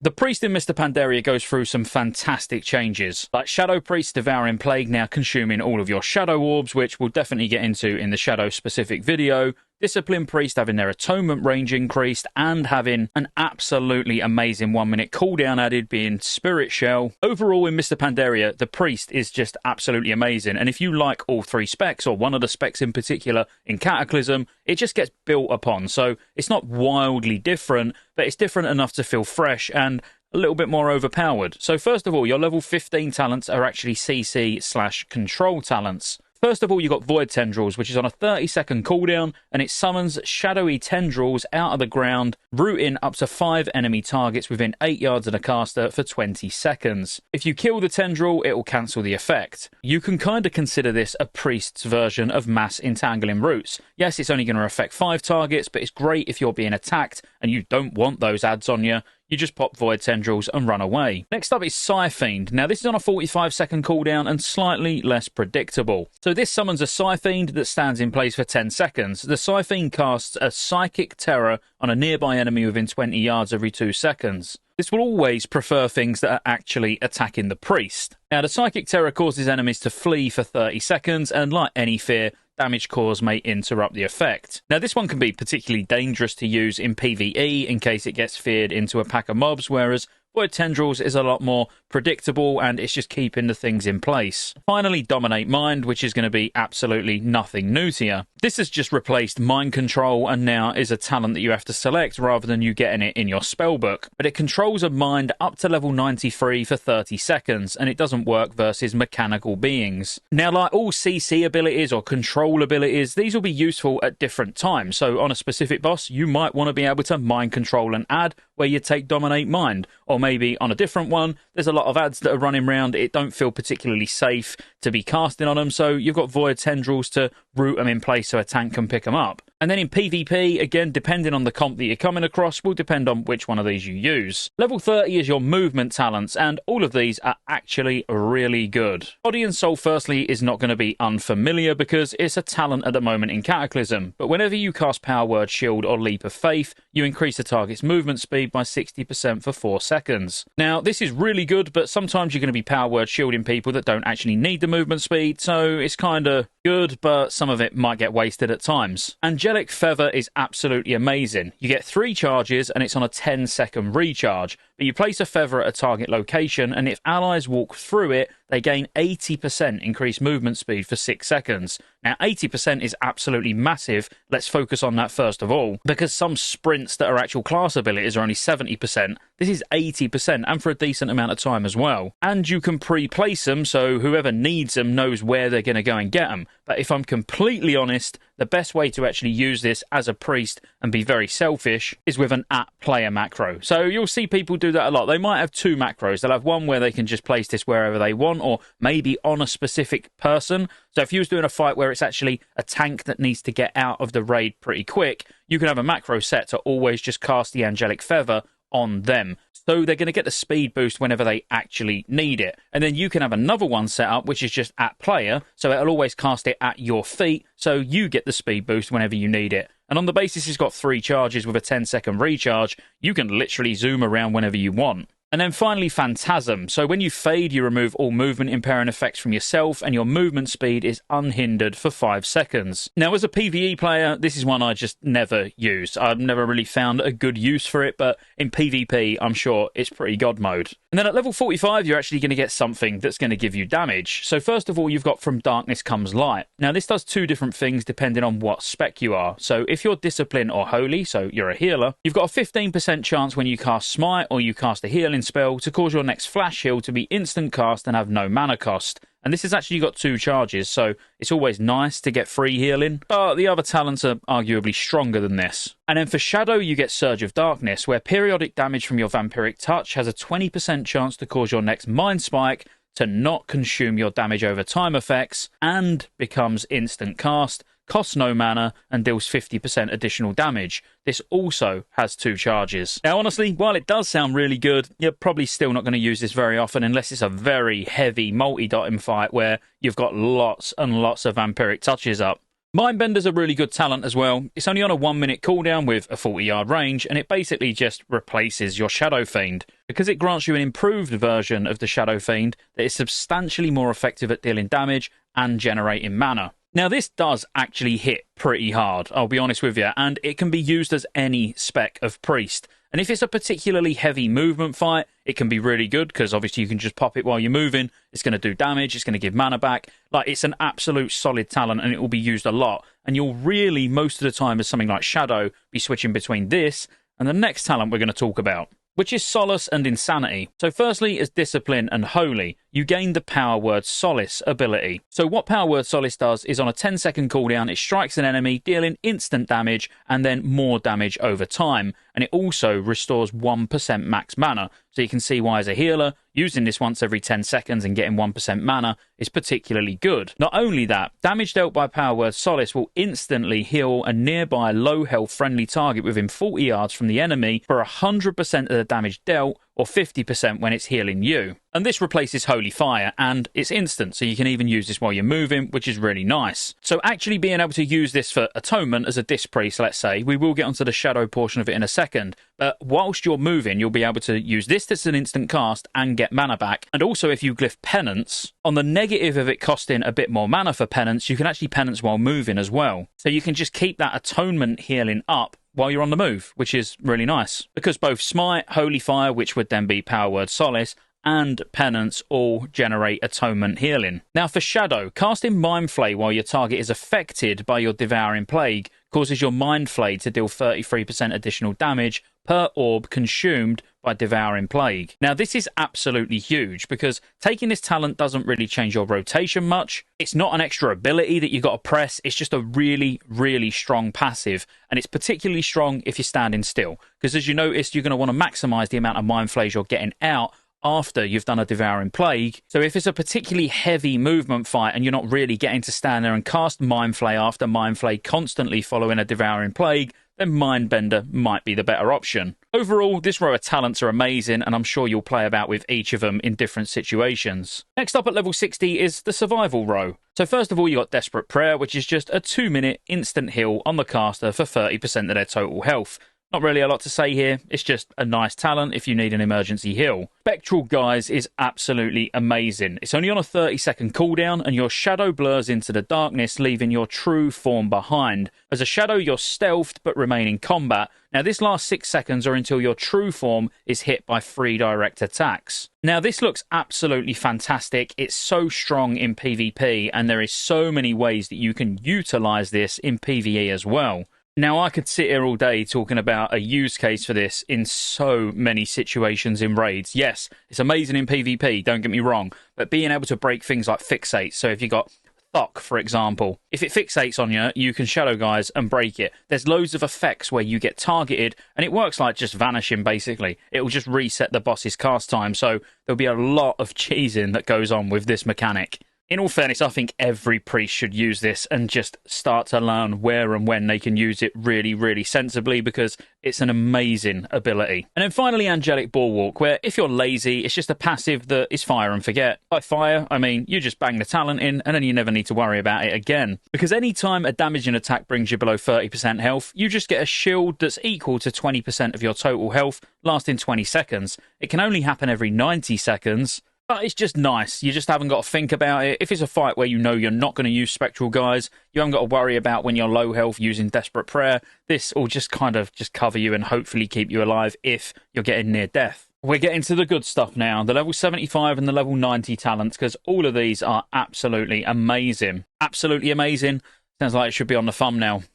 The Priest in Mr. Pandaria goes through some fantastic changes, like Shadow Priest Devouring Plague now consuming all of your Shadow Orbs, which we'll definitely get into in the Shadow-specific video, Discipline Priest having their Atonement range increased, and having an absolutely amazing 1-minute cooldown added, being Spirit Shell. Overall, in Mr. Pandaria, the Priest is just absolutely amazing, and if you like all three specs, or one of the specs in particular in Cataclysm, it just gets built upon, so it's not wildly different, but it's different enough to feel fresh and a little bit more overpowered. So first of all, your level 15 talents are actually CC/control talents. First of all, you've got Void Tendrils, which is on a 30-second cooldown, and it summons shadowy tendrils out of the ground, rooting up to 5 enemy targets within 8 yards of the caster for 20 seconds. If you kill the tendril, it will cancel the effect. You can kind of consider this a priest's version of mass entangling roots. Yes, it's only going to affect 5 targets, but it's great if you're being attacked and you don't want those adds on you. You just pop Void Tendrils and run away. Next up is Psyfiend. Now, this is on a 45-second cooldown and slightly less predictable. So this summons a Psyfiend that stands in place for 10 seconds. The Psyfiend casts a Psychic Terror on a nearby enemy within 20 yards every 2 seconds. This will always prefer things that are actually attacking the priest. Now, the Psychic Terror causes enemies to flee for 30 seconds, and like any fear, damage caused may interrupt the effect. Now, this one can be particularly dangerous to use in PvE in case it gets feared into a pack of mobs, whereas Void Tendrils is a lot more predictable and it's just keeping the things in place. Finally, Dominate Mind, which is going to be absolutely nothing new to you. This has just replaced Mind Control and now is a talent that you have to select rather than you getting it in your spellbook. But it controls a mind up to level 93 for 30 seconds and it doesn't work versus mechanical beings. Now, like all CC abilities or control abilities, these will be useful at different times. So on a specific boss, you might want to be able to Mind Control and add where you take Dominate Mind, or maybe on a different one, there's a lot of ads that are running around, it don't feel particularly safe to be casting on them, so you've got Void Tendrils to root them in place so a tank can pick them up. And then in PvP, again, depending on the comp that you're coming across, will depend on which one of these you use. Level 30 is your movement talents, and all of these are actually really good. Body and Soul, firstly, is not going to be unfamiliar because it's a talent at the moment in Cataclysm, but whenever you cast Power Word, Shield, or Leap of Faith, you increase the target's movement speed by 60% for 4 seconds. Now, this is really good, but sometimes you're going to be Power Word shielding people that don't actually need the movement speed, so it's kind of good, but some of it might get wasted at times. Angelic Feather is absolutely amazing. You get 3 charges and it's on a 10-second recharge, but you place a feather at a target location and if allies walk through it, they gain 80% increased movement speed for 6 seconds. Now, 80% is absolutely massive. Let's focus on that first of all, because some sprints that are actual class abilities are only 70%. This is 80%, and for a decent amount of time as well. And you can pre-place them, so whoever needs them knows where they're going to go and get them. But if I'm completely honest, the best way to actually use this as a priest and be very selfish is with an @player macro. So you'll see people do that a lot. They might have 2 macros. They'll have one where they can just place this wherever they want, or maybe on a specific person. So if you was doing a fight where it's actually a tank that needs to get out of the raid pretty quick, you can have a macro set to always just cast the Angelic Feather on them. So they're going to get the speed boost whenever they actually need it. And then you can have another one set up, which is just @player. So it'll always cast it at your feet. So you get the speed boost whenever you need it. And on the basis it's got 3 charges with a 10-second recharge, you can literally zoom around whenever you want. And then finally, Phantasm. So when you fade, you remove all movement impairing effects from yourself, and your movement speed is unhindered for 5 seconds. Now, as a PvE player, this is one I just never used. I've never really found a good use for it, but in PvP, I'm sure it's pretty god mode. And then at level 45, you're actually going to get something that's going to give you damage. So first of all, you've got From Darkness Comes Light. Now, this does 2 different things depending on what spec you are. So if you're Discipline or Holy, so you're a healer, you've got a 15% chance when you cast Smite or you cast a healing spell to cause your next flash heal to be instant cast and have no mana cost. And this has actually got 2 charges, so it's always nice to get free healing, but the other talents are arguably stronger than this. And then for Shadow, you get Surge of Darkness, where periodic damage from your Vampiric Touch has a 20% chance to cause your next Mind Spike to not consume your damage over time effects, and becomes instant cast, costs no mana, and deals 50% additional damage. This also has 2 charges. Now, honestly, while it does sound really good, you're probably still not going to use this very often unless it's a very heavy multi-dotting fight where you've got lots and lots of Vampiric Touches up. Mindbender's a really good talent as well. It's only on a 1-minute cooldown with a 40-yard range, and it basically just replaces your Shadow Fiend, because it grants you an improved version of the Shadow Fiend that is substantially more effective at dealing damage and generating mana. Now, this does actually hit pretty hard, I'll be honest with you, and it can be used as any spec of Priest. And if it's a particularly heavy movement fight, it can be really good, because obviously you can just pop it while you're moving. It's going to do damage, it's going to give mana back. Like, it's an absolute solid talent, and it will be used a lot. And you'll really, most of the time, as something like Shadow, be switching between this and the next talent we're going to talk about, which is Solace and Insanity. So firstly, as Discipline and Holy, you gain the Power Word Solace ability. So what Power Word Solace does is on a 10-second cooldown, it strikes an enemy, dealing instant damage and then more damage over time. And it also restores 1% max mana. So you can see why, as a healer, using this once every 10 seconds and getting 1% mana is particularly good. Not only that, damage dealt by Power Word Solace will instantly heal a nearby low health friendly target within 40 yards from the enemy for 100% of the damage dealt, or 50% when it's healing you. And this replaces Holy Fire, and it's instant, so you can even use this while you're moving, which is really nice. So actually being able to use this for Atonement as a Disc Priest, let's say, we will get onto the Shadow portion of it in a second, but whilst you're moving, you'll be able to use this as an instant cast and get mana back. And also, if you glyph Penance, on the negative of it costing a bit more mana for Penance, you can actually Penance while moving as well. So you can just keep that Atonement healing up while you're on the move, which is really nice. Because both Smite, Holy Fire, which would then be Power Word Solace, and Penance all generate Atonement healing. Now for Shadow, casting Mind Flay while your target is affected by your Devouring Plague causes your Mind Flay to deal 33% additional damage per orb consumed by Devouring Plague. Now this is absolutely huge, because taking this talent doesn't really change your rotation much. It's not an extra ability that you got to press, it's just a really, really strong passive, and it's particularly strong if you're standing still, because as you noticed, you're going to want to maximise the amount of Mind Flays you're getting out after you've done a Devouring Plague. So if it's a particularly heavy movement fight and you're not really getting to stand there and cast Mind Flay after Mind Flay constantly following a Devouring Plague, then Mindbender might be the better option. Overall, this row of talents are amazing, and I'm sure you'll play about with each of them in different situations. Next up at level 60 is the Survival row. So first of all, you got Desperate Prayer, which is just a 2-minute instant heal on the caster for 30% of their total health. Not really a lot to say here, it's just a nice talent if you need an emergency heal. Spectral Guise is absolutely amazing. It's only on a 30-second cooldown, and your shadow blurs into the darkness, leaving your true form behind. As a shadow, you're stealthed but remain in combat. Now this lasts 6 seconds, or until your true form is hit by 3 direct attacks. Now this looks absolutely fantastic. It's so strong in PvP, and there is so many ways that you can utilise this in PvE as well. Now, I could sit here all day talking about a use case for this in so many situations in raids. Yes, it's amazing in PvP, don't get me wrong, but being able to break things like fixates. So if you got Thock, for example, if it fixates on you, you can Shadow Guise and break it. There's loads of effects where you get targeted, and it works like just vanishing, basically. It will just reset the boss's cast time, so there'll be a lot of cheesing that goes on with this mechanic. In all fairness, I think every priest should use this and just start to learn where and when they can use it really, really sensibly, because it's an amazing ability. And then finally, Angelic Bulwark, where if you're lazy, it's just a passive that is fire and forget. By fire, I mean you just bang the talent in and then you never need to worry about it again. Because any time a damaging attack brings you below 30% health, you just get a shield that's equal to 20% of your total health, lasting 20 seconds. It can only happen every 90 seconds. But it's just nice. You just haven't got to think about it. If it's a fight where you know you're not going to use Spectral Guise, you haven't got to worry about when you're low health using Desperate Prayer. This will just kind of just cover you and hopefully keep you alive if you're getting near death. We're getting to the good stuff now, the level 75 and the level 90 talents, because all of these are absolutely amazing. Absolutely amazing. Sounds like it should be on the thumbnail.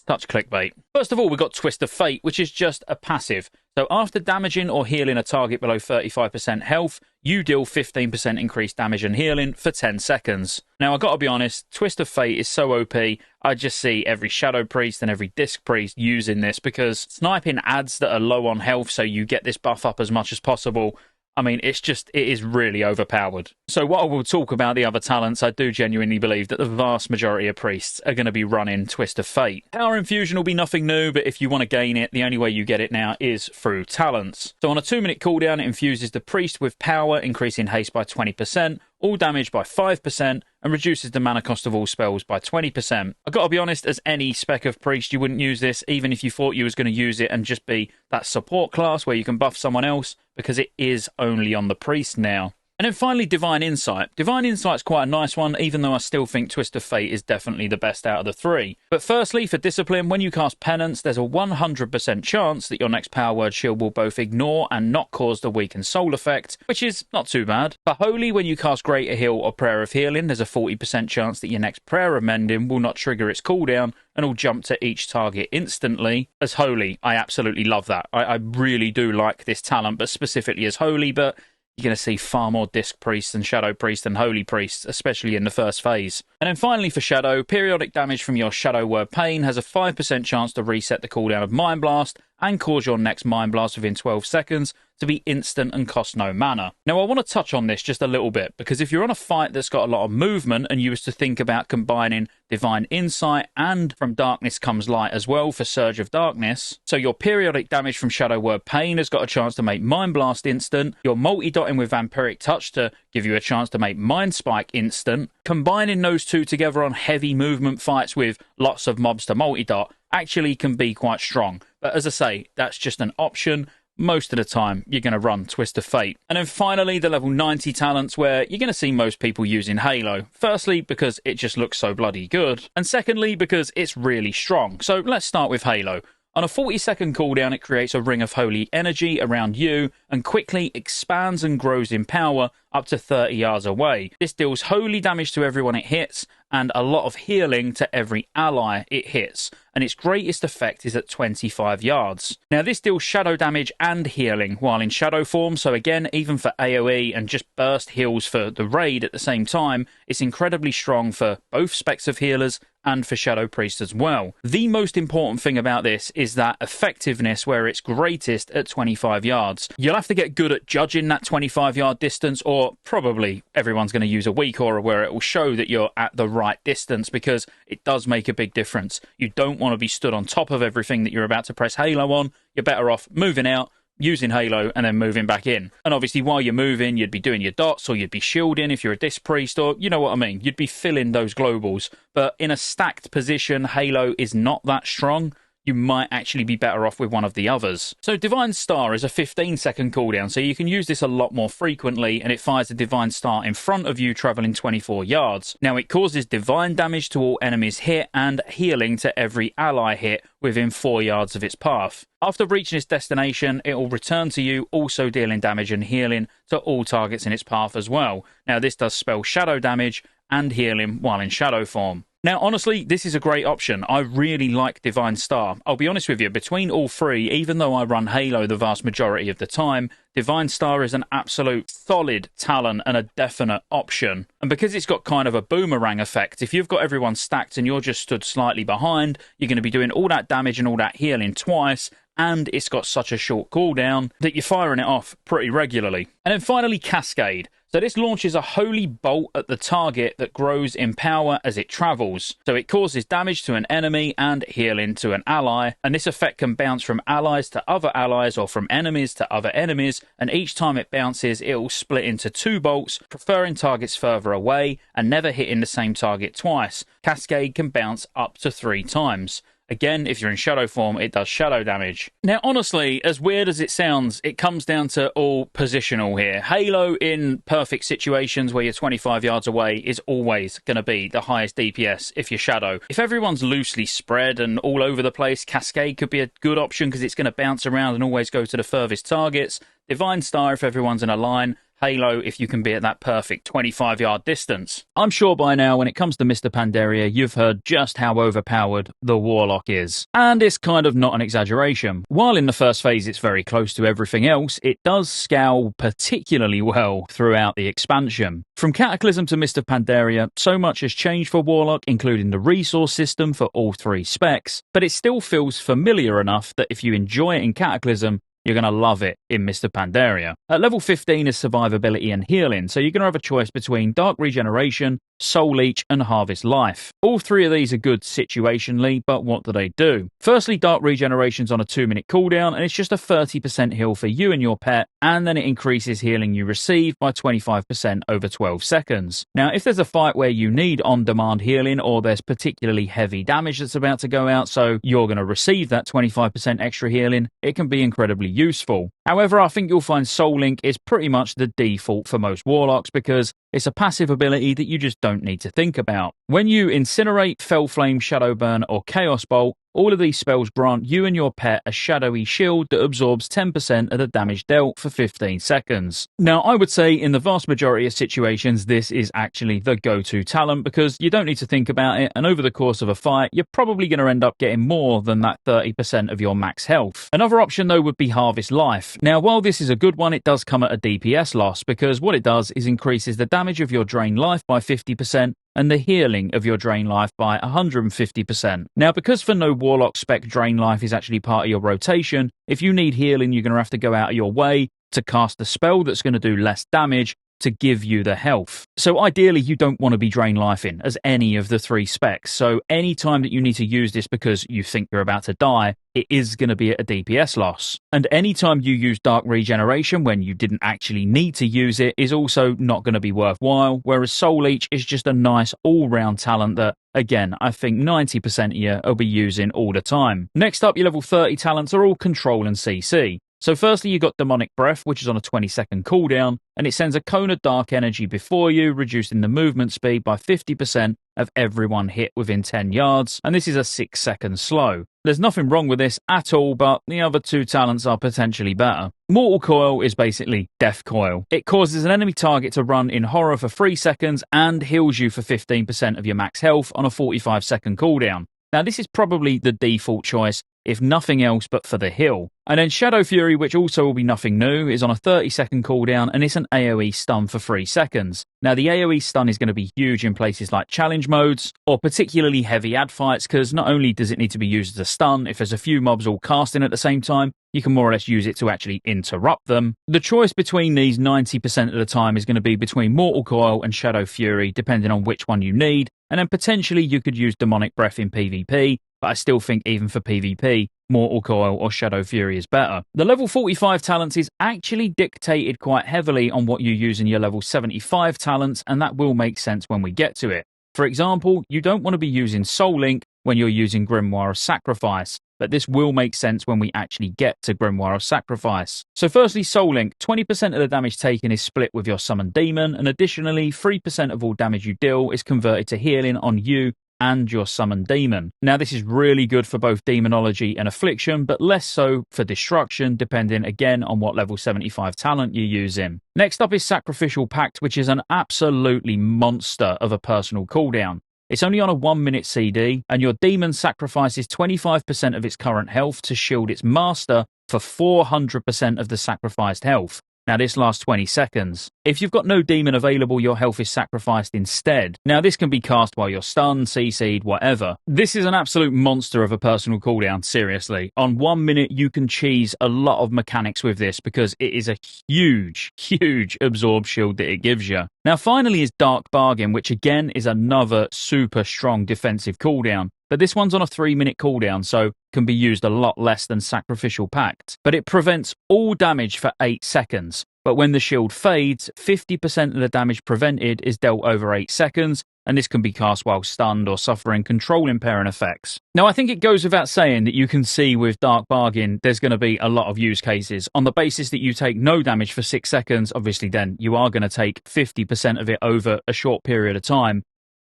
Touch clickbait. First of all, we've got Twist of Fate, which is just a passive. So after damaging or healing a target below 35% health, you deal 15% increased damage and healing for 10 seconds. Now, I've got to be honest, Twist of Fate is so OP, I just see every Shadow Priest and every Disc Priest using this, because sniping adds that are low on health, so you get this buff up as much as possible. I mean, it is really overpowered. So while we'll talk about the other talents, I do genuinely believe that the vast majority of priests are going to be running Twist of Fate. Power Infusion will be nothing new, but if you want to gain it, the only way you get it now is through talents. So on a 2-minute cooldown, it infuses the priest with power, increasing haste by 20%, all damage by 5%, and reduces the mana cost of all spells by 20%. I've got to be honest, as any spec of priest, you wouldn't use this, even if you thought you was going to use it and just be that support class where you can buff someone else, because it is only on the priest now. And then finally, Divine Insight. Divine Insight's quite a nice one, even though I still think Twist of Fate is definitely the best out of the three. But firstly, for Discipline, when you cast Penance, there's a 100% chance that your next Power Word shield will both ignore and not cause the Weakened Soul effect, which is not too bad. For Holy, when you cast Greater Heal or Prayer of Healing, there's a 40% chance that your next Prayer of Mending will not trigger its cooldown and will jump to each target instantly. As Holy, I absolutely love that. I really do like this talent, but specifically as Holy, but you're going to see far more Disc Priests and Shadow Priests and Holy Priests, especially in the first phase. And then finally for Shadow, periodic damage from your Shadow Word Pain has a 5% chance to reset the cooldown of Mind Blast and cause your next Mind Blast within 12 seconds to be instant and cost no mana. Now I want to touch on this just a little bit, because if you're on a fight that's got a lot of movement and you was to think about combining Divine Insight and From Darkness Comes Light as well for Surge of Darkness, so your periodic damage from Shadow Word Pain has got a chance to make Mind Blast instant, you're multi-dotting with Vampiric Touch to give you a chance to make Mind Spike instant, combining those two together on heavy movement fights with lots of mobs to multi-dot actually can be quite strong. But as I say, that's just an option. Most of the time, you're going to run Twist of Fate. And then finally, the level 90 talents, where you're going to see most people using Halo. Firstly, because it just looks so bloody good. And secondly, because it's really strong. So let's start with Halo. On a 40-second cooldown, it creates a ring of holy energy around you and quickly expands and grows in power up to 30 yards away. This deals holy damage to everyone it hits and a lot of healing to every ally it hits, and its greatest effect is at 25 yards. Now this deals shadow damage and healing while in shadow form, so again, even for AoE and just burst heals for the raid at the same time, it's incredibly strong for both specs of healers and for Shadow Priest as well. The most important thing about this is that effectiveness, where it's greatest at 25 yards. You'll have to get good at judging that 25-yard distance, or probably everyone's going to use a weak aura where it will show that you're at the right distance, because it does make a big difference. You don't want to be stood on top of everything that you're about to press Halo on. You're better off moving out, using Halo, and then moving back in. And obviously while you're moving, you'd be doing your dots, or you'd be shielding if you're a Disc Priest, or you know what I mean, you'd be filling those globals. But in a stacked position, Halo is not that strong. You might actually be better off with one of the others. So Divine Star is a 15-second cooldown, so you can use this a lot more frequently, and it fires a Divine Star in front of you, travelling 24 yards. Now it causes divine damage to all enemies hit and healing to every ally hit within 4 yards of its path. After reaching its destination, it will return to you, also dealing damage and healing to all targets in its path as well. Now this does spell shadow damage and healing while in shadow form. Now, honestly, this is a great option. I really like Divine Star. I'll be honest with you, between all three, even though I run Halo the vast majority of the time, Divine Star is an absolute solid talent and a definite option. And because it's got kind of a boomerang effect, if you've got everyone stacked and you're just stood slightly behind, you're going to be doing all that damage and all that healing twice, and it's got such a short cooldown that you're firing it off pretty regularly. And then finally, Cascade. So this launches a holy bolt at the target that grows in power as it travels. So it causes damage to an enemy and healing to an ally, and this effect can bounce from allies to other allies or from enemies to other enemies, and each time it bounces it will split into 2 bolts, preferring targets further away and never hitting the same target twice. Cascade can bounce up to 3 times. Again, if you're in shadow form, it does shadow damage. Now, honestly, as weird as it sounds, it comes down to all positional here. Halo, in perfect situations where you're 25 yards away, is always going to be the highest DPS if you're shadow. If everyone's loosely spread and all over the place, Cascade could be a good option because it's going to bounce around and always go to the furthest targets. Divine Star if everyone's in a line. Halo if you can be at that perfect 25-yard distance. I'm sure by now, when it comes to Mr. Pandaria, you've heard just how overpowered the Warlock is. And it's kind of not an exaggeration. While in the first phase it's very close to everything else, it does scale particularly well throughout the expansion. From Cataclysm to Mr. Pandaria, so much has changed for Warlock, including the resource system for all 3 specs, but it still feels familiar enough that if you enjoy it in Cataclysm, you're going to love it in Mr. Pandaria. At level 15 is survivability and healing, so you're going to have a choice between Dark Regeneration, Soul Leech, and Harvest Life. All three of these are good situationally, but what do? Firstly, Dark Regeneration's on a 2-minute cooldown, and it's just a 30% heal for you and your pet, and then it increases healing you receive by 25% over 12 seconds. Now, if there's a fight where you need on-demand healing, or there's particularly heavy damage that's about to go out, so you're going to receive that 25% extra healing, it can be incredibly useful. However, I think you'll find Soul Link is pretty much the default for most Warlocks because it's a passive ability that you just don't need to think about. When you Incinerate, Fell Flame, Shadow Burn, or Chaos Bolt, all of these spells grant you and your pet a shadowy shield that absorbs 10% of the damage dealt for 15 seconds. Now, I would say in the vast majority of situations, this is actually the go-to talent because you don't need to think about it, and over the course of a fight, you're probably going to end up getting more than that 30% of your max health. Another option, though, would be Harvest Life. Now, while this is a good one, it does come at a DPS loss because what it does is increases the damage of your drain life by 50%, and the healing of your drain life by 150%. Now, because for no Warlock spec drain life is actually part of your rotation, if you need healing, you're going to have to go out of your way to cast a spell that's going to do less damage to give you the health. So ideally, you don't want to be drain life in as any of the three specs. So any time that you need to use this because you think you're about to die, it is going to be at a DPS loss. And anytime you use Dark Regeneration when you didn't actually need to use it is also not going to be worthwhile, whereas Soul Leech is just a nice all-round talent that, again, I think 90% of you will be using all the time. Next up, your level 30 talents are all Control and CC. So firstly, you got Demonic Breath, which is on a 20-second cooldown, and it sends a cone of dark energy before you, reducing the movement speed by 50% of everyone hit within 10 yards, and this is a 6-second slow. There's nothing wrong with this at all, but the other two talents are potentially better. Mortal Coil is basically Death Coil. It causes an enemy target to run in horror for 3 seconds and heals you for 15% of your max health on a 45-second cooldown. Now, this is probably the default choice, if nothing else but for the heal. And then Shadow Fury, which also will be nothing new, is on a 30-second cooldown, and it's an AoE stun for 3 seconds. Now, the AoE stun is going to be huge in places like challenge modes, or particularly heavy ad fights, because not only does it need to be used as a stun, if there's a few mobs all casting at the same time, you can more or less use it to actually interrupt them. The choice between these 90% of the time is going to be between Mortal Coil and Shadow Fury, depending on which one you need, and then potentially you could use Demonic Breath in PvP, but I still think even for PvP, Mortal Coil or Shadow Fury is better. The level 45 talents is actually dictated quite heavily on what you use in your level 75 talents, and that will make sense when we get to it. For example, you don't want to be using Soul Link when you're using Grimoire of Sacrifice, but this will make sense when we actually get to Grimoire of Sacrifice. So firstly, Soul Link, 20% of the damage taken is split with your summoned demon, and additionally, 3% of all damage you deal is converted to healing on you and your summoned demon. Now, this is really good for both Demonology and Affliction, but less so for Destruction, depending again on what level 75 talent you use in. Next up is Sacrificial Pact, which is an absolutely monster of a personal cooldown. It's only on a 1-minute CD, and your demon sacrifices 25% of its current health to shield its master for 400% of the sacrificed health. Now, this lasts 20 seconds. If you've got no demon available, your health is sacrificed instead. Now, this can be cast while you're stunned, CC'd, whatever. This is an absolute monster of a personal cooldown, seriously. On 1 minute, you can cheese a lot of mechanics with this because it is a huge, huge absorb shield that it gives you. Now, finally is Dark Bargain, which again is another super strong defensive cooldown. But this one's on a 3-minute cooldown, so can be used a lot less than Sacrificial Pact. But it prevents all damage for 8 seconds. But when the shield fades, 50% of the damage prevented is dealt over 8 seconds, and this can be cast while stunned or suffering control impairing effects. Now, I think it goes without saying that you can see with Dark Bargain, there's going to be a lot of use cases. On the basis that you take no damage for 6 seconds, obviously then you are going to take 50% of it over a short period of time.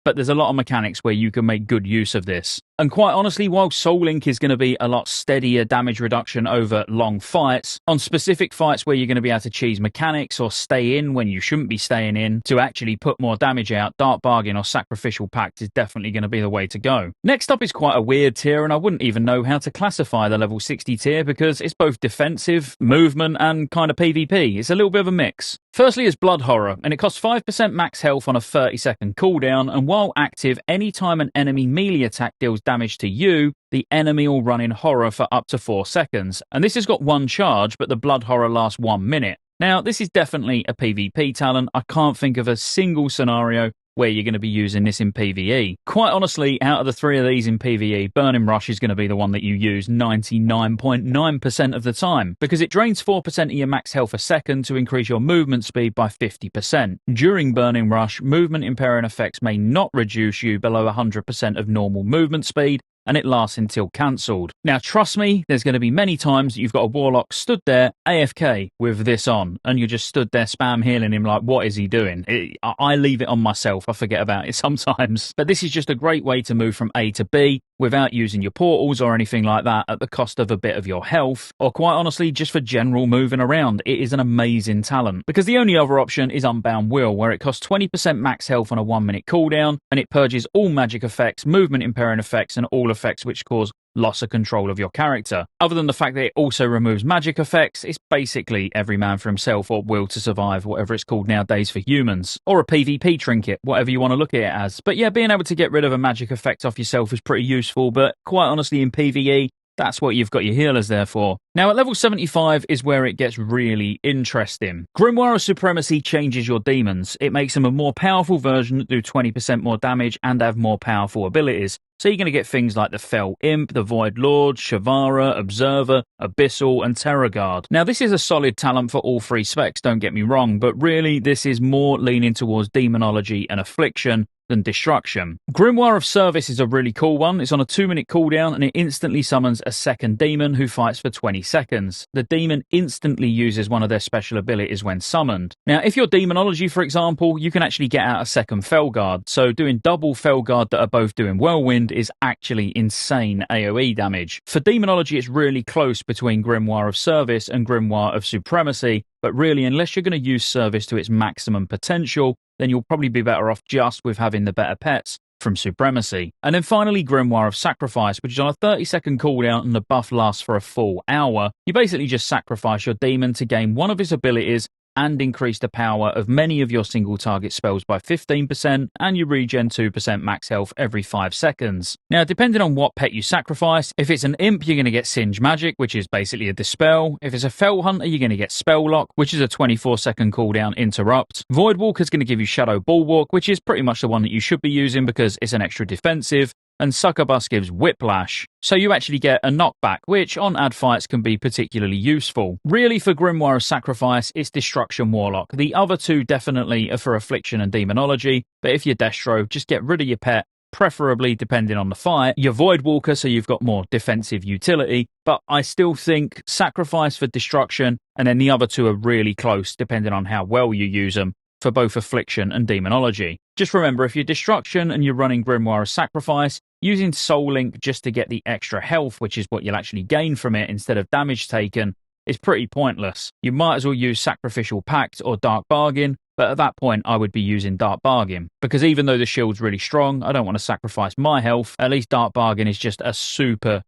But there's a lot of mechanics where you can make good use of this. And quite honestly, while Soul Link is going to be a lot steadier damage reduction over long fights, on specific fights where you're going to be able to cheese mechanics or stay in when you shouldn't be staying in to actually put more damage out, Dark Bargain or Sacrificial Pact is definitely going to be the way to go. Next up is quite a weird tier, and I wouldn't even know how to classify the level 60 tier because it's both defensive, movement, and kind of PvP. It's a little bit of a mix. Firstly is Blood Horror, and it costs 5% max health on a 30-second cooldown, and while active, anytime an enemy melee attack deals damage to you, the enemy will run in horror for up to 4 seconds. And this has got 1 charge, but the Blood Horror lasts 1 minute. Now, this is definitely a PvP talent. I can't think of a single scenario where you're going to be using this in PvE. Quite honestly, out of the three of these in PvE, Burning Rush is going to be the one that you use 99.9% of the time, because it drains 4% of your max health a second to increase your movement speed by 50%. During Burning Rush, movement impairing effects may not reduce you below 100% of normal movement speed, and it lasts until cancelled. Now trust me, there's going to be many times that you've got a Warlock stood there AFK with this on, and you just stood there spam healing him like, what is he doing? I leave it on myself, I forget about it sometimes. But this is just a great way to move from A to B without using your portals or anything like that at the cost of a bit of your health, or quite honestly just for general moving around. It is an amazing talent, because the only other option is Unbound Will, where it costs 20% max health on a 1 minute cooldown, and it purges all magic effects, movement impairing effects, and all effects which cause loss of control of your character. Other than the fact that it also removes magic effects, it's basically every man for himself, or Will to Survive, whatever it's called nowadays for humans, or a PvP trinket, whatever you want to look at it as. But yeah, being able to get rid of a magic effect off yourself is pretty useful, but quite honestly in PvE, that's what you've got your healers there for. Now at level 75 is where it gets really interesting. Grimoire of Supremacy changes your demons. It makes them a more powerful version that do 20% more damage and have more powerful abilities. So you're going to get things like the Fell Imp, the Void Lord, Shavara, Observer, Abyssal, and Terror Guard. Now this is a solid talent for all three specs, don't get me wrong, but really this is more leaning towards Demonology and Affliction than Destruction. Grimoire of Service is a really cool one. It's on a 2 minute cooldown, and it instantly summons a second demon who fights for 20 seconds. The demon instantly uses one of their special abilities when summoned. Now if you're Demonology, for example, you can actually get out a second Fell Guard, so doing double Fell Guard that are both doing Whirlwind is actually insane AoE damage. For Demonology, it's really close between Grimoire of Service and Grimoire of Supremacy, but really unless you're going to use Service to its maximum potential, then you'll probably be better off just with having the better pets from Supremacy. And then finally Grimoire of Sacrifice, which is on a 30-second cooldown and the buff lasts for a full hour. You basically just sacrifice your demon to gain one of his abilities and increase the power of many of your single target spells by 15%, and you regen 2% max health every 5 seconds. Now, depending on what pet you sacrifice, if it's an Imp, you're going to get Singe Magic, which is basically a Dispel. If it's a Fell Hunter, you're going to get Spell Lock, which is a 24-second cooldown interrupt. Void Walker's going to give you Shadow Bulwark, which is pretty much the one that you should be using because it's an extra defensive. And Succubus gives Whiplash, so you actually get a knockback, which on ad fights can be particularly useful. Really for Grimoire of Sacrifice, it's Destruction Warlock. The other two definitely are for Affliction and Demonology, but if you're Destro, just get rid of your pet, preferably depending on the fight. Your Void Walker, so you've got more defensive utility, but I still think Sacrifice for Destruction, and then the other two are really close depending on how well you use them, for both Affliction and Demonology. Just remember, if you're Destruction and you're running Grimoire of Sacrifice, using Soul Link just to get the extra health, which is what you'll actually gain from it instead of damage taken, is pretty pointless. You might as well use Sacrificial Pact or Dark Bargain, but at that point I would be using Dark Bargain, because even though the shield's really strong, I don't want to sacrifice my health. At least Dark Bargain is just a super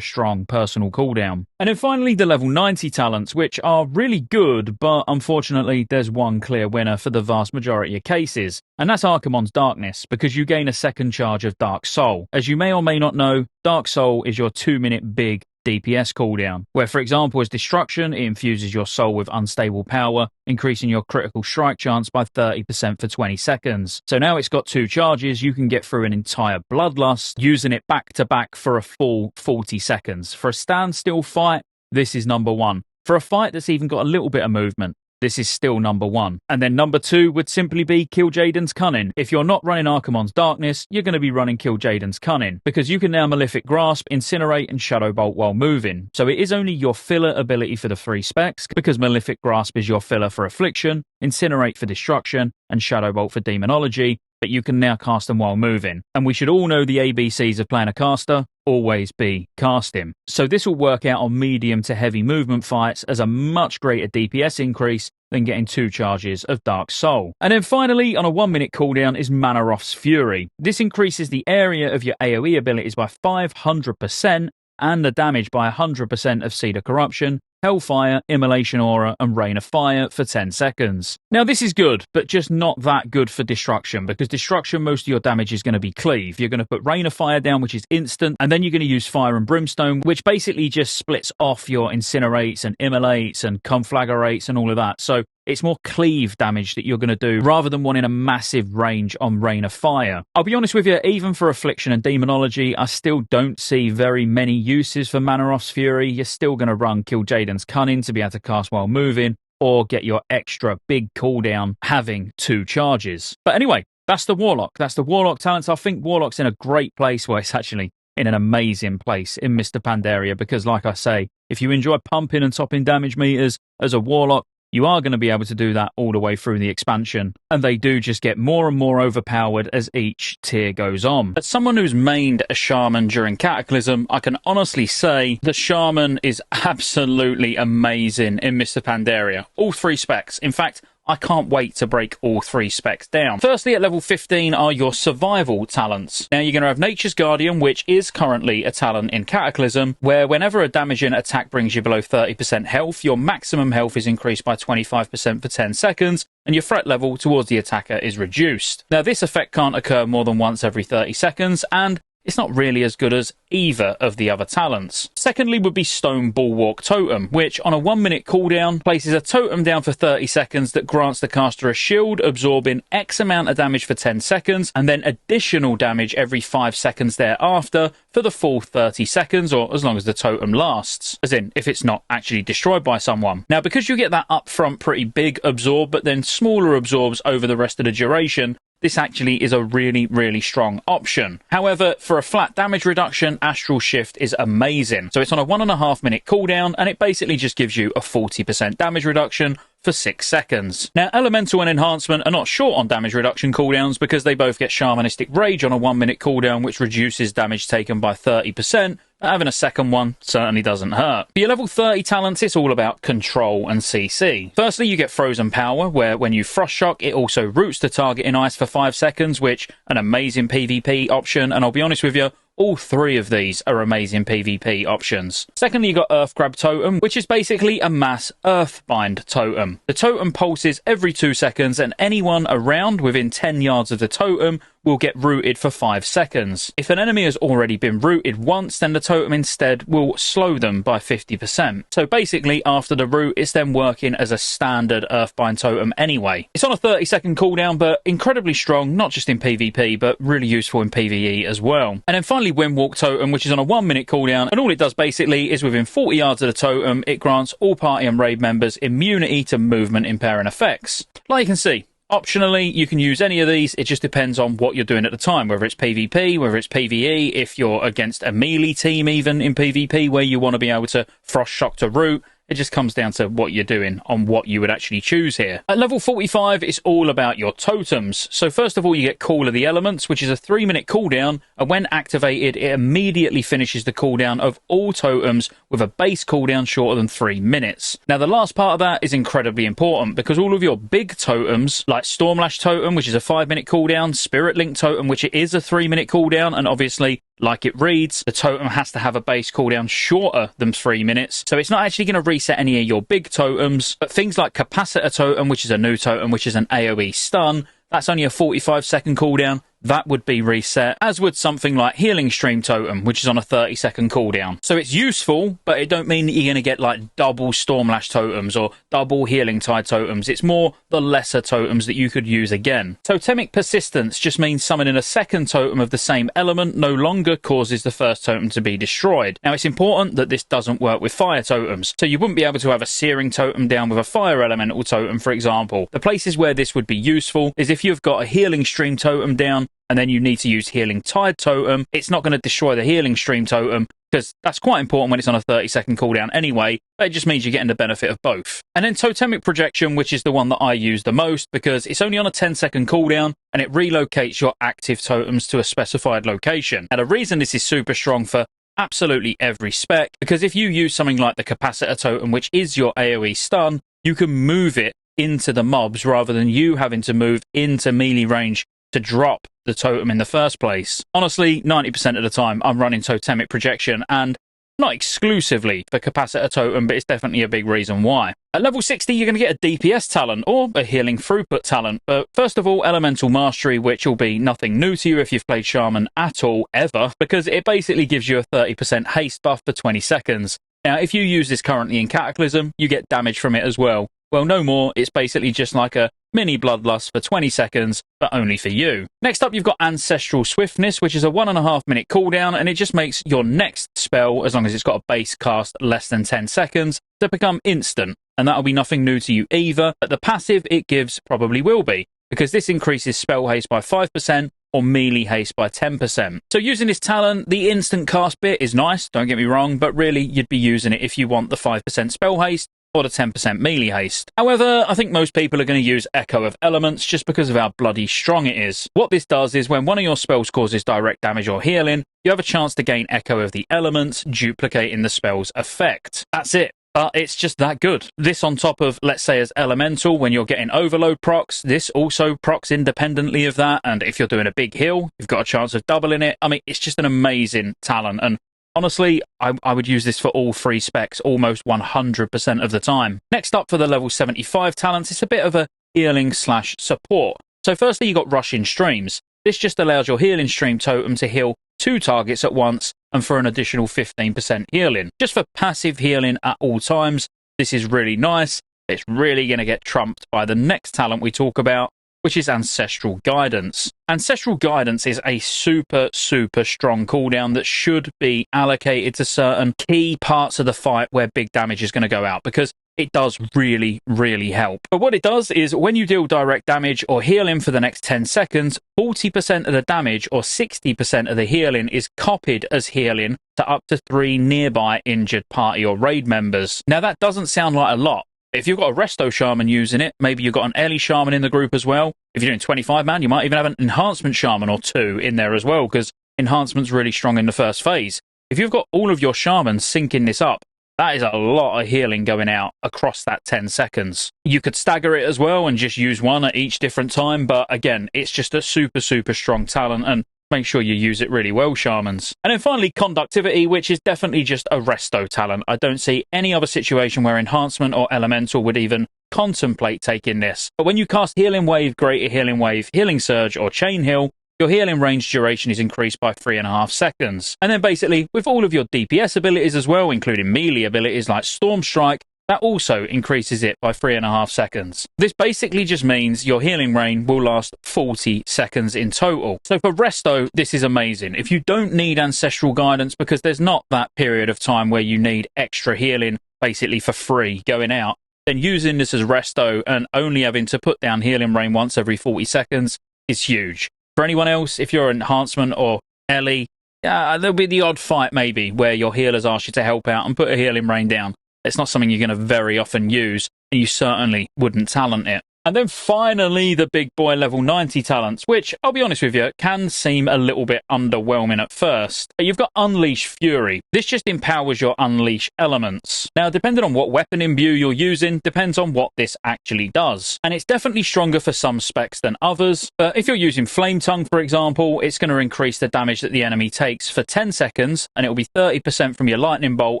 strong personal cooldown. And then finally the level 90 talents, which are really good, but unfortunately there's one clear winner for the vast majority of cases, and that's Archimonde's Darkness, because you gain a second charge of Dark Soul. As you may or may not know, Dark Soul is your 2 minute big DPS cooldown, where for example as Destruction, it infuses your soul with unstable power, increasing your critical strike chance by 30% for 20 seconds. So now it's got 2 charges, you can get through an entire Bloodlust, using it back to back for a full 40 seconds. For a standstill fight, this is number 1. For a fight that's even got a little bit of movement, this is still number 1. And then number 2 would simply be Kil'jaeden's Cunning. If you're not running Archimonde's Darkness, you're going to be running Kil'jaeden's Cunning, because you can now Malefic Grasp, Incinerate, and Shadow Bolt while moving. So it is only your filler ability for the 3 specs, because Malefic Grasp is your filler for Affliction, Incinerate for Destruction, and Shadow Bolt for Demonology, but you can now cast them while moving. And we should all know the ABCs of playing a caster: always be casting. So this will work out on medium to heavy movement fights as a much greater DPS increase than getting 2 charges of Dark Soul. And then finally, on a 1 minute cooldown is Manaroth's Fury. This increases the area of your AoE abilities by 500% and the damage by 100% of Cedar Corruption, Hellfire, Immolation Aura, and Rain of Fire for 10 seconds. Now this is good, but just not that good for Destruction, because Destruction, most of your damage is going to be Cleave. You're going to put Rain of Fire down, which is instant, and then you're going to use Fire and Brimstone, which basically just splits off your Incinerates and Immolates and Conflagrates and all of that. So It's more cleave damage that you're going to do rather than wanting a massive range on Rain of Fire. I'll be honest with you, even for Affliction and Demonology, I still don't see very many uses for Manoros Fury. You're still going to run Kil'jaeden's Cunning to be able to cast while moving, or get your extra big cooldown having 2 charges. But anyway, that's the Warlock. That's the Warlock talents. I think Warlock's in a great place. Well, it's actually in an amazing place in Mr. Pandaria because, like I say, if you enjoy pumping and topping damage meters as a Warlock, you are going to be able to do that all the way through the expansion, and they do just get more and more overpowered as each tier goes on. As someone who's mained a Shaman during Cataclysm, I can honestly say the Shaman is absolutely amazing in Mr. Pandaria. All 3 specs. In fact, I can't wait to break all 3 specs down. Firstly, at level 15 are your survival talents. Now, you're going to have Nature's Guardian, which is currently a talent in Cataclysm, where whenever a damaging attack brings you below 30% health, your maximum health is increased by 25% for 10 seconds, and your threat level towards the attacker is reduced. Now, this effect can't occur more than once every 30 seconds, and it's not really as good as either of the other talents. Secondly would be Stone Bulwark Totem, which on a 1-minute cooldown places a totem down for 30 seconds that grants the caster a shield, absorbing X amount of damage for 10 seconds, and then additional damage every 5 seconds thereafter for the full 30 seconds, or as long as the totem lasts. As in, if it's not actually destroyed by someone. Now, because you get that upfront pretty big absorb, but then smaller absorbs over the rest of the duration, this actually is a really, really strong option. However, for a flat damage reduction, Astral Shift is amazing. So it's on a 1.5 minute cooldown, and it basically just gives you a 40% damage reduction for 6 seconds. Now, Elemental and Enhancement are not short on damage reduction cooldowns because they both get Shamanistic Rage on a 1-minute cooldown, which reduces damage taken by 30%. Having a second one certainly doesn't hurt. For your level 30 talents, it's all about control and CC. Firstly, you get Frozen Power, where when you Frost Shock, it also roots the target in ice for 5 seconds, which an amazing PvP option, and I'll be honest with you, all 3 of these are amazing PvP options. Secondly, you got Earth Grab Totem, which is basically a mass Earthbind totem. The totem pulses every 2 seconds, and anyone around within 10 yards of the totem will get rooted for 5 seconds. If an enemy has already been rooted once, then the totem instead will slow them by 50%. So basically, after the root, it's then working as a standard Earthbind totem anyway. It's on a 30-second cooldown, but incredibly strong, not just in PvP, but really useful in PvE as well. And then finally, Windwalk Totem, which is on a 1-minute cooldown, and all it does basically is within 40 yards of the totem, it grants all party and raid members immunity to movement impairing effects. Like you can see, optionally, you can use any of these. It just depends on what you're doing at the time, whether it's PvP, whether it's PvE, if you're against a melee team even in PvP where you want to be able to Frost Shock to root. It just comes down to what you're doing on what you would actually choose here. At level 45, it's all about your totems. So first of all, you get Call of the Elements, which is a 3-minute cooldown, and when activated, it immediately finishes the cooldown of all totems with a base cooldown shorter than 3 minutes. Now, the last part of that is incredibly important because all of your big totems, like Stormlash Totem, which is a 5-minute cooldown, Spirit Link Totem, which it is a 3-minute cooldown, and obviously, like it reads, the totem has to have a base cooldown shorter than 3 minutes. So it's not actually going to reset any of your big totems, but things like Capacitor Totem, which is a new totem, which is an AoE stun, that's only a 45-second cooldown. That would be reset, as would something like Healing Stream Totem, which is on a 30-second cooldown. So it's useful, but it don't mean that you're going to get like double Stormlash Totems or double Healing Tide Totems. It's more the lesser totems that you could use again. Totemic Persistence just means summoning a second totem of the same element no longer causes the first totem to be destroyed. Now, it's important that this doesn't work with fire totems. So you wouldn't be able to have a Searing Totem down with a Fire Elemental Totem, for example. The places where this would be useful is if you've got a Healing Stream Totem down, and then you need to use Healing Tide Totem. It's not going to destroy the Healing Stream Totem, because that's quite important when it's on a 30-second cooldown anyway. It just means you're getting the benefit of both. And then Totemic Projection, which is the one that I use the most, because it's only on a 10-second cooldown, and it relocates your active totems to a specified location. Now, the reason this is super strong for absolutely every spec, because if you use something like the Capacitor Totem, which is your AoE stun, you can move it into the mobs rather than you having to move into melee range to drop the totem in the first place. Honestly, 90% of the time I'm running Totemic Projection, and not exclusively for Capacitor Totem, but it's definitely a big reason why. At level 60, you're going to get a DPS talent, or a Healing Throughput talent. But first of all, Elemental Mastery, which will be nothing new to you if you've played Shaman at all, ever, because it basically gives you a 30% haste buff for 20 seconds. Now, if you use this currently in Cataclysm, you get damage from it as well. well, no more. It's basically just like a mini bloodlust for 20 seconds, but only for you. Next up, you've got Ancestral Swiftness, which is a 1.5 minute cooldown, and it just makes your next spell, as long as it's got a base cast less than 10 seconds, to become instant. And that'll be nothing new to you either, but the passive it gives probably will be, because this increases spell haste by 5%, or melee haste by 10%. So using this talent, the instant cast bit is nice, don't get me wrong, but really you'd be using it if you want the 5% spell haste, or the 10% melee haste. However, I think most people are going to use Echo of Elements just because of how bloody strong it is. What this does is when one of your spells causes direct damage or healing, you have a chance to gain Echo of the Elements, duplicating the spell's effect. That's it. But it's just that good. This on top of, let's say, as Elemental, when you're getting Overload procs, this also procs independently of that, and if you're doing a big heal, you've got a chance of doubling it. I mean, it's just an amazing talent, and honestly, I would use this for all 3 specs almost 100% of the time. Next up for the level 75 talents, it's a bit of a healing / support. So firstly, you got Rushing Streams. This just allows your healing stream totem to heal 2 targets at once and for an additional 15% healing. Just for passive healing at all times, this is really nice. It's really going to get trumped by the next talent we talk about, which is Ancestral Guidance. Ancestral Guidance is a super strong cooldown that should be allocated to certain key parts of the fight where big damage is going to go out, because it does really help. But what it does is when you deal direct damage or healing for the next 10 seconds, 40% of the damage or 60% of the healing is copied as healing to up to 3 nearby injured party or raid members. Now that doesn't sound like a lot. If you've got a Resto Shaman using it, maybe you've got an Ellie Shaman in the group as well. If you're doing 25 man, you might even have an Enhancement Shaman or 2 in there as well, because Enhancement's really strong in the first phase. If you've got all of your Shamans syncing this up, that is a lot of healing going out across that 10 seconds. You could stagger it as well and just use one at each different time, but again, it's just a super strong talent, and make sure you use it really well, Shamans. And then finally, Conductivity, which is definitely just a resto talent. I don't see any other situation where Enhancement or Elemental would even contemplate taking this. But when you cast Healing Wave, Greater Healing Wave, Healing Surge, or Chain Heal, your healing range duration is increased by 3.5 seconds. And then basically, with all of your DPS abilities as well, including melee abilities like Storm Strike, that also increases it by 3.5 seconds. This basically just means your healing reign will last 40 seconds in total. So for Resto, this is amazing. If you don't need Ancestral Guidance, because there's not that period of time where you need extra healing basically for free going out, then using this as Resto and only having to put down healing reign once every 40 seconds is huge. For anyone else, if you're Enhancement or Ellie, there'll be the odd fight maybe where your healers ask you to help out and put a healing reign down. It's not something you're going to very often use, and you certainly wouldn't talent it. And then finally, the big boy level 90 talents, which, I'll be honest with you, can seem a little bit underwhelming at first. But you've got Unleash Fury. This just empowers your Unleash elements. Now, depending on what weapon imbue you're using, depends on what this actually does. And it's definitely stronger for some specs than others. But if you're using Flame Tongue, for example, it's going to increase the damage that the enemy takes for 10 seconds, and it'll be 30% from your Lightning Bolt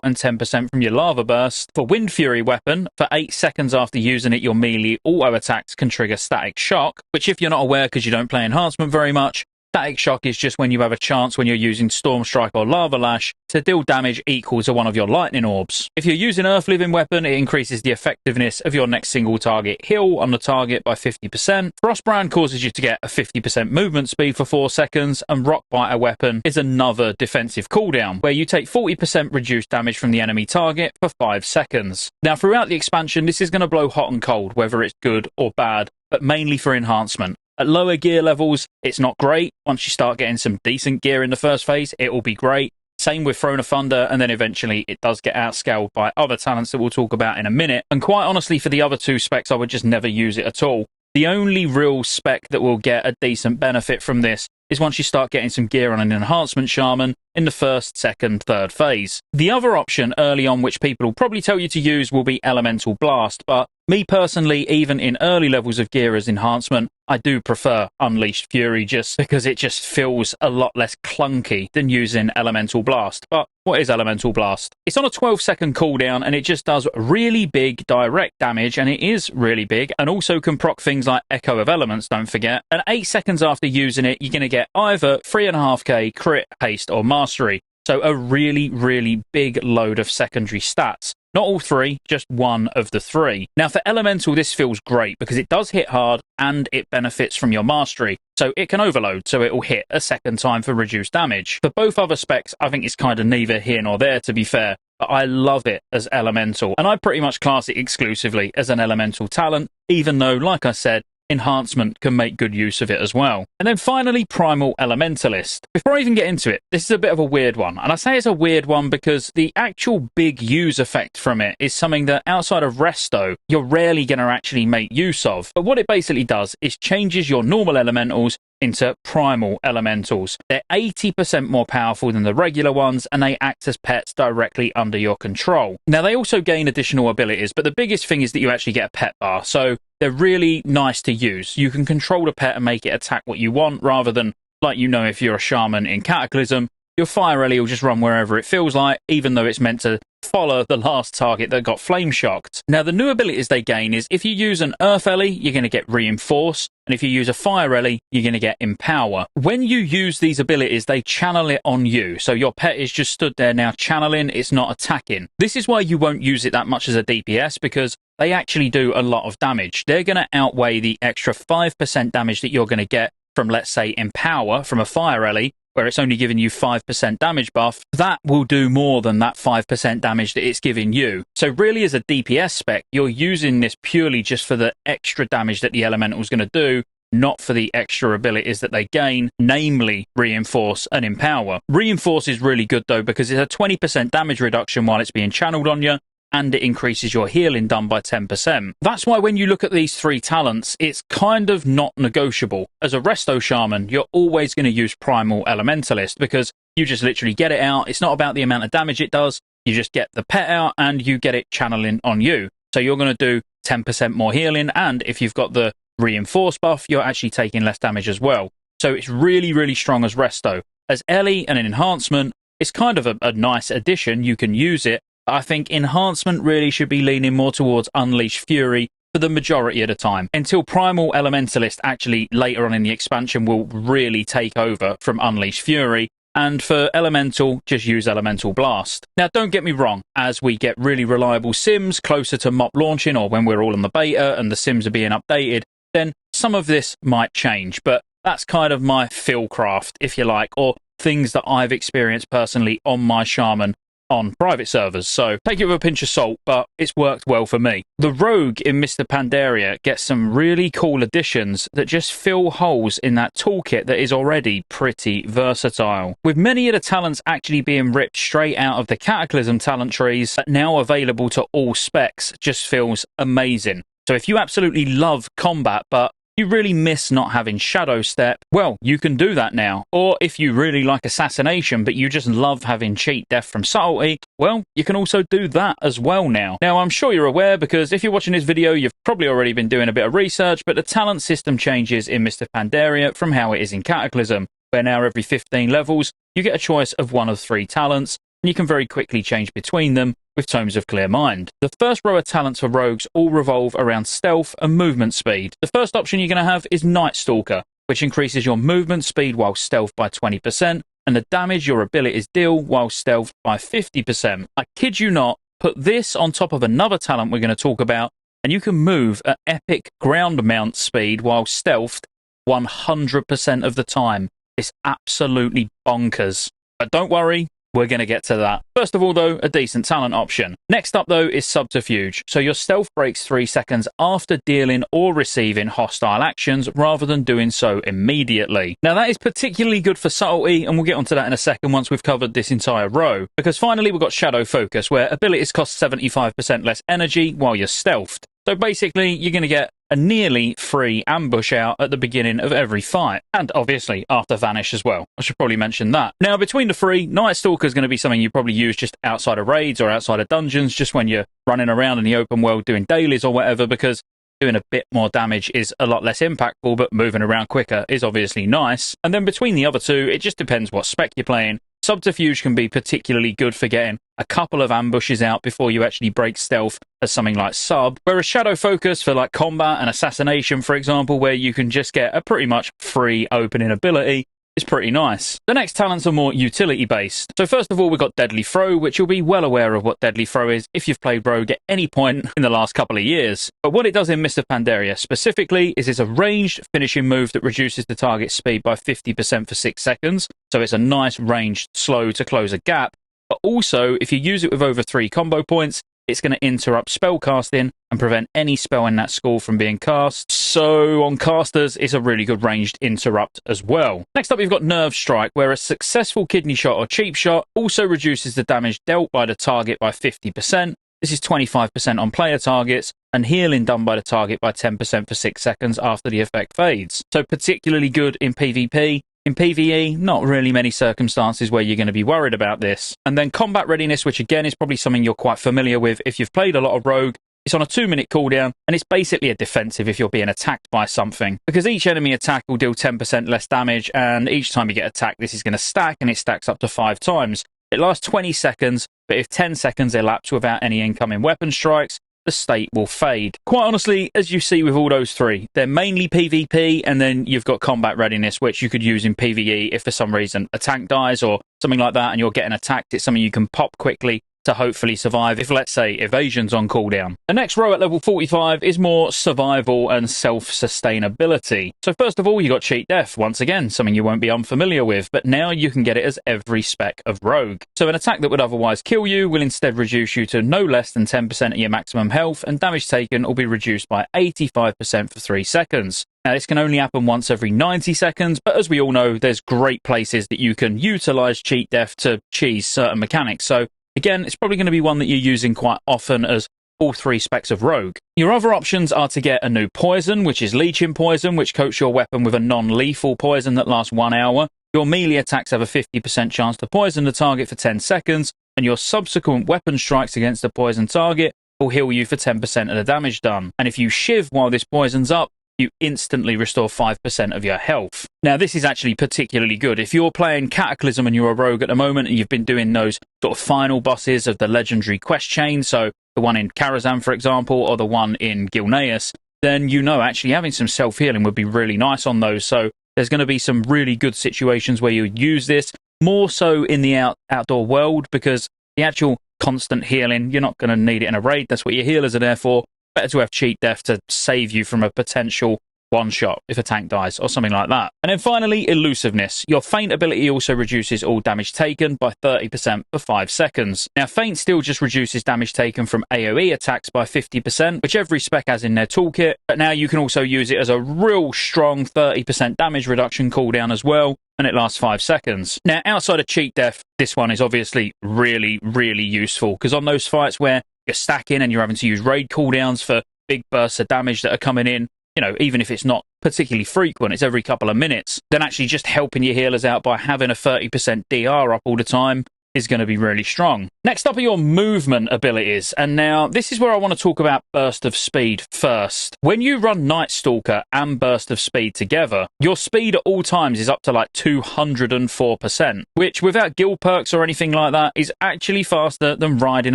and 10% from your Lava Burst. For Wind Fury weapon, for 8 seconds after using it, your melee auto attack can trigger Static Shock, which if you're not aware because you don't play Enhancement very much, Static Shock is just when you have a chance when you're using Storm Strike or Lava Lash to deal damage equal to one of your lightning orbs. If you're using Earth Living weapon, it increases the effectiveness of your next single target heal on the target by 50%. Frostbrand causes you to get a 50% movement speed for 4 seconds, and Rockbiter weapon is another defensive cooldown where you take 40% reduced damage from the enemy target for 5 seconds. Now throughout the expansion, this is going to blow hot and cold, whether it's good or bad, but mainly for Enhancement. At lower gear levels, it's not great. Once you start getting some decent gear in the first phase, it will be great. Same with Throne of Thunder, and then eventually it does get outscaled by other talents that we'll talk about in a minute. And quite honestly, for the other 2 specs, I would just never use it at all. The only real spec that will get a decent benefit from this is once you start getting some gear on an Enhancement Shaman in the first, second, third phase. The other option early on, which people will probably tell you to use, will be Elemental Blast, but me personally, even in early levels of gear as Enhancement, I do prefer Unleashed Fury just because it just feels a lot less clunky than using Elemental Blast. But what is Elemental Blast? It's on a 12-second cooldown, and it just does really big direct damage, and it is really big, and also can proc things like Echo of Elements, don't forget. And 8 seconds after using it, you're going to get either 3.5k crit, haste, or mastery. So a really big load of secondary stats. Not all three, just one of the three. Now for Elemental, this feels great because it does hit hard and it benefits from your mastery. So it can overload, so it will hit a second time for reduced damage. For both other specs, I think it's kind of neither here nor there, to be fair. But I love it as Elemental, and I pretty much class it exclusively as an Elemental talent, even though, like I said, Enhancement can make good use of it as well. And then finally, Primal Elementalist. Before I even get into it, this is a bit of a weird one. And I say it's a weird one because the actual big use effect from it is something that outside of Resto, you're rarely going to actually make use of. But what it basically does is changes your normal elementals into primal elementals. They're 80% more powerful than the regular ones, and they act as pets directly under your control. Now, they also gain additional abilities, but the biggest thing is that you actually get a pet bar, so they're really nice to use. You can control the pet and make it attack what you want, rather than, like if you're a Shaman in Cataclysm, your Fire Ellie will just run wherever it feels like, even though it's meant to follow the last target that got flame shocked. Now, the new abilities they gain is if you use an Earth Ellie, you're going to get Reinforce, and if you use a Fire Ellie, you're going to get Empower. When you use these abilities, they channel it on you, so your pet is just stood there now channeling, it's not attacking. This is why you won't use it that much as a DPS, because they actually do a lot of damage. They're going to outweigh the extra 5% damage that you're going to get from, let's say, Empower from a Fire Ellie, where it's only giving you 5% damage buff. That will do more than that 5% damage that it's giving you. So really, as a DPS spec, you're using this purely just for the extra damage that the Elemental's going to do, not for the extra abilities that they gain, namely Reinforce and Empower. Reinforce is really good, though, because it's a 20% damage reduction while it's being channeled on you, and it increases your healing done by 10%. That's why when you look at these three talents, it's kind of not negotiable. As a Resto Shaman, you're always going to use Primal Elementalist because you just literally get it out. It's not about the amount of damage it does. You just get the pet out and you get it channeling on you. So you're going to do 10% more healing, and if you've got the Reinforce buff, you're actually taking less damage as well. So it's really, really strong as Resto. As Ellie and an Enhancement, it's kind of a nice addition. You can use it. I think Enhancement really should be leaning more towards Unleash Fury for the majority of the time, until Primal Elementalist actually later on in the expansion will really take over from Unleash Fury. And for Elemental, just use Elemental Blast. Now, don't get me wrong, as we get really reliable sims closer to MoP launching, or when we're all in the beta and the sims are being updated, then some of this might change, but that's kind of my fieldcraft, if you like, or things that I've experienced personally on my Shaman on private servers, so take it with a pinch of salt, but it's worked well for me. The Rogue in Mr. Pandaria gets some really cool additions that just fill holes in that toolkit that is already pretty versatile. With many of the talents actually being ripped straight out of the Cataclysm talent trees, now available to all specs, just feels amazing. So if you absolutely love combat, but you really miss not having Shadow Step, well, you can do that now. Or if you really like Assassination, but you just love having cheat death from Subtlety, well, you can also do that as well now. Now, I'm sure you're aware, because if you're watching this video, you've probably already been doing a bit of research, but the talent system changes in Mr. Pandaria from how it is in Cataclysm, where now every 15 levels, you get a choice of one of 3 talents, and you can very quickly change between them with Tomes of Clear Mind. The first row of talents for rogues all revolve around stealth and movement speed. The first option you're going to have is Night Stalker, which increases your movement speed while stealth by 20%, and the damage your abilities deal while stealth by 50%. I kid you not, put this on top of another talent we're going to talk about, and you can move at epic ground mount speed while stealthed 100% of the time. It's absolutely bonkers. But don't worry, we're going to get to that. First of all, though, a decent talent option. Next up, though, is Subterfuge. So your stealth breaks 3 seconds after dealing or receiving hostile actions, rather than doing so immediately. Now, that is particularly good for Subtlety, and we'll get onto that in a second once we've covered this entire row. Because finally, we've got Shadow Focus, where abilities cost 75% less energy while you're stealthed. So basically, you're going to get a nearly free ambush out at the beginning of every fight. And obviously, after Vanish as well. I should probably mention that. Now, between the 3, Night Stalker is going to be something you probably use just outside of raids or outside of dungeons, just when you're running around in the open world doing dailies or whatever, because doing a bit more damage is a lot less impactful, but moving around quicker is obviously nice. And then between the other 2, it just depends what spec you're playing. Subterfuge can be particularly good for getting a couple of ambushes out before you actually break stealth as something like Sub, whereas Shadow Focus for like combat and Assassination, for example, where you can just get a pretty much free opening ability, is pretty nice. The next talents are more utility based. So first of all, we've got Deadly Throw, which you'll be well aware of what Deadly Throw is if you've played Rogue at any point in the last couple of years. But what it does in Mist of Pandaria specifically is it's a ranged finishing move that reduces the target's speed by 50% for 6 seconds. So it's a nice ranged slow to close a gap. But also, if you use it with over 3 combo points, it's going to interrupt spell casting and prevent any spell in that school from being cast. So on casters, it's a really good ranged interrupt as well. Next up, we've got Nerve Strike, where a successful kidney shot or cheap shot also reduces the damage dealt by the target by 50%. This is 25% on player targets, and healing done by the target by 10% for 6 seconds after the effect fades. So particularly good in PvP. In PvE, not really many circumstances where you're going to be worried about this. And then Combat Readiness, which again is probably something you're quite familiar with if you've played a lot of Rogue. It's on a 2-minute cooldown, and it's basically a defensive if you're being attacked by something. Because each enemy attack will deal 10% less damage, and each time you get attacked, this is going to stack, and it stacks up to 5 times. It lasts 20 seconds, but if 10 seconds elapse without any incoming weapon strikes, the state will fade. Quite honestly, as you see with all those three, they're mainly PvP, and then you've got Combat Readiness, which you could use in PvE if for some reason a tank dies or something like that and you're getting attacked. It's something you can pop quickly to hopefully survive if, let's say, evasion's on cooldown. The next row at level 45 is more survival and self-sustainability. So first of all, you got Cheat Death, once again, something you won't be unfamiliar with, but now you can get it as every spec of Rogue. So an attack that would otherwise kill you will instead reduce you to no less than 10% of your maximum health, and damage taken will be reduced by 85% for 3 seconds. Now, this can only happen once every 90 seconds, but as we all know, there's great places that you can utilize Cheat Death to cheese certain mechanics. So again, it's probably going to be one that you're using quite often as all 3 specs of Rogue. Your other options are to get a new poison, which is Leeching Poison, which coats your weapon with a non-lethal poison that lasts 1 hour. Your melee attacks have a 50% chance to poison the target for 10 seconds, and your subsequent weapon strikes against the poison target will heal you for 10% of the damage done. And if you shiv while this poison's up, you instantly restore 5% of your health. Now, this is actually particularly good. If you're playing Cataclysm and you're a rogue at the moment and you've been doing those sort of final bosses of the legendary quest chain, so the one in Karazhan, for example, or the one in Gilneas, then you know actually having some self-healing would be really nice on those. So there's going to be some really good situations where you use this, more so in the outdoor world, because the actual constant healing, you're not going to need it in a raid. That's what your healers are there for. Better to have Cheat Death to save you from a potential one-shot if a tank dies or something like that. And then finally, Elusiveness. Your Feint ability also reduces all damage taken by 30% for 5 seconds. Now, Feint still just reduces damage taken from AoE attacks by 50%, which every spec has in their toolkit, but now you can also use it as a real strong 30% damage reduction cooldown as well, and it lasts 5 seconds. Now, outside of Cheat Death, this one is obviously really, really useful, because on those fights where you're stacking and you're having to use raid cooldowns for big bursts of damage that are coming in, you know, even if it's not particularly frequent, it's every couple of minutes, then actually just helping your healers out by having a 30% DR up all the time is going to be really strong. Next up are your movement abilities, and now this is where I want to talk about Burst of Speed first. When you run Night Stalker and Burst of Speed together, your speed at all times is up to like 204%, which without guild perks or anything like that is actually faster than riding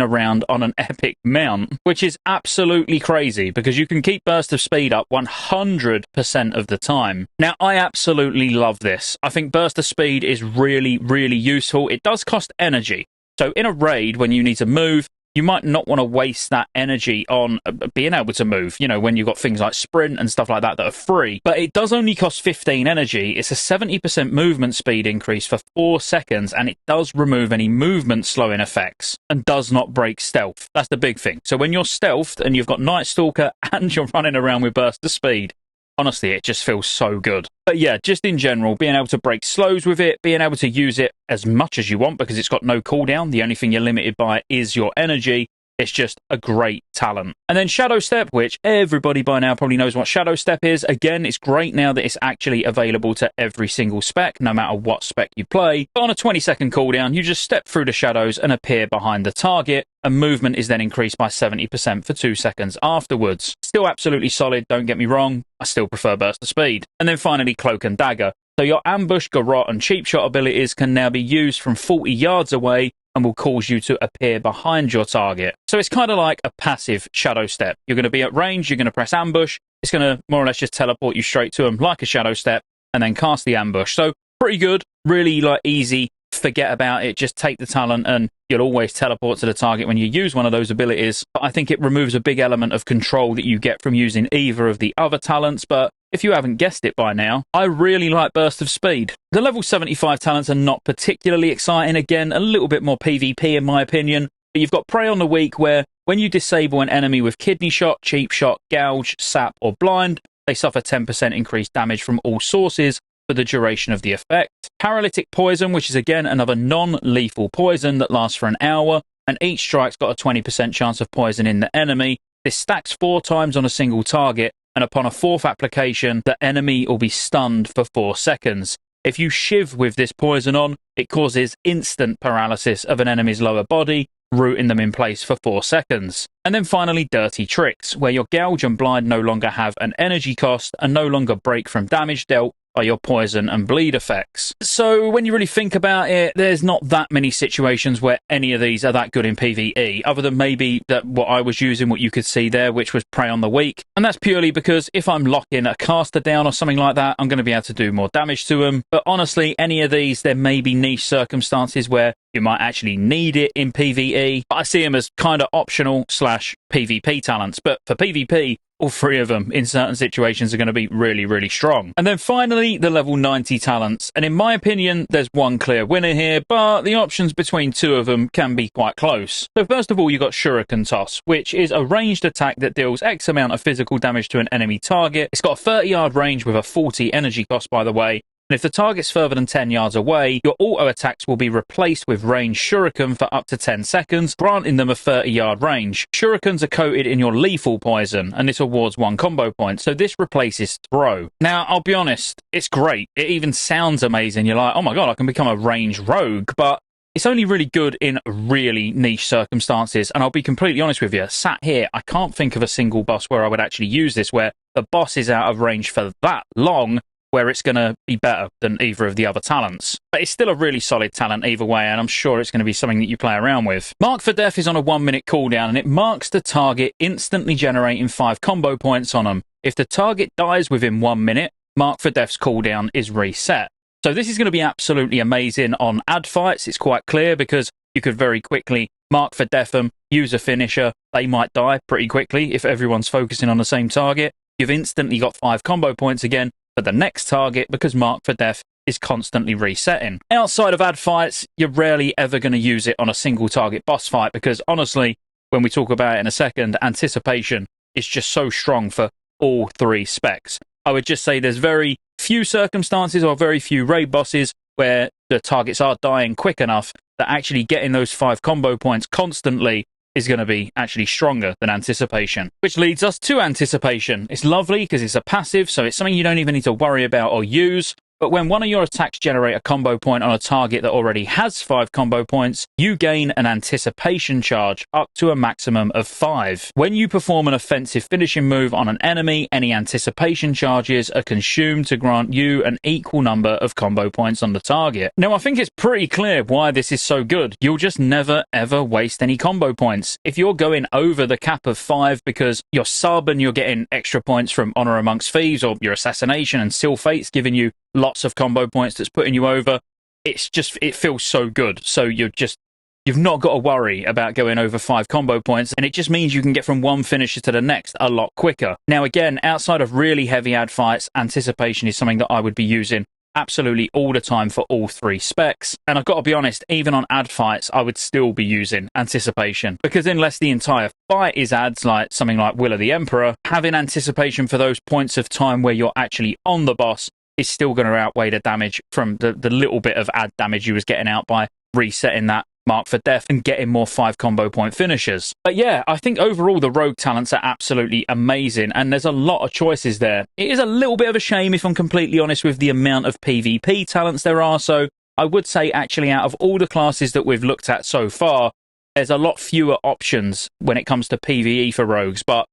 around on an epic mount, which is absolutely crazy because you can keep Burst of Speed up 100% of the time. Now, I absolutely love this. I think Burst of Speed is really, really useful. It does cost energy. So in a raid, when you need to move, you might not want to waste that energy on being able to move, you know, when you've got things like sprint and stuff like that that are free. But it does only cost 15 energy. It's a 70% movement speed increase for 4 seconds, and it does remove any movement slowing effects and does not break stealth. That's the big thing. So when you're stealthed and you've got Night Stalker and you're running around with Burst of Speed, honestly, it just feels so good. But yeah, just in general, being able to break slows with it, being able to use it as much as you want because it's got no cooldown. The only thing you're limited by is your energy. It's just a great talent. And then Shadow Step, which everybody by now probably knows what Shadow Step is. Again, it's great now that it's actually available to every single spec, no matter what spec you play. But on a 20-second cooldown, you just step through the shadows and appear behind the target, and movement is then increased by 70% for 2 seconds afterwards. Still absolutely solid, don't get me wrong. I still prefer Burst of Speed. And then finally, Cloak and Dagger. So your Ambush, Garrote, and Cheap Shot abilities can now be used from 40 yards away and will cause you to appear behind your target. So it's kind of like a passive Shadow Step. You're going to be at range, you're going to press Ambush, it's going to more or less just teleport you straight to them like a Shadow Step, and then cast the ambush. So pretty good, really like easy. Forget about it, just take the talent and you'll always teleport to the target when you use one of those abilities. But I think it removes a big element of control that you get from using either of the other talents. But if you haven't guessed it by now, I really like Burst of Speed. The level 75 talents are not particularly exciting. Again, a little bit more PvP in my opinion. But you've got Prey on the Weak, where when you disable an enemy with Kidney Shot, Cheap Shot, Gouge, Sap or Blind, they suffer 10% increased damage from all sources for the duration of the effect. Paralytic Poison, which is again another non-lethal poison that lasts for an hour, and each strike's got a 20% chance of poisoning the enemy. This stacks 4 times on a single target, and upon a 4th application, the enemy will be stunned for 4 seconds. If you shiv with this poison on, it causes instant paralysis of an enemy's lower body, rooting them in place for 4 seconds. And then finally, Dirty Tricks, where your Gouge and Blind no longer have an energy cost and no longer break from damage dealt by your poison and bleed effects. So when you really think about it, there's not that many situations where any of these are that good in PvE, other than maybe that what I was using, what you could see there, which was Prey on the Weak. And that's purely because if I'm locking a caster down or something like that, I'm going to be able to do more damage to them. But honestly, any of these, there may be niche circumstances where you might actually need it in PvE. But I see them as kind of optional / PvP talents. But for PvP, all 3 of them in certain situations are going to be really, really strong. And then finally, the level 90 talents. And in my opinion, there's one clear winner here, but the options between 2 of them can be quite close. So first of all, you've got Shuriken Toss, which is a ranged attack that deals X amount of physical damage to an enemy target. It's got a 30-yard range with a 40 energy cost, by the way. And if the target's further than 10 yards away, your auto attacks will be replaced with ranged shuriken for up to 10 seconds, granting them a 30-yard range. Shurikens are coated in your lethal poison, and this awards 1 combo point, so this replaces throw. Now, I'll be honest, it's great. It even sounds amazing. You're like, oh my god, I can become a ranged rogue, but it's only really good in really niche circumstances, and I'll be completely honest with you, sat here, I can't think of a single boss where I would actually use this, where the boss is out of range for that long, where it's going to be better than either of the other talents. But it's still a really solid talent either way, and I'm sure it's going to be something that you play around with. Mark for Death is on a 1-minute cooldown, and it marks the target, instantly generating 5 combo points on them. If the target dies within 1 minute, Mark for Death's cooldown is reset. So this is going to be absolutely amazing on ad fights. It's quite clear because you could very quickly Mark for Death them, use a finisher. They might die pretty quickly if everyone's focusing on the same target. You've instantly got 5 combo points again for the next target because Mark for Death is constantly resetting. Outside of ad fights, you're rarely ever going to use it on a single target boss fight because honestly, when we talk about it in a second, anticipation is just so strong for all 3 specs. I would just say there's very few circumstances or very few raid bosses where the targets are dying quick enough that actually getting those 5 combo points constantly is going to be actually stronger than anticipation. Which leads us to anticipation. It's lovely because it's a passive, so it's something you don't even need to worry about or use. But when one of your attacks generate a combo point on a target that already has 5 combo points, you gain an anticipation charge up to a maximum of 5. When you perform an offensive finishing move on an enemy, any anticipation charges are consumed to grant you an equal number of combo points on the target. Now, I think it's pretty clear why this is so good. You'll just never ever waste any combo points. If you're going over the cap of 5 because you're sub and you're getting extra points from Honor Amongst Thieves or your Assassination and Seal Fate's giving you lots of combo points that's putting you over, it feels so good. So you've not got to worry about going over 5 combo points, and it just means you can get from one finisher to the next a lot quicker. Now again, outside of really heavy ad fights, anticipation is something that I would be using absolutely all the time for all 3 specs. And I've got to be honest, even on ad fights, I would still be using anticipation, because unless the entire fight is ads, like something like Will of the Emperor, having anticipation for those points of time where you're actually on the boss is still going to outweigh the damage from the little bit of ad damage you was getting out by resetting that Mark for Death and getting more 5 combo point finishers. But yeah, I think overall the rogue talents are absolutely amazing, and there's a lot of choices there. It is a little bit of a shame, if I'm completely honest, with the amount of PvP talents there are, so I would say actually out of all the classes that we've looked at so far, there's a lot fewer options when it comes to PvE for rogues, but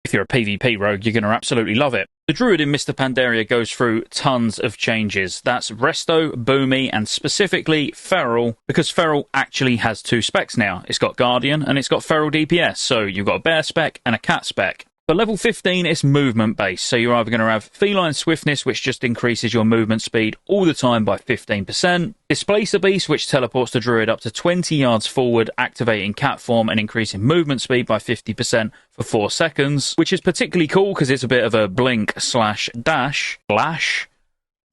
if you're a PvP rogue, you're going to absolutely love it. The Druid in Mr. Pandaria goes through tons of changes. That's Resto, Boomy, and specifically Feral, because Feral actually has 2 specs now. It's got Guardian and it's got Feral DPS, so you've got a bear spec and a cat spec. For level 15, it's movement based, so you're either going to have feline swiftness, which just increases your movement speed all the time by 15%, displacer beast, which teleports the druid up to 20 yards forward, activating cat form and increasing movement speed by 50% for 4 seconds, which is particularly cool because it's a bit of a blink slash dash. Flash?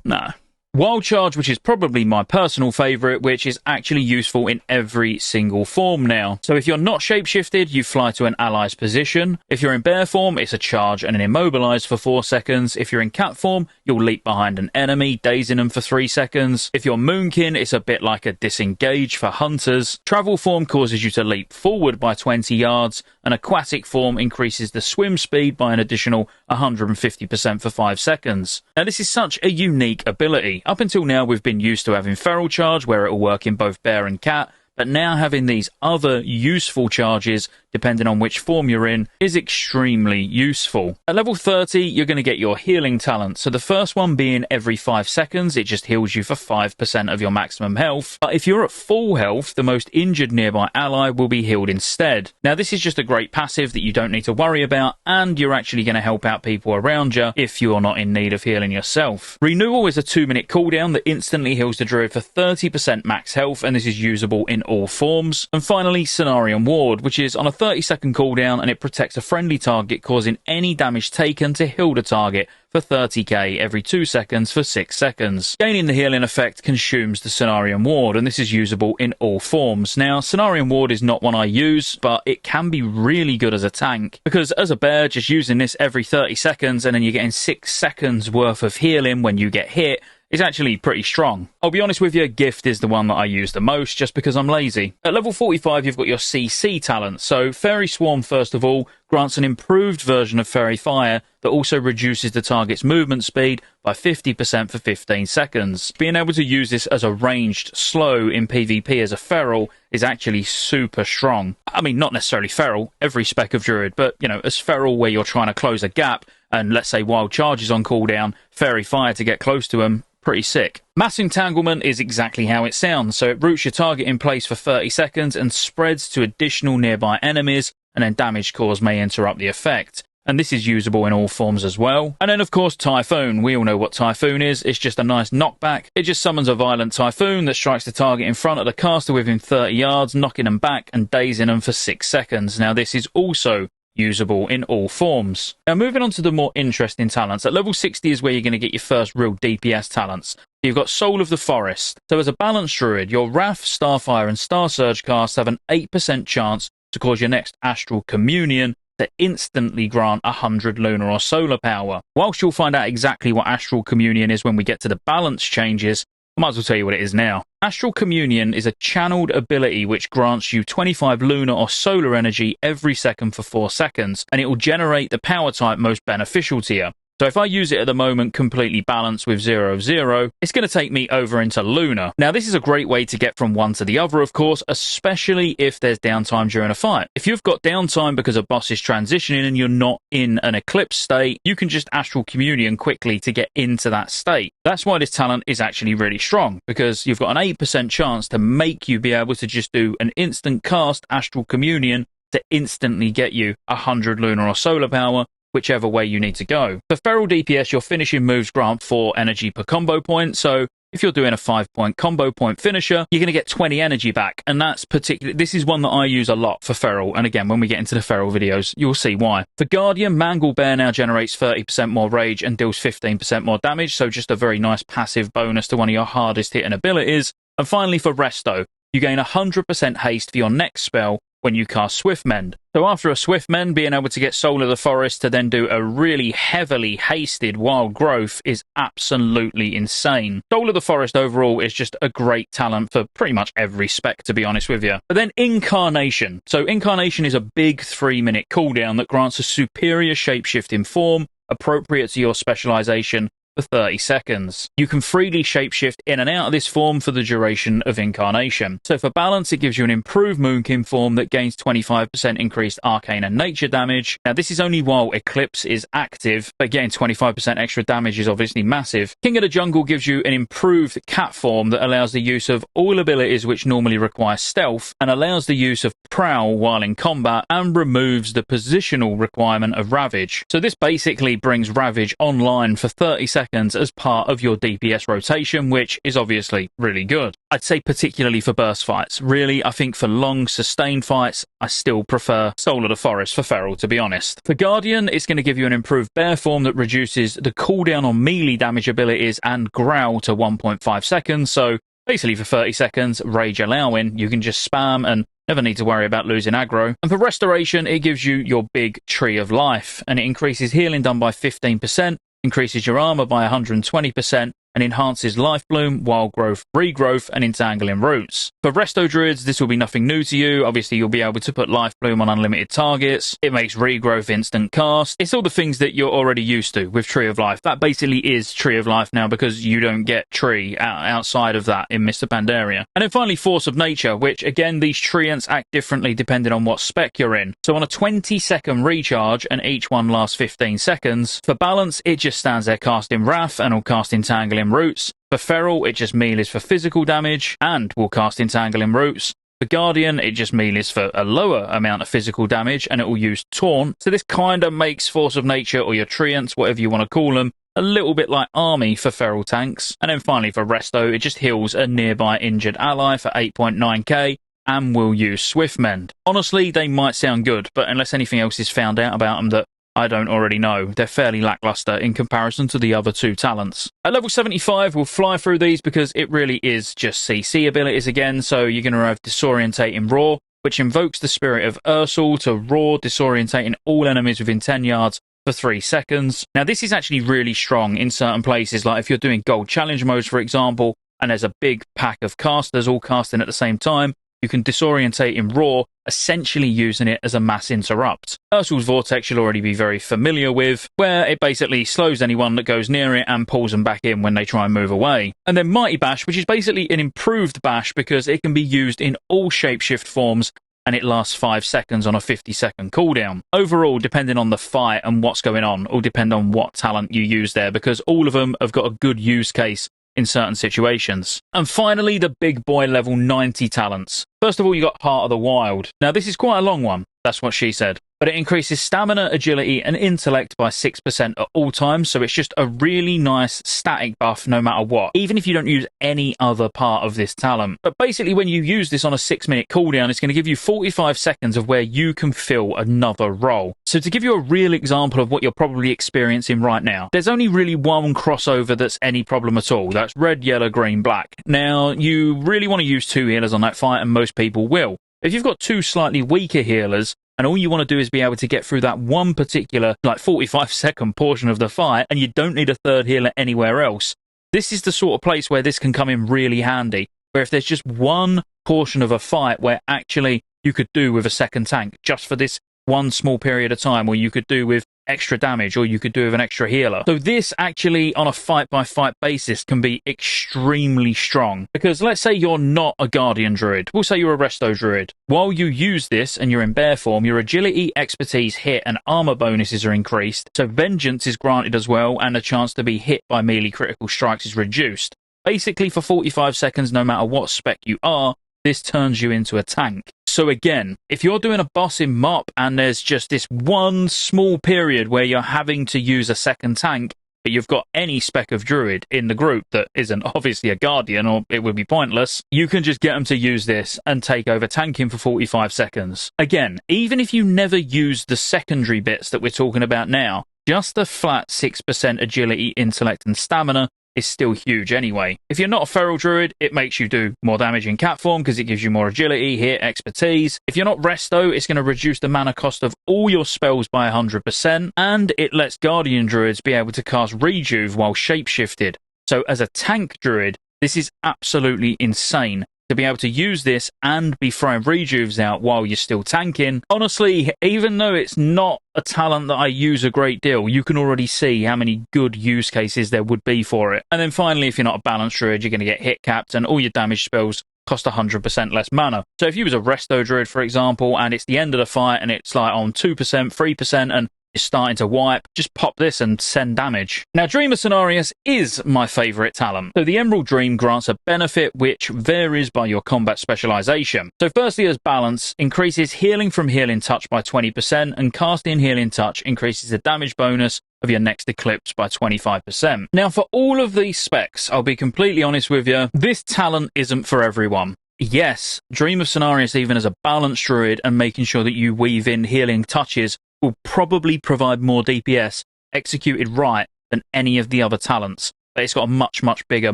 No. Wild Charge, which is probably my personal favourite, which is actually useful in every single form now. So if you're not shapeshifted, you fly to an ally's position. If you're in bear form, it's a charge and an immobilise for 4 seconds. If you're in cat form, you'll leap behind an enemy, dazing them for 3 seconds. If you're moonkin, it's a bit like a disengage for hunters. Travel form causes you to leap forward by 20 yards, and aquatic form increases the swim speed by an additional 150% for 5 seconds. Now this is such a unique ability. Up until now, we've been used to having Feral Charge, where it will work in both bear and cat, but now having these other useful charges, depending on which form you're in, is extremely useful. At level 30, you're going to get your healing talent. So the first one being every 5 seconds, it just heals you for 5% of your maximum health. But if you're at full health, the most injured nearby ally will be healed instead. Now this is just a great passive that you don't need to worry about, and you're actually going to help out people around you if you're not in need of healing yourself. Renewal is a 2-minute cooldown that instantly heals the druid for 30% max health, and this is usable in all forms. And finally, Cenarian Ward, which is on a 30-second cooldown, and it protects a friendly target, causing any damage taken to heal the target for 30k every 2 seconds for 6 seconds. Gaining the healing effect consumes the Cenarian Ward, and this is usable in all forms. Now, Cenarian Ward is not one I use, but it can be really good as a tank, because as a bear, just using this every 30 seconds, and then you're getting 6 seconds worth of healing when you get hit, is actually pretty strong. I'll be honest with you, Gift is the one that I use the most, just because I'm lazy. At level 45, you've got your CC talent. So Fairy Swarm, first of all, grants an improved version of Fairy Fire that also reduces the target's movement speed by 50% for 15 seconds. Being able to use this as a ranged slow in PvP as a feral is actually super strong. I mean, not necessarily feral, every spec of Druid, but, you know, as feral where you're trying to close a gap, and let's say Wild Charge is on cooldown, Fairy Fire to get close to him, pretty sick. Mass Entanglement is exactly how it sounds, so it roots your target in place for 30 seconds and spreads to additional nearby enemies, and then damage caused may interrupt the effect. And this is usable in all forms as well. And then of course Typhoon, we all know what Typhoon is, it's just a nice knockback. It just summons a violent Typhoon that strikes the target in front of the caster within 30 yards, knocking them back and dazing them for 6 seconds. Now this is also usable in all forms. Now moving on to the more interesting talents, at level 60 is where you're going to get your first real DPS talents. You've got Soul of the Forest. So as a balanced druid, your Wrath, Starfire and Star Surge casts have an 8% chance to cause your next Astral Communion to instantly grant 100 lunar or solar power. Whilst you'll find out exactly what Astral Communion is when we get to the balance changes, I might as well tell you what it is now. Astral Communion is a channeled ability which grants you 25 lunar or solar energy every second for 4 seconds, and it will generate the power type most beneficial to you. So if I use it at the moment completely balanced with 0 of 0, it's going to take me over into Lunar. Now this is a great way to get from one to the other, of course, especially if there's downtime during a fight. If you've got downtime because a boss is transitioning and you're not in an Eclipse state, you can just Astral Communion quickly to get into that state. That's why this talent is actually really strong, because you've got an 8% chance to make you be able to just do an instant cast Astral Communion to instantly get you 100 lunar or solar power, whichever way you need to go. For Feral DPS, your finishing moves grant 4 energy per combo point, so if you're doing a 5-point combo point finisher, you're going to get 20 energy back, and that's particularly, this is one that I use a lot for Feral, and again, when we get into the Feral videos, you'll see why. For Guardian, Mangle Bear now generates 30% more rage and deals 15% more damage, so just a very nice passive bonus to one of your hardest hitting abilities. And finally for Resto, you gain 100% haste for your next spell when you cast Swift Mend. So after a Swift Mend, being able to get Soul of the Forest to then do a really heavily hasted Wild Growth is absolutely insane. Soul of the Forest overall is just a great talent for pretty much every spec, to be honest with you. But then Incarnation. So Incarnation is a big 3-minute cooldown that grants a superior shapeshifting form appropriate to your specialization for 30 seconds. You can freely shapeshift in and out of this form for the duration of incarnation. So for balance, it gives you an improved Moonkin form that gains 25% increased arcane and nature damage. Now this is only while Eclipse is active, but getting 25% extra damage is obviously massive. King of the Jungle gives you an improved cat form that allows the use of all abilities which normally require stealth, and allows the use of prowl while in combat, and removes the positional requirement of Ravage. So this basically brings Ravage online for 30 seconds as part of your DPS rotation, which is obviously really good. I'd say particularly for burst fights. Really, I think for long, sustained fights, I still prefer Soul of the Forest for Feral, to be honest. For Guardian, it's going to give you an improved bear form that reduces the cooldown on melee damage abilities and growl to 1.5 seconds, so basically for 30 seconds, rage allowing, you can just spam and never need to worry about losing aggro. And for Restoration, it gives you your big Tree of Life, and it increases healing done by 15%, increases your armor by 120%, and enhances Life Bloom, Wild Growth, Regrowth, and Entangling Roots. For Resto Druids, this will be nothing new to you. Obviously, you'll be able to put Life Bloom on unlimited targets. It makes Regrowth instant cast. It's all the things that you're already used to with Tree of Life. That basically is Tree of Life now, because you don't get Tree outside of that in Mr. Pandaria. And then finally, Force of Nature, which again, these treants act differently depending on what spec you're in. So on a 20-second recharge, and each one lasts 15 seconds, for balance, it just stands there casting Wrath and will cast Entangling Roots. For Feral, it just melees for physical damage and will cast Entangling Roots. For Guardian, it just melees for a lower amount of physical damage, and it will use Taunt. So this kind of makes Force of Nature, or your treants, whatever you want to call them, a little bit like Army for Feral tanks. And then finally for Resto, it just heals a nearby injured ally for 8.9k, and will use Swift Mend. Honestly, they might sound good, but unless anything else is found out about them that I don't already know, they're fairly lackluster in comparison to the other two talents. At level 75, we'll fly through these because it really is just CC abilities again. So you're going to have Disorientating Roar, which invokes the spirit of Ursel to roar, disorientating all enemies within 10 yards for 3 seconds. Now this is actually really strong in certain places, like if you're doing gold challenge modes, for example, and there's a big pack of casters all casting at the same time, you can disorientate in Roar, essentially using it as a mass interrupt. Ursul's Vortex you'll already be very familiar with, where it basically slows anyone that goes near it and pulls them back in when they try and move away. And then Mighty Bash, which is basically an improved bash because it can be used in all shapeshift forms, and it lasts 5 seconds on a 50-second cooldown. Overall, depending on the fight and what's going on, will depend on what talent you use there, because all of them have got a good use case in certain situations. And finally, the big boy level 90 talents. First of all, you got Heart of the Wild. Now, this is quite a long one. That's what she said. But it increases stamina, agility, and intellect by 6% at all times, so it's just a really nice static buff no matter what, even if you don't use any other part of this talent. But basically, when you use this on a 6-minute cooldown, it's going to give you 45 seconds of where you can fill another role. So to give you a real example of what you're probably experiencing right now, there's only really one crossover that's any problem at all. That's red, yellow, green, black. Now, you really want to use 2 healers on that fight, and most people will. If you've got 2 slightly weaker healers, and all you want to do is be able to get through that one particular, like 45-second portion of the fight, and you don't need a 3rd healer anywhere else, this is the sort of place where this can come in really handy, where if there's just one portion of a fight where actually you could do with a 2nd tank, just for this one small period of time, or you could do with extra damage, or you could do with an extra healer. So this actually, on a fight-by-fight basis, can be extremely strong. Because let's say you're not a Guardian Druid. We'll say you're a Resto Druid. While you use this and you're in bear form, your agility, expertise, hit, and armor bonuses are increased. So vengeance is granted as well, and a chance to be hit by melee critical strikes is reduced. Basically, for 45 seconds, no matter what spec you are, this turns you into a tank. So again, if you're doing a boss in MoP and there's just this one small period where you're having to use a 2nd tank, but you've got any spec of Druid in the group that isn't obviously a Guardian, or it would be pointless, you can just get them to use this and take over tanking for 45 seconds. Again, even if you never use the secondary bits that we're talking about now, just the flat 6% agility, intellect, and stamina is still huge anyway. If you're not a Feral Druid, it makes you do more damage in cat form because it gives you more agility, hit, expertise. If you're not Resto, it's going to reduce the mana cost of all your spells by 100%, and it lets Guardian Druids be able to cast Rejuve while shapeshifted. So as a tank Druid, this is absolutely insane, to be able to use this and be throwing rejuves out while you're still tanking. Honestly, even though it's not a talent that I use a great deal, you can already see how many good use cases there would be for it. And then finally, if you're not a balanced druid, you're going to get hit capped and all your damage spells cost 100% less mana. So if you was a resto druid, for example, and it's the end of the fight and it's like on 2%, 3%, and you're starting to wipe, just pop this and send damage. Now, Dream of Cenarius is my favourite talent. So the Emerald Dream grants a benefit which varies by your combat specialisation. So firstly, as balance, increases healing from Healing Touch by 20%, and casting Healing Touch increases the damage bonus of your next Eclipse by 25%. Now, for all of these specs, I'll be completely honest with you, this talent isn't for everyone. Yes, Dream of Cenarius, even as a balanced druid and making sure that you weave in healing touches, will probably provide more DPS executed right than any of the other talents. But it's got a much, much bigger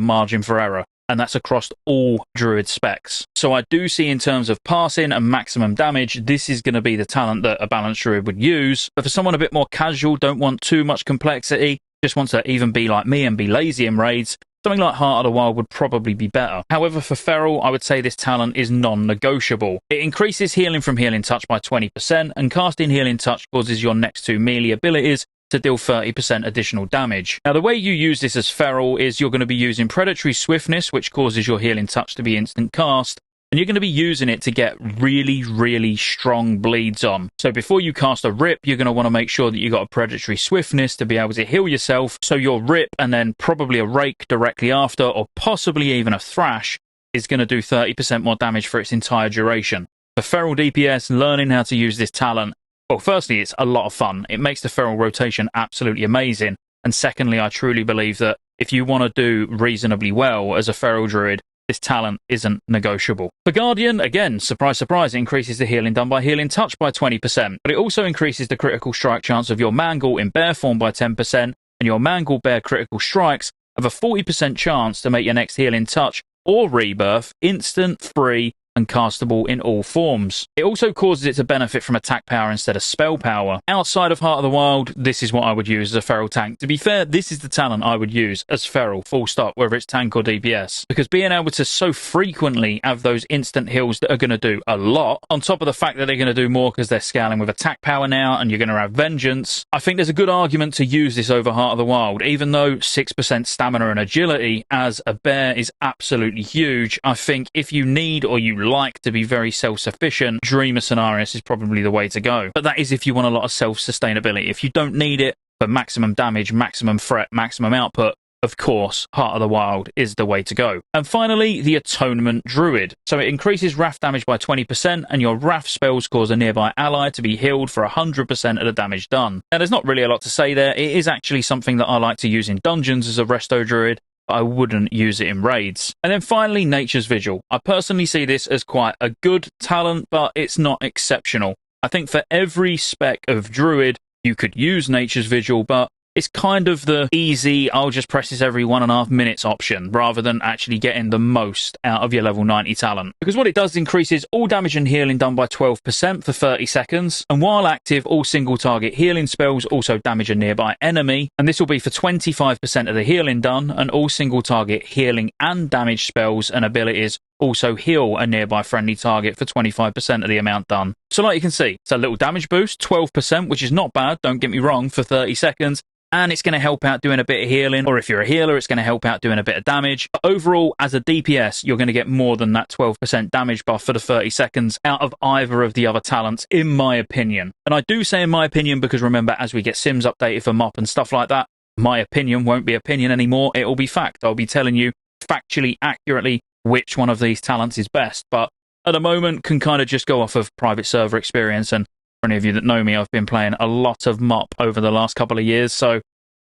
margin for error, and that's across all druid specs. So I do see, in terms of passing and maximum damage, this is going to be the talent that a balanced druid would use. But for someone a bit more casual, don't want too much complexity, just wants to even be like me and be lazy in raids, something like Heart of the Wild would probably be better. However, for Feral, I would say this talent is non-negotiable. It increases healing from Healing Touch by 20%, and casting Healing Touch causes your next two melee abilities to deal 30% additional damage. Now, the way you use this as Feral is you're going to be using Predatory Swiftness, which causes your Healing Touch to be instant cast, and you're going to be using it to get really, really strong bleeds on. So before you cast a Rip, you're going to want to make sure that you got a Predatory Swiftness to be able to heal yourself. So your Rip and then probably a Rake directly after, or possibly even a Thrash, is going to do 30% more damage for its entire duration. For Feral DPS, learning how to use this talent, well, firstly, it's a lot of fun. It makes the Feral rotation absolutely amazing. And secondly, I truly believe that if you want to do reasonably well as a Feral Druid, this talent isn't negotiable. For Guardian, again, surprise, surprise, it increases the healing done by Healing Touch by 20%, but it also increases the critical strike chance of your Mangle in bear form by 10%, and your Mangle bear critical strikes have a 40% chance to make your next Healing Touch or Rebirth instant, free, and castable in all forms. It also causes it to benefit from attack power instead of spell power. Outside of Heart of the Wild, this is what I would use as a Feral tank. To be fair, this is the talent I would use as Feral, full stop, whether it's tank or DPS. Because being able to so frequently have those instant heals that are going to do a lot, on top of the fact that they're going to do more because they're scaling with attack power now and you're going to have Vengeance, I think there's a good argument to use this over Heart of the Wild. Even though 6% stamina and agility as a bear is absolutely huge, I think if you need or you like to be very self-sufficient, Dream of Cenarius is probably the way to go. But that is if you want a lot of self-sustainability. If you don't need it for maximum damage, maximum threat, maximum output, of course, Heart of the Wild is the way to go. And finally, the Atonement Druid. So it increases Wrath damage by 20%, and your Wrath spells cause a nearby ally to be healed for 100% of the damage done. Now, there's not really a lot to say there. It is actually something that I like to use in dungeons as a Resto Druid. I wouldn't use it in raids. And then finally, Nature's Vigil. I personally see this as quite a good talent, but it's not exceptional. I think for every spec of Druid, you could use Nature's Vigil, but it's kind of the easy, I'll just press this every 1.5 minutes option, rather than actually getting the most out of your level 90 talent. Because what it does increases all damage and healing done by 12% for 30 seconds, and while active, all single target healing spells also damage a nearby enemy, and this will be for 25% of the healing done, and all single target healing and damage spells and abilities also heal a nearby friendly target for 25% of the amount done. So like you can see, it's a little damage boost, 12%, which is not bad, don't get me wrong, for 30 seconds, and it's going to help out doing a bit of healing, or if you're a healer, it's going to help out doing a bit of damage. But overall, as a DPS, you're going to get more than that 12% damage buff for the 30 seconds out of either of the other talents, in my opinion. And I do say in my opinion because remember, as we get Sims updated for MoP and stuff like that, my opinion won't be opinion anymore, it will be fact. I'll be telling you factually, accurately, which one of these talents is best. But at the moment, can kind of just go off of private server experience, and for any of you that know me, I've been playing a lot of MoP over the last couple of years, so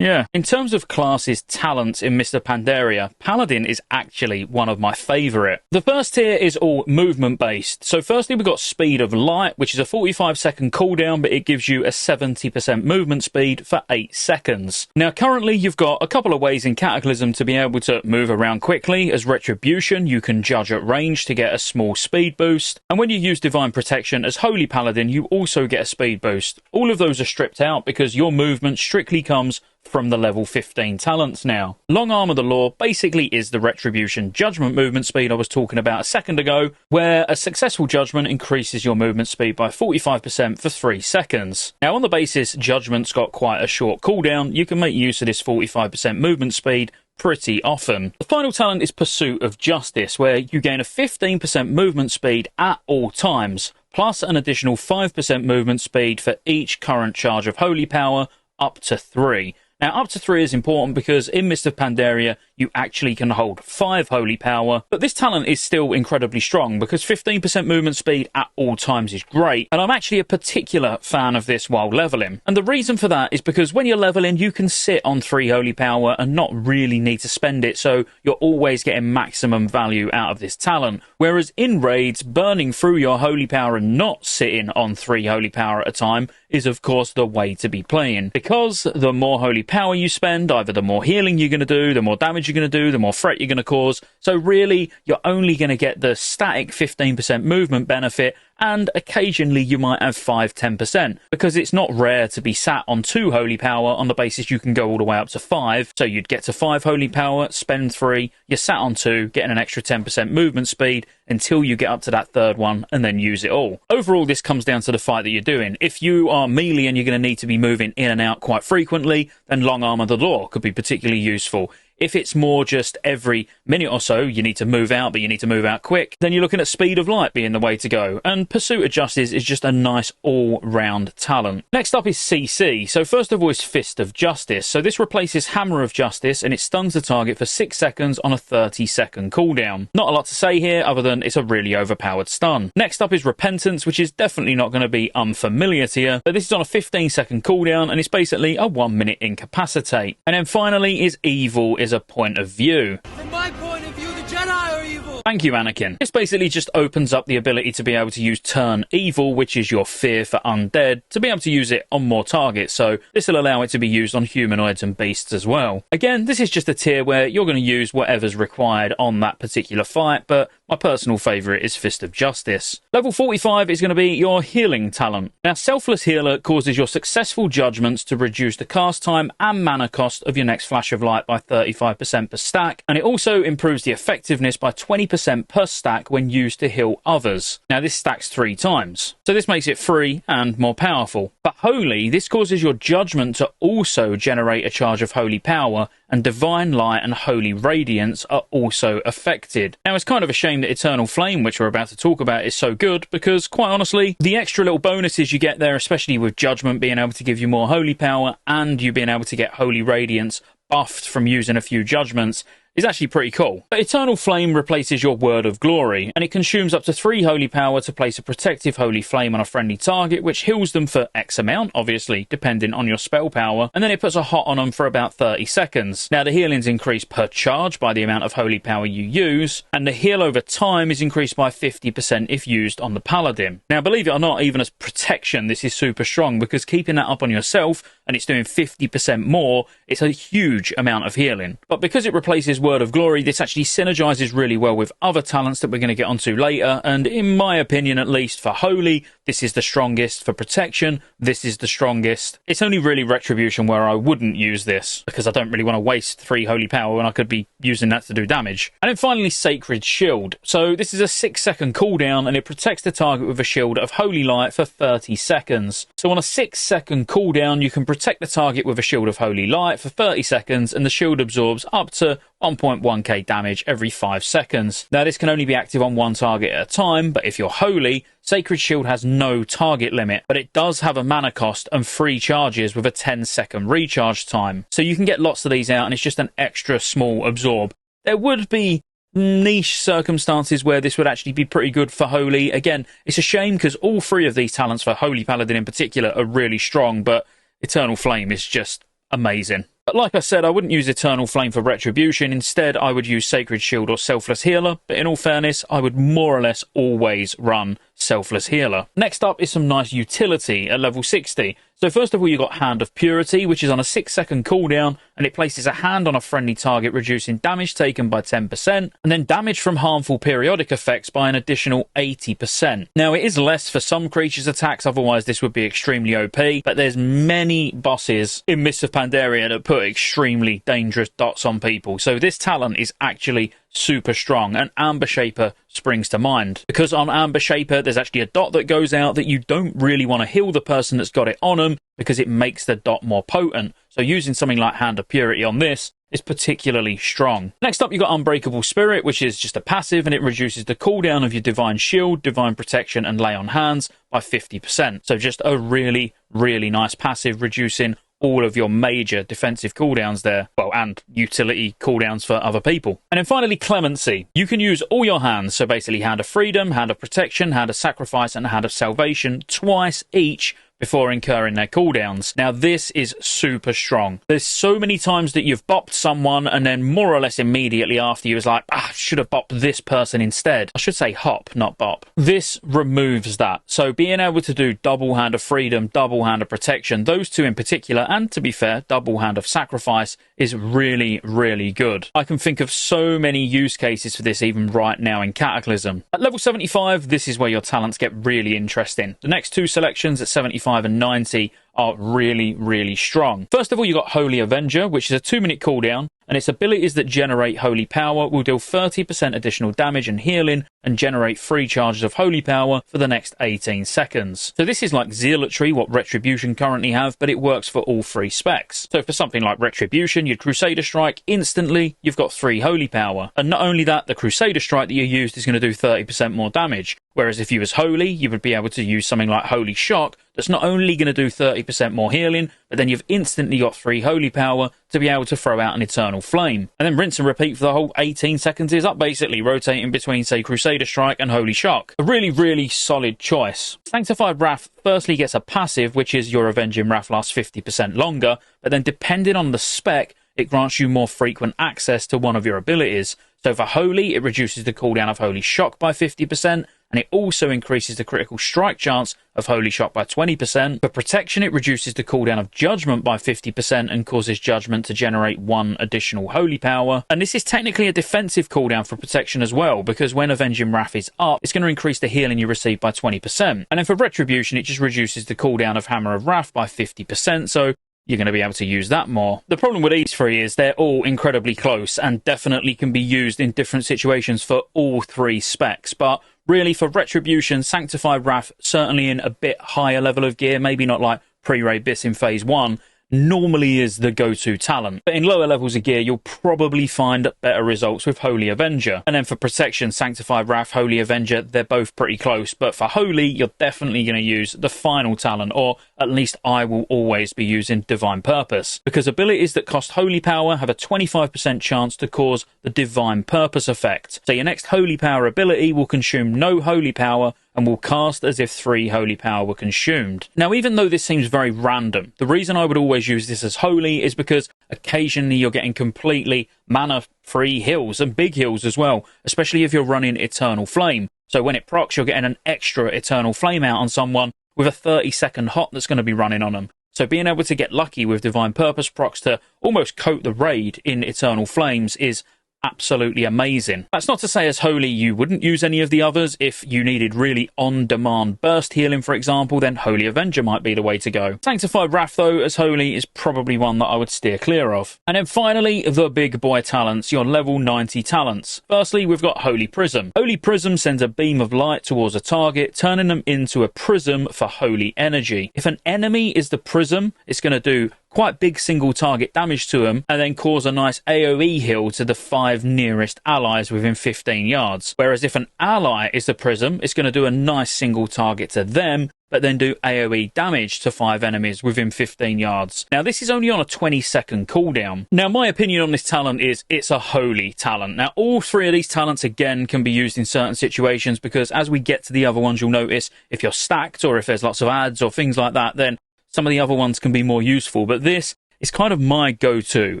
yeah. In terms of classes talents in Mr. Pandaria, Paladin is actually one of my favourite. The first tier is all movement based. So firstly we've got Speed of Light, which is a 45-second cooldown, but it gives you a 70% movement speed for 8 seconds. Now currently you've got a couple of ways in Cataclysm to be able to move around quickly. As Retribution, you can judge at range to get a small speed boost. And when you use Divine Protection as Holy Paladin, you also get a speed boost. All of those are stripped out because your movement strictly comes from the level 15 talents now. Long Arm of the Law basically is the Retribution Judgment movement speed I was talking about a second ago, where a successful judgment increases your movement speed by 45% for 3 seconds. Now on the basis Judgment's got quite a short cooldown, you can make use of this 45% movement speed pretty often. The final talent is Pursuit of Justice, where you gain a 15% movement speed at all times, plus an additional 5% movement speed for each current charge of Holy Power, up to 3. Now, up to 3 is important because in Mist of Pandaria, you actually can hold 5 Holy Power, but this talent is still incredibly strong because 15% movement speed at all times is great, and I'm actually a particular fan of this while leveling. And the reason for that is because when you're leveling, you can sit on 3 Holy Power and not really need to spend it, so you're always getting maximum value out of this talent. Whereas in raids, burning through your Holy Power and not sitting on 3 Holy Power at a time is of course the way to be playing, because the more Holy Power you spend, either the more healing you're going to do, the more damage you're going to do, the more threat you're going to cause. So really, you're only going to get the static 15% movement benefit, and occasionally you might have 5-10%, because it's not rare to be sat on 2 Holy Power on the basis you can go all the way up to 5. So you'd get to 5 Holy Power, spend 3, you're sat on 2, getting an extra 10% movement speed until you get up to that 3rd one, and then use it all. Overall, this comes down to the fight that you're doing. If you are melee and you're going to need to be moving in and out quite frequently, then Long Arm of the Law could be particularly useful. If it's more just every minute or so you need to move out, but you need to move out quick, then you're looking at Speed of Light being the way to go. And Pursuit of Justice is just a nice all-round talent. Next up is CC. So first of all is Fist of Justice. So this replaces Hammer of Justice, and it stuns the target for 6 seconds on a 30-second cooldown. Not a lot to say here other than it's a really overpowered stun. Next up is Repentance, which is definitely not going to be unfamiliar to you, but this is on a 15-second cooldown, and it's basically a 1-minute incapacitate. And then finally is Evil is a point of view. From my point of view, the Jedi are evil. Thank you, Anakin. This basically just opens up the ability to be able to use Turn Evil, which is your fear for undead, to be able to use it on more targets, so this will allow it to be used on humanoids and beasts as well. Again, this is just a tier where you're going to use whatever's required on that particular fight, but my personal favourite is Fist of Justice. Level 45 is going to be your healing talent. Now, Selfless Healer causes your successful judgments to reduce the cast time and mana cost of your next Flash of Light by 35% per stack, and it also improves the effectiveness by 20% per stack when used to heal others. Now, this stacks 3 times, so this makes it free and more powerful. But Holy, this causes your judgment to also generate a charge of Holy Power, and Divine Light and Holy Radiance are also affected. Now, it's kind of a shame that Eternal Flame, which we're about to talk about, is so good, because quite honestly, the extra little bonuses you get there, especially with Judgment being able to give you more Holy Power and you being able to get Holy Radiance buffed from using a few Judgments, is actually pretty cool. But Eternal Flame replaces your Word of Glory, and it consumes up to 3 Holy Power to place a protective Holy Flame on a friendly target, which heals them for X amount, obviously, depending on your spell power, and then it puts a hot on them for about 30 seconds. Now, the healing's increased per charge by the amount of Holy Power you use, and the heal over time is increased by 50% if used on the Paladin. Now, believe it or not, even as protection, this is super strong, because keeping that up on yourself, and it's doing 50% more, it's a huge amount of healing. But because it replaces Word of Glory, this actually synergizes really well with other talents that we're going to get onto later, and in my opinion, at least for Holy, this is the strongest. For protection, this is the strongest. It's only really Retribution where I wouldn't use this, because I don't really want to waste 3 Holy Power when I could be using that to do damage. And then finally, Sacred Shield. So this is a 6-second cooldown, and it protects the target with a shield of Holy Light for 30 seconds. So on a 6-second cooldown, you can protect the target with a shield of Holy Light for 30 seconds, and the shield absorbs up to 1.1k damage every 5 seconds. Now, this can only be active on 1 target at a time, but if you're Holy, Sacred Shield has no target limit, but it does have a mana cost and 3 charges with a 10-second recharge time. So you can get lots of these out, and it's just an extra small absorb. There would be niche circumstances where this would actually be pretty good for Holy. Again, it's a shame because all 3 of these talents, for Holy Paladin in particular, are really strong, but Eternal Flame is just amazing. But like I said, I wouldn't use Eternal Flame for Retribution. Instead, I would use Sacred Shield or Selfless Healer. But in all fairness, I would more or less always run selfless healer. Next up is some nice utility at level 60. So first of all, you've got Hand of Purity, which is on a 6-second cooldown, and it places a hand on a friendly target, reducing damage taken by 10%, and then damage from harmful periodic effects by an additional 80%. Now, it is less for some creatures' attacks, otherwise this would be extremely OP, but there's many bosses in Mists of Pandaria that put extremely dangerous dots on people, so this talent is actually super strong, and Amber Shaper springs to mind. Because on Amber Shaper, there's actually a dot that goes out that you don't really want to heal the person that's got it on them, because it makes the dot more potent. So using something like Hand of Purity on this is particularly strong. Next up, you've got Unbreakable Spirit, which is just a passive, and it reduces the cooldown of your Divine Shield, Divine Protection, and Lay on Hands by 50%. So just a really, really nice passive, reducing all of your major defensive cooldowns there, well, and utility cooldowns for other people. And then finally, Clemency. You can use all your hands, so basically Hand of Freedom, Hand of Protection, Hand of Sacrifice, and Hand of Salvation, twice each before incurring their cooldowns. Now, this is super strong. There's so many times that you've bopped someone, and then more or less immediately after you was like, I should have bopped this person instead. I should say hop, not bop. This removes that. So being able to do double Hand of Freedom, double Hand of Protection, those two in particular, and to be fair, double Hand of Sacrifice, is really, really good. I can think of so many use cases for this even right now in Cataclysm. At level 75, this is where your talents get really interesting. The next two selections at 75 and 90 are really, really strong. First of all, you've got Holy Avenger, which is a 2-minute cooldown, and its abilities that generate holy power will deal 30% additional damage and healing, and generate 3 charges of holy power for the next 18 seconds. So this is like Zealotry, what Retribution currently have, but it works for all 3 specs. So for something like Retribution, you'd Crusader Strike, instantly you've got 3 holy power. And not only that, the Crusader Strike that you used is going to do 30% more damage. Whereas if you was Holy, you would be able to use something like Holy Shock, that's not only going to do 30% more healing, but then you've instantly got 3 holy power to be able to throw out an Eternal Flame. And then rinse and repeat for the whole 18 seconds is up, basically, rotating between, say, Crusader Strike and Holy Shock. A really, really solid choice. Sanctified Wrath firstly gets a passive, which is your Avenging Wrath lasts 50% longer, but then depending on the spec, it grants you more frequent access to one of your abilities. So for Holy, it reduces the cooldown of Holy Shock by 50%, and it also increases the critical strike chance of Holy Shock by 20%. For Protection, it reduces the cooldown of Judgment by 50% and causes Judgment to generate 1 additional holy power. And this is technically a defensive cooldown for Protection as well, because when Avenging Wrath is up, it's going to increase the healing you receive by 20%. And then for Retribution, it just reduces the cooldown of Hammer of Wrath by 50%, so you're going to be able to use that more. The problem with these 3 is they're all incredibly close and definitely can be used in different situations for all 3 specs, but really for Retribution, Sanctified Wrath, certainly in a bit higher level of gear, maybe not like pre-Ray Bis in Phase 1, normally is the go-to talent. But in lower levels of gear, you'll probably find better results with Holy Avenger. And then for Protection, Sanctified Wrath, Holy Avenger, they're both pretty close. But for Holy, you're definitely going to use the final talent, or at least I will always be using Divine Purpose. Because abilities that cost holy power have a 25% chance to cause the Divine Purpose effect. So your next holy power ability will consume no holy power and will cast as if 3 holy power were consumed. Now, even though this seems very random, the reason I would always use this as holy is because occasionally you're getting completely mana-free heals, and big heals as well, especially if you're running Eternal Flame. So when it procs, you're getting an extra Eternal Flame out on someone with a 30-second hot that's going to be running on them. So being able to get lucky with Divine Purpose procs to almost coat the raid in Eternal Flames is absolutely amazing. That's not to say as Holy you wouldn't use any of the others. If you needed really on-demand burst healing, for example, then Holy Avenger might be the way to go. Sanctified Wrath, though, as Holy is probably one that I would steer clear of. And then finally, the big boy talents, your level 90 talents. Firstly, we've got Holy Prism. Holy Prism sends a beam of light towards a target, turning them into a prism for holy energy. If an enemy is the prism, it's going to do quite big single target damage to them, and then cause a nice AoE heal to the 5 nearest allies within 15 yards. Whereas if an ally is the prism, it's going to do a nice single target to them, but then do AoE damage to 5 enemies within 15 yards. Now, this is only on a 20-second cooldown. Now, my opinion on this talent is it's a holy talent. Now, all 3 of these talents, again, can be used in certain situations, because as we get to the other ones, you'll notice if you're stacked or if there's lots of ads or things like that, then some of the other ones can be more useful. But this is kind of my go-to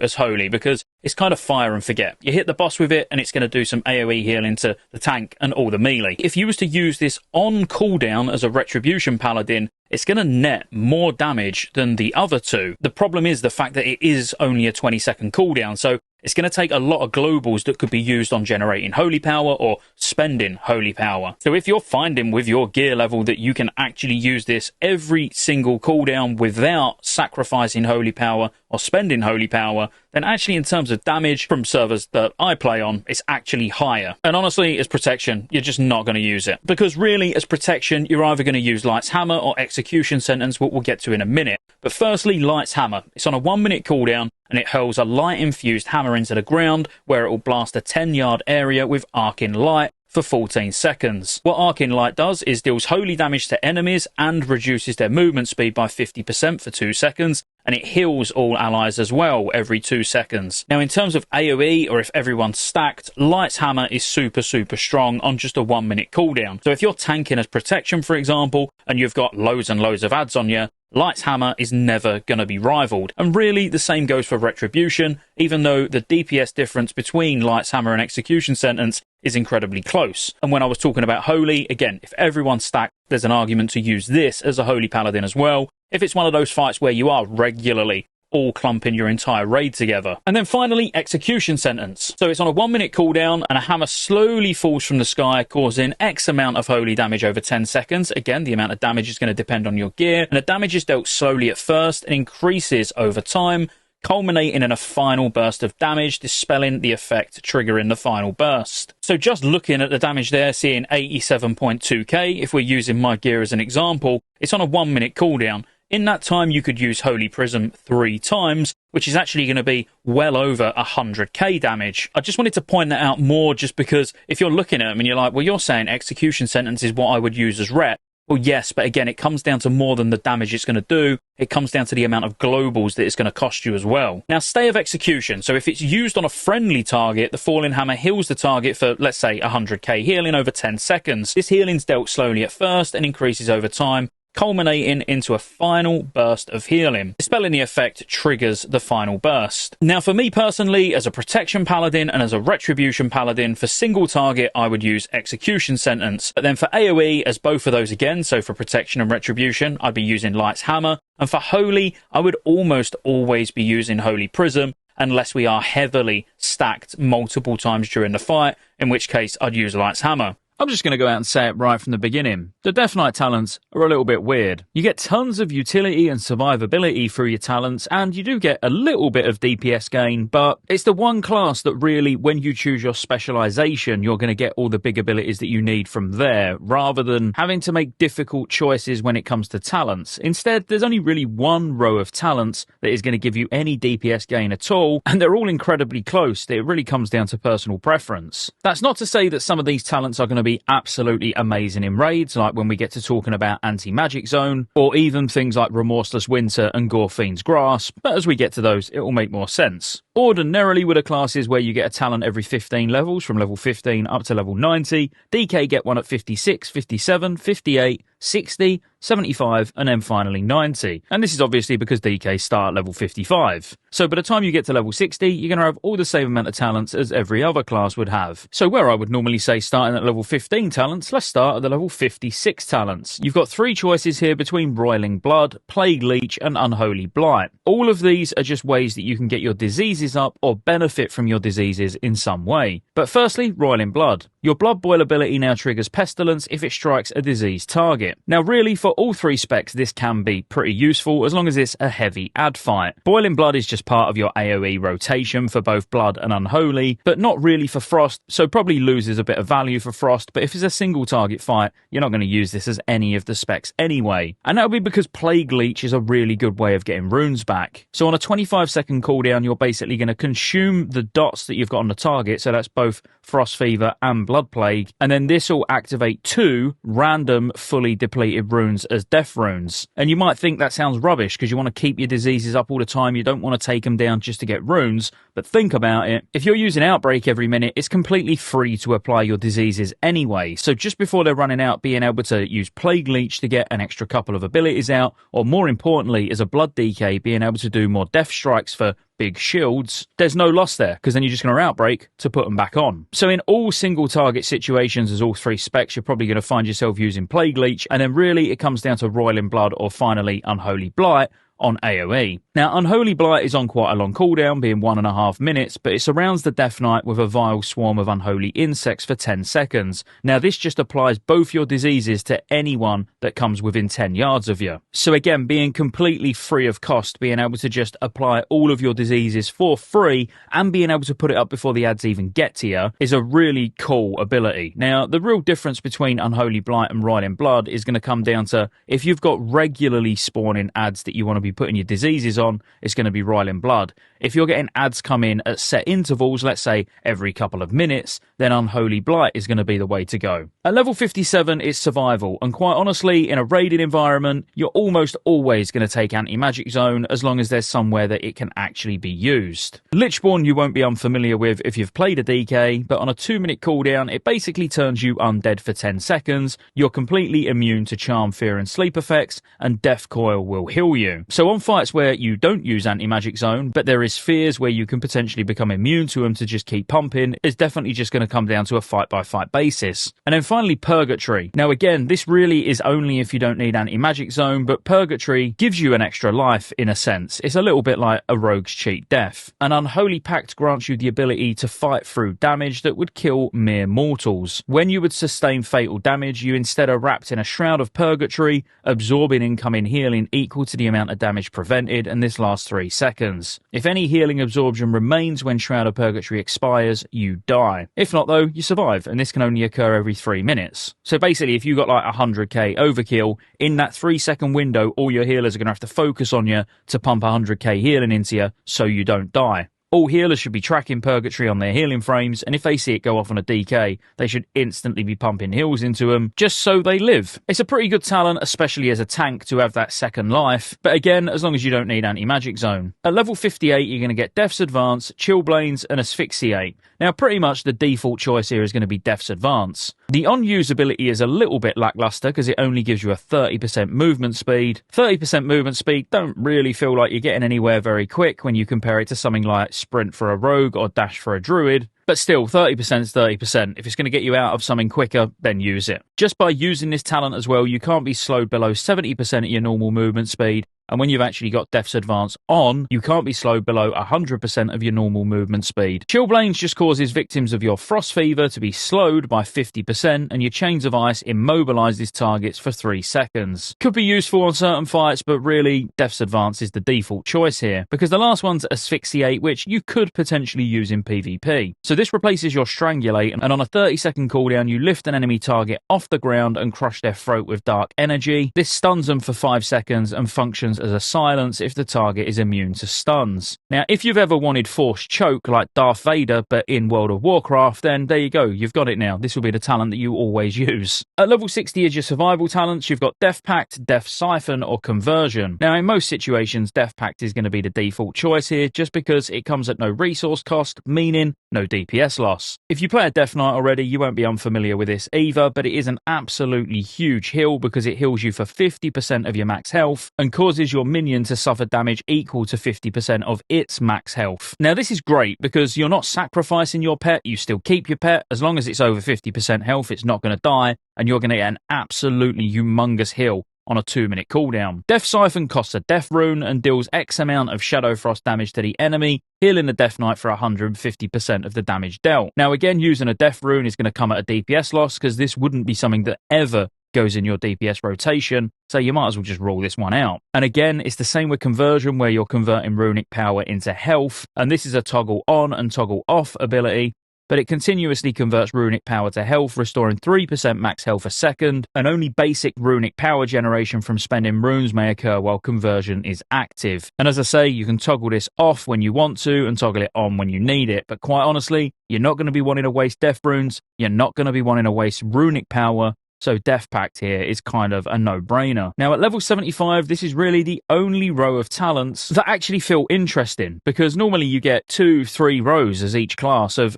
as Holy, because it's kind of fire and forget. You hit the boss with it and it's going to do some AoE healing to the tank and all the melee. If you was to use this on cooldown as a Retribution Paladin, it's going to net more damage than the other two. The problem is the fact that it is only a 20-second cooldown, so it's going to take a lot of globals that could be used on generating holy power or spending holy power. So if you're finding with your gear level that you can actually use this every single cooldown without sacrificing holy power or spending holy power, then actually in terms of damage from servers that I play on, it's actually higher. And honestly, as protection, you're just not going to use it. Because really, as protection, you're either going to use Light's Hammer or Execution Sentence, what we'll get to in a minute. But firstly, Light's Hammer. It's on a 1-minute cooldown, and it hurls a light-infused hammer into the ground, where it will blast a 10-yard area with Arcing Light for 14 seconds. What Arcing Light does is deals holy damage to enemies and reduces their movement speed by 50% for 2 seconds, and it heals all allies as well every 2 seconds. Now, in terms of AoE, or if everyone's stacked, Light's Hammer is super strong on just a 1-minute cooldown. So if you're tanking as protection, for example, and you've got loads and loads of ads on you, Light's Hammer is never going to be rivaled. And really, the same goes for Retribution, even though the DPS difference between Light's Hammer and Execution Sentence is incredibly close. And when I was talking about Holy, again, if everyone's stacked, there's an argument to use this as a Holy Paladin as well, if it's one of those fights where you are regularly all clumping your entire raid together. And then finally, Execution Sentence. So it's on a 1-minute cooldown, and a hammer slowly falls from the sky, causing X amount of holy damage over 10 seconds. Again, the amount of damage is going to depend on your gear, and the damage is dealt slowly at first and increases over time, culminating in a final burst of damage, dispelling the effect, triggering the final burst. So just looking at the damage there, seeing 87.2k, if we're using my gear as an example, it's on a 1-minute cooldown. In that time, you could use Holy Prism 3 times, which is actually going to be well over 100k damage. I just wanted to point that out more, just because if you're looking at them and you're like, well, you're saying Execution Sentence is what I would use as rep. Well, yes, but again, it comes down to more than the damage it's going to do. It comes down to the amount of globals that it's going to cost you as well. Now, Stay of Execution. So if it's used on a friendly target, the Falling Hammer heals the target for, let's say, 100k healing over 10 seconds. This healing's dealt slowly at first and increases over time, culminating into a final burst of healing. Dispelling the effect triggers the final burst. Now, for me personally, as a Protection Paladin and as a Retribution Paladin, for single target, I would use Execution Sentence. But then for AoE, as both of those again, so for Protection and Retribution, I'd be using Light's Hammer. And for Holy, I would almost always be using Holy Prism, unless we are heavily stacked multiple times during the fight, in which case I'd use Light's Hammer. I'm just going to go out and say it right from the beginning. The Death Knight talents are a little bit weird. You get tons of utility and survivability through your talents, and you do get a little bit of DPS gain, but it's the one class that really, when you choose your specialization, you're going to get all the big abilities that you need from there, rather than having to make difficult choices when it comes to talents. Instead, there's only really one row of talents that is going to give you any DPS gain at all, and they're all incredibly close. It really comes down to personal preference. That's not to say that some of these talents are going to be absolutely amazing in raids, like when we get to talking about Anti-Magic Zone, or even things like Remorseless Winter and Gorefiend's Grasp, but as we get to those, it will make more sense. Ordinarily, with the classes where you get a talent every 15 levels, from level 15 up to level 90, DK get one at 56, 57, 58, 60, 75, and then finally 90. And this is obviously because DK start at level 55. So by the time you get to level 60, you're going to have all the same amount of talents as every other class would have. So where I would normally say starting at level 15 talents, let's start at the level 56 talents. You've got 3 choices here between Broiling Blood, Plague Leech, and Unholy Blight. All of these are just ways that you can get your diseases up or benefit from your diseases in some way. But firstly, Roiling Blood. Your Blood Boil ability now triggers Pestilence if it strikes a diseased target. Now really, for all 3 specs, this can be pretty useful as long as it's a heavy ad fight. Boiling Blood is just part of your AoE rotation for both Blood and Unholy, but not really for Frost, so probably loses a bit of value for Frost, but if it's a single target fight, you're not going to use this as any of the specs anyway. And that'll be because Plague Leech is a really good way of getting runes back. So on a 25-second cooldown, you're basically going to consume the dots that you've got on the target, so that's both Frost Fever and Blood Plague, and then this will activate 2 random fully depleted runes as death runes. And you might think that sounds rubbish because you want to keep your diseases up all the time, you don't want to take them down just to get runes, but think about it. If you're using Outbreak every minute, it's completely free to apply your diseases anyway. So just before they're running out, being able to use Plague Leech to get an extra couple of abilities out, or more importantly, as a Blood DK, being able to do more Death Strikes for big shields, there's no loss there because then you're just going to Outbreak to put them back on. So in all single target situations as all three specs, you're probably going to find yourself using Plague Leech, and then really it comes down to Roiling Blood or finally Unholy Blight on AoE. Now, Unholy Blight is on quite a long cooldown, being 1.5 minutes, but it surrounds the Death Knight with a vile swarm of unholy insects for 10 seconds. Now, this just applies both your diseases to anyone that comes within 10 yards of you. So again, being completely free of cost, being able to just apply all of your diseases for free and being able to put it up before the ads even get to you is a really cool ability. Now, the real difference between Unholy Blight and Roiling Blood is going to come down to if you've got regularly spawning ads that you want to be putting your diseases on, it's going to be Roiling Blood. If you're getting ads come in at set intervals, let's say every couple of minutes, then Unholy Blight is going to be the way to go. At level 57, it's survival, and quite honestly, in a raided environment, you're almost always going to take Anti-Magic Zone as long as there's somewhere that it can actually be used. Lichborn you won't be unfamiliar with if you've played a DK, but on a 2-minute cooldown, it basically turns you undead for 10 seconds, you're completely immune to Charm, Fear and Sleep effects, and Death Coil will heal you. So on fights where you don't use Anti-Magic Zone, but there is fears where you can potentially become immune to them to just keep pumping, it's definitely just going to come down to a fight-by-fight basis. And then finally, Purgatory. Now again, this really is only if you don't need Anti-Magic Zone, but Purgatory gives you an extra life in a sense. It's a little bit like a rogue's cheat death. An Unholy Pact grants you the ability to fight through damage that would kill mere mortals. When you would sustain fatal damage, you instead are wrapped in a Shroud of Purgatory, absorbing incoming healing equal to the amount of damage prevented, and this lasts 3 seconds. If any healing absorption remains when Shroud of Purgatory expires, you die. If not though, you survive, and this can only occur every 3 minutes. So basically, if you got like 100k overkill, in that 3-second window, all your healers are going to have to focus on you to pump 100k healing into you so you don't die. All healers should be tracking Purgatory on their healing frames, and if they see it go off on a DK, they should instantly be pumping heals into them, just so they live. It's a pretty good talent, especially as a tank, to have that second life, but again, as long as you don't need Anti-Magic Zone. At level 58, you're going to get Death's Advance, Chillblains, and Asphyxiate. Now, pretty much the default choice here is going to be Death's Advance. The on-usability is a little bit lackluster because it only gives you a 30% movement speed. 30% movement speed don't really feel like you're getting anywhere very quick when you compare it to something like Sprint for a Rogue or Dash for a Druid. But still, 30% is 30%. If it's going to get you out of something quicker, then use it. Just by using this talent as well, you can't be slowed below 70% at your normal movement speed. And when you've actually got Death's Advance on, you can't be slowed below 100% of your normal movement speed. Chillblains just causes victims of your Frost Fever to be slowed by 50%, and your Chains of Ice immobilizes targets for 3 seconds. Could be useful on certain fights, but really, Death's Advance is the default choice here, because the last one's Asphyxiate, which you could potentially use in PvP. So this replaces your Strangulate, and on a 30-second cooldown, you lift an enemy target off the ground and crush their throat with Dark Energy. This stuns them for 5 seconds and functions as a silence if the target is immune to stuns. Now, if you've ever wanted Forced Choke like Darth Vader but in World of Warcraft, then there you go, you've got it now. This will be the talent that you always use. At level 60 is your survival talents. You've got Death Pact, Death Siphon or Conversion. Now, in most situations, Death Pact is going to be the default choice here just because it comes at no resource cost, meaning no DPS loss. If you play a Death Knight already, you won't be unfamiliar with this either, but it is an absolutely huge heal because it heals you for 50% of your max health and causes your minion to suffer damage equal to 50% of its max health. Now, this is great because you're not sacrificing your pet, you still keep your pet. As long as it's over 50% health, it's not going to die, and you're going to get an absolutely humongous heal on a 2-minute cooldown. Death Siphon costs a death rune and deals X amount of Shadow Frost damage to the enemy, healing the Death Knight for 150% of the damage dealt. Now again, using a death rune is going to come at a DPS loss because this wouldn't be something that ever goes in your DPS rotation, so you might as well just rule this one out. And again, it's the same with Conversion where you're converting runic power into health, and this is a toggle on and toggle off ability, but it continuously converts runic power to health, restoring 3% max health a second, and only basic runic power generation from spending runes may occur while Conversion is active. And as I say, you can toggle this off when you want to and toggle it on when you need it, but quite honestly, you're not going to be wanting to waste death runes, you're not going to be wanting to waste runic power, so Death Pact here is kind of a no-brainer. Now at level 75, this is really the only row of talents that actually feel interesting, because normally you get 2-3 rows as each class of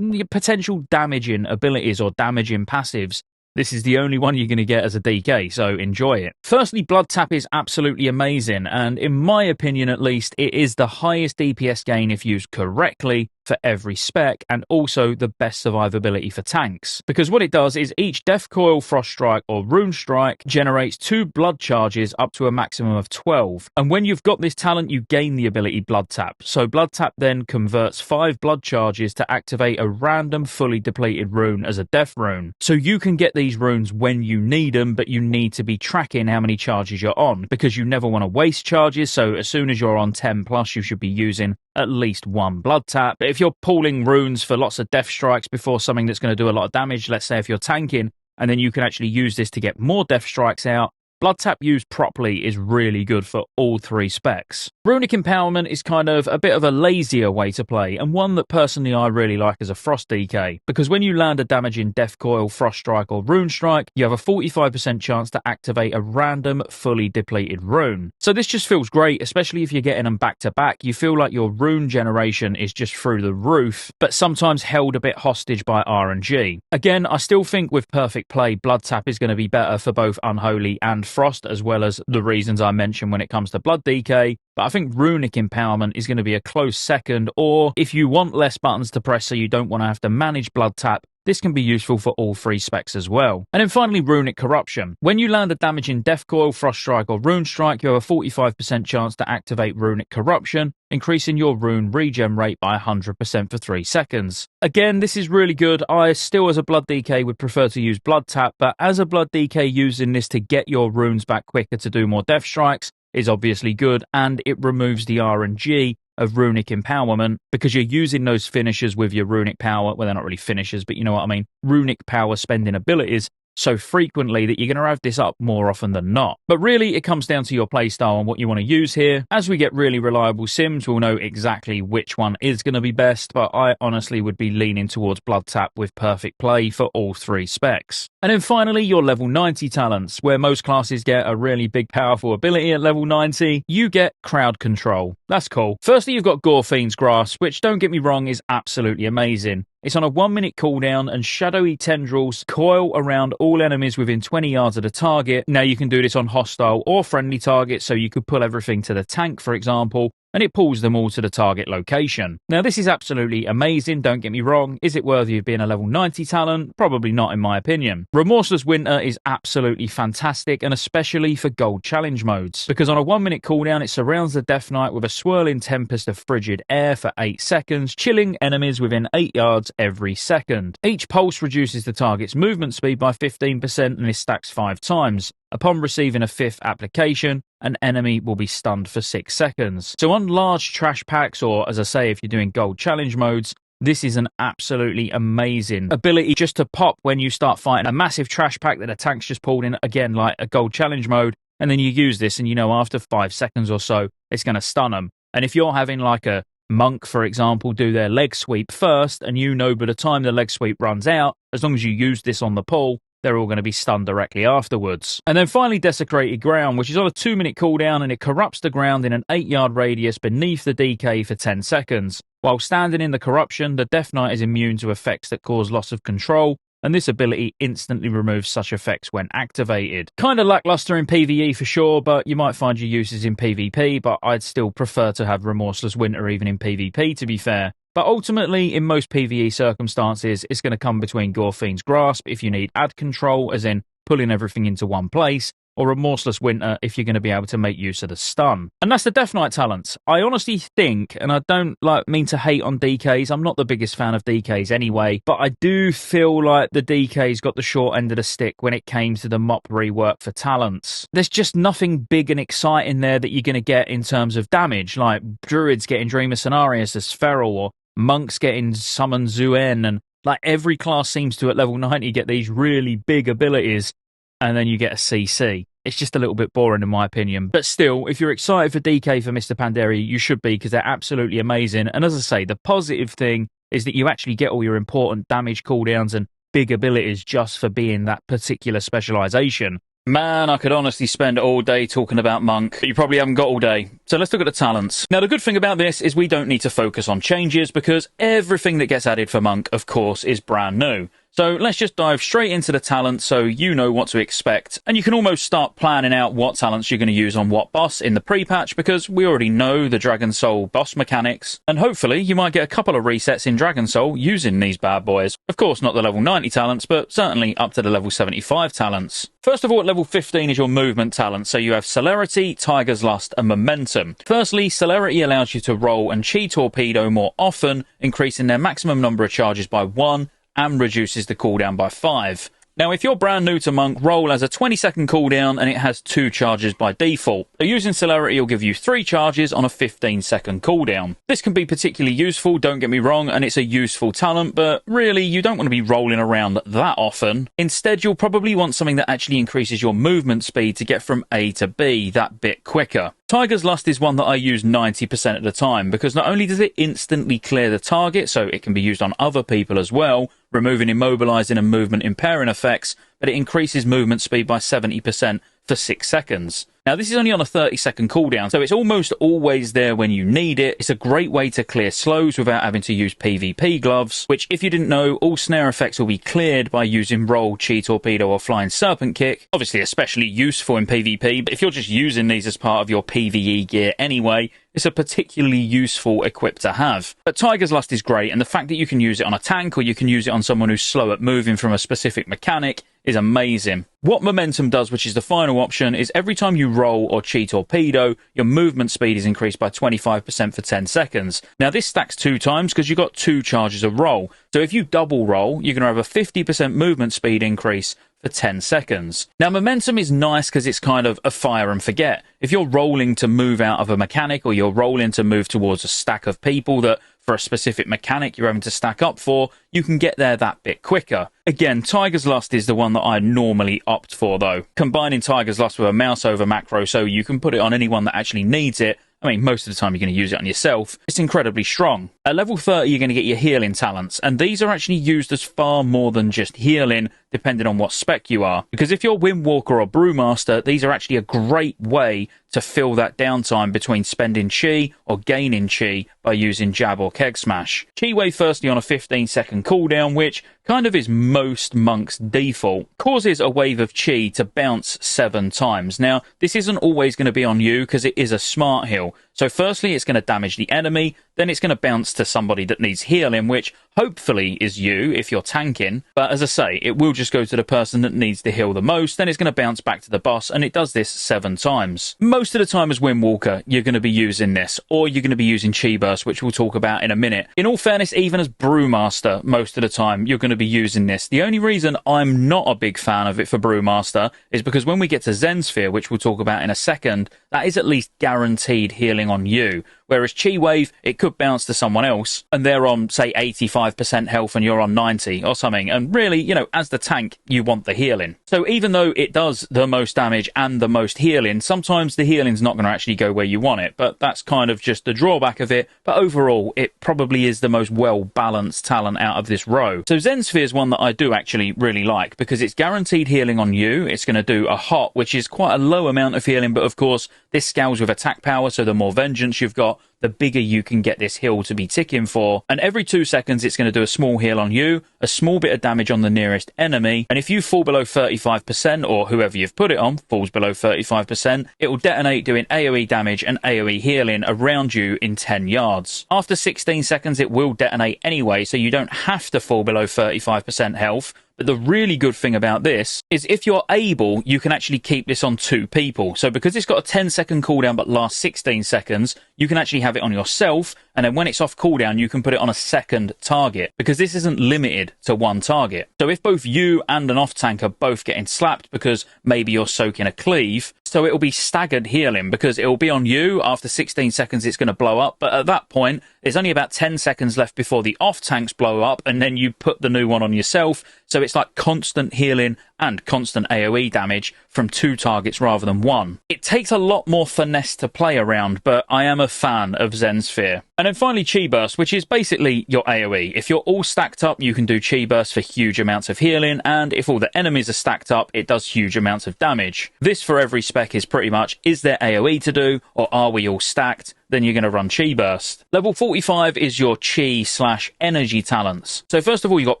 potential damaging abilities or damaging passives. This is the only one you're going to get as a DK, so enjoy it. Firstly, Blood Tap is absolutely amazing, and in my opinion at least, it is the highest DPS gain if used correctly for every spec, and also the best survivability for tanks. Because what it does is each Death Coil, Frost Strike or Rune Strike generates 2 blood charges up to a maximum of 12. And when you've got this talent, you gain the ability Blood Tap. So Blood Tap then converts 5 blood charges to activate a random fully depleted rune as a death rune. So you can get these runes when you need them, but you need to be tracking how many charges you're on, because you never want to waste charges. So as soon as you're on 10 plus, you should be using at least 1 Blood Tap. But if you're pulling runes for lots of death strikes before something that's going to do a lot of damage, let's say if you're tanking, and then you can actually use this to get more death strikes out, Blood Tap used properly is really good for all 3 specs. Runic Empowerment is kind of a bit of a lazier way to play, and one that personally I really like as a Frost DK, because when you land a damaging Death Coil, Frost Strike or Rune Strike, you have a 45% chance to activate a random fully depleted rune. So this just feels great, especially if you're getting them back to back. You feel like your rune generation is just through the roof, but sometimes held a bit hostage by RNG. Again, I still think with perfect play, Blood Tap is going to be better for both Unholy and Frost, as well as the reasons I mentioned when it comes to Blood DK, but I think Runic Empowerment is going to be a close second, or if you want less buttons to press so you don't want to have to manage Blood Tap, this can be useful for all 3 specs as well. And then finally, Runic Corruption. When you land a damaging Death Coil, Frost Strike or Rune Strike, you have a 45% chance to activate Runic Corruption, increasing your rune regen rate by 100% for 3 seconds. Again, this is really good. I still, as a Blood DK, would prefer to use Blood Tap, but as a Blood DK, using this to get your runes back quicker to do more death strikes is obviously good, and it removes the RNG of Runic Empowerment, because you're using those finishers with your runic power. Well, they're not really finishers, but you know what I mean. Runic power spending abilities so frequently that you're going to have this up more often than not. But really, it comes down to your playstyle and what you want to use here. As we get really reliable sims, we'll know exactly which one is going to be best, but I honestly would be leaning towards Blood Tap with perfect play for all 3 specs. And then finally, your level 90 talents, where most classes get a really big powerful ability at level 90, you get Crowd Control. That's cool. Firstly, you've got Gorefiend's Grasp, which, don't get me wrong, is absolutely amazing. It's on a 1-minute cooldown, and shadowy tendrils coil around all enemies within 20 yards of the target. Now you can do this on hostile or friendly targets, so you could pull everything to the tank, for example, and it pulls them all to the target location. Now this is absolutely amazing, don't get me wrong. Is it worthy of being a level 90 talent? Probably not, in my opinion. Remorseless Winter is absolutely fantastic, and especially for gold challenge modes, because on a 1-minute cooldown it surrounds the Death Knight with a swirling tempest of frigid air for 8 seconds, chilling enemies within 8 yards every second. Each pulse reduces the target's movement speed by 15%, and this stacks 5 times. Upon receiving a 5th application, an enemy will be stunned for 6 seconds. So on large trash packs, or as I say, if you're doing gold challenge modes, this is an absolutely amazing ability just to pop when you start fighting a massive trash pack that a tank's just pulled in, again, like a gold challenge mode, and then you use this, and you know after 5 seconds or so, it's going to stun them. And if you're having like a monk, for example, do their leg sweep first, and you know by the time the leg sweep runs out, as long as you use this on the pull, they're all going to be stunned directly afterwards. And then finally, Desecrated Ground, which is on a 2-minute cooldown, and it corrupts the ground in an 8-yard radius beneath the DK for 10 seconds. While standing in the corruption, the Death Knight is immune to effects that cause loss of control, and this ability instantly removes such effects when activated. Kind of lackluster in PvE for sure, but you might find your uses in PvP, but I'd still prefer to have Remorseless Winter even in PvP, to be fair. But ultimately, in most PvE circumstances, it's going to come between Gorefiend's Grasp if you need ad control, as in pulling everything into one place, or Remorseless Winter if you're going to be able to make use of the stun. And that's the Death Knight talents. I honestly think, and I don't mean to hate on DKs, I'm not the biggest fan of DKs anyway, but I do feel like the DKs got the short end of the stick when it came to the MoP rework for talents. There's just nothing big and exciting there that you're going to get in terms of damage, like Druids getting Dreamer Cenarius as Feral, or Monks getting Summon Zuen, and like every class seems to at level 90 get these really big abilities, and then you get a CC. It's just a little bit boring in my opinion. But still, if you're excited for DK for Mr. Pandaria, you should be, because they're absolutely amazing. And as I say, the positive thing is that you actually get all your important damage cooldowns and big abilities just for being that particular specialization. Man, I could honestly spend all day talking about Monk, but you probably haven't got all day. So let's look at the talents. Now, the good thing about this is we don't need to focus on changes because everything that gets added for Monk, of course, is brand new. So let's just dive straight into the talents so you know what to expect. And you can almost start planning out what talents you're going to use on what boss in the pre-patch because we already know the Dragon Soul boss mechanics. And hopefully you might get a couple of resets in Dragon Soul using these bad boys. Of course, not the level 90 talents, but certainly up to the level 75 talents. First of all, at level 15 is your movement talent. So you have Celerity, Tiger's Lust, and Momentum. Firstly, Celerity allows you to roll and Chi Torpedo more often, increasing their maximum number of charges by 1, and reduces the cooldown by 5. Now, if you're brand new to Monk, roll has a 20-second cooldown and it has 2 charges by default. So using Celerity will give you 3 charges on a 15-second cooldown. This can be particularly useful, don't get me wrong, and it's a useful talent, but really, you don't want to be rolling around that often. Instead, you'll probably want something that actually increases your movement speed to get from A to B that bit quicker. Tiger's Lust is one that I use 90% of the time because not only does it instantly clear the target, so it can be used on other people as well, removing immobilizing and movement impairing effects, but it increases movement speed by 70% for 6 seconds. Now, this is only on a 30-second cooldown, so it's almost always there when you need it. It's a great way to clear slows without having to use PvP gloves, which, if you didn't know, all snare effects will be cleared by using Roll, Chi Torpedo, or Flying Serpent Kick. Obviously, especially useful in PvP, but if you're just using these as part of your PvE gear anyway, it's a particularly useful equip to have. But Tiger's Lust is great, and the fact that you can use it on a tank or you can use it on someone who's slow at moving from a specific mechanic is amazing. What Momentum does, which is the final option, is every time you roll or Chi Torpedo, your movement speed is increased by 25% for 10 seconds. Now, this stacks 2 times because you've got 2 charges of roll. So if you double roll, you're going to have a 50% movement speed increase for 10 seconds. Now, Momentum is nice because it's kind of a fire and forget. If you're rolling to move out of a mechanic or you're rolling to move towards a stack of people that for a specific mechanic you're having to stack up for, you can get there that bit quicker. Again, Tiger's Lust is the one that I normally opt for though. Combining Tiger's Lust with a mouse over macro so you can put it on anyone that actually needs it. I mean, most of the time you're going to use it on yourself. It's incredibly strong. At level 30, you're going to get your healing talents, and these are actually used as far more than just healing, depending on what spec you are. Because if you're Windwalker or Brewmaster, these are actually a great way to fill that downtime between spending Chi or gaining Chi by using Jab or Keg Smash. Chi Wave firstly on a 15-second cooldown, which kind of is most monks' default, causes a wave of Chi to bounce 7 times. Now, this isn't always going to be on you because it is a smart heal. So firstly, it's going to damage the enemy, then it's going to bounce to somebody that needs healing, which hopefully is you if you're tanking. But as I say, it will just go to the person that needs the heal the most, then it's going to bounce back to the boss, and it does this 7 times. Most of the time as Windwalker, you're going to be using this, or you're going to be using Chi Burst, which we'll talk about in a minute. In all fairness, even as Brewmaster, most of the time, you're going to be using this. The only reason I'm not a big fan of it for Brewmaster is because when we get to Zen Sphere, which we'll talk about in a second, that is at least guaranteed healing on you. Whereas Chi Wave, it could bounce to someone else, and they're on, say, 85% health and you're on 90 or something. And really, you know, as the tank, you want the healing. So even though it does the most damage and the most healing, sometimes the healing's not going to actually go where you want it. But that's kind of just the drawback of it. But overall, it probably is the most well-balanced talent out of this row. So Zen Sphere is one that I do actually really like because it's guaranteed healing on you. It's going to do a hot, which is quite a low amount of healing. But of course, this scales with attack power. So the more vengeance you've got, the bigger you can get this heal to be ticking for. And every 2 seconds, it's going to do a small heal on you, a small bit of damage on the nearest enemy. And if you fall below 35%, or whoever you've put it on falls below 35%, it will detonate doing AoE damage and AoE healing around you in 10 yards. After 16 seconds, it will detonate anyway, so you don't have to fall below 35% health. But the really good thing about this is if you're able, you can actually keep this on 2 people. So because it's got a 10-second cooldown but lasts 16 seconds, you can actually have it on yourself, and then when it's off cooldown, you can put it on a second target, because this isn't limited to 1 target. So if both you and an off-tank are both getting slapped because maybe you're soaking a cleave, so it will be staggered healing because it will be on you. After 16 seconds, it's going to blow up. But at that point, there's only about 10 seconds left before the off-tanks blow up, and then you put the new one on yourself. So it's like constant healing and constant AoE damage from 2 targets rather than 1. It takes a lot more finesse to play around, but I am a fan of Zen Sphere. And then finally Chi Burst, which is basically your AoE. If you're all stacked up, you can do Chi Burst for huge amounts of healing, and if all the enemies are stacked up, it does huge amounts of damage. This for every spec is pretty much, is there AoE to do, or are we all stacked? Then you're going to run Chi Burst. Level 45 is your Chi/energy talents. So first of all, you've got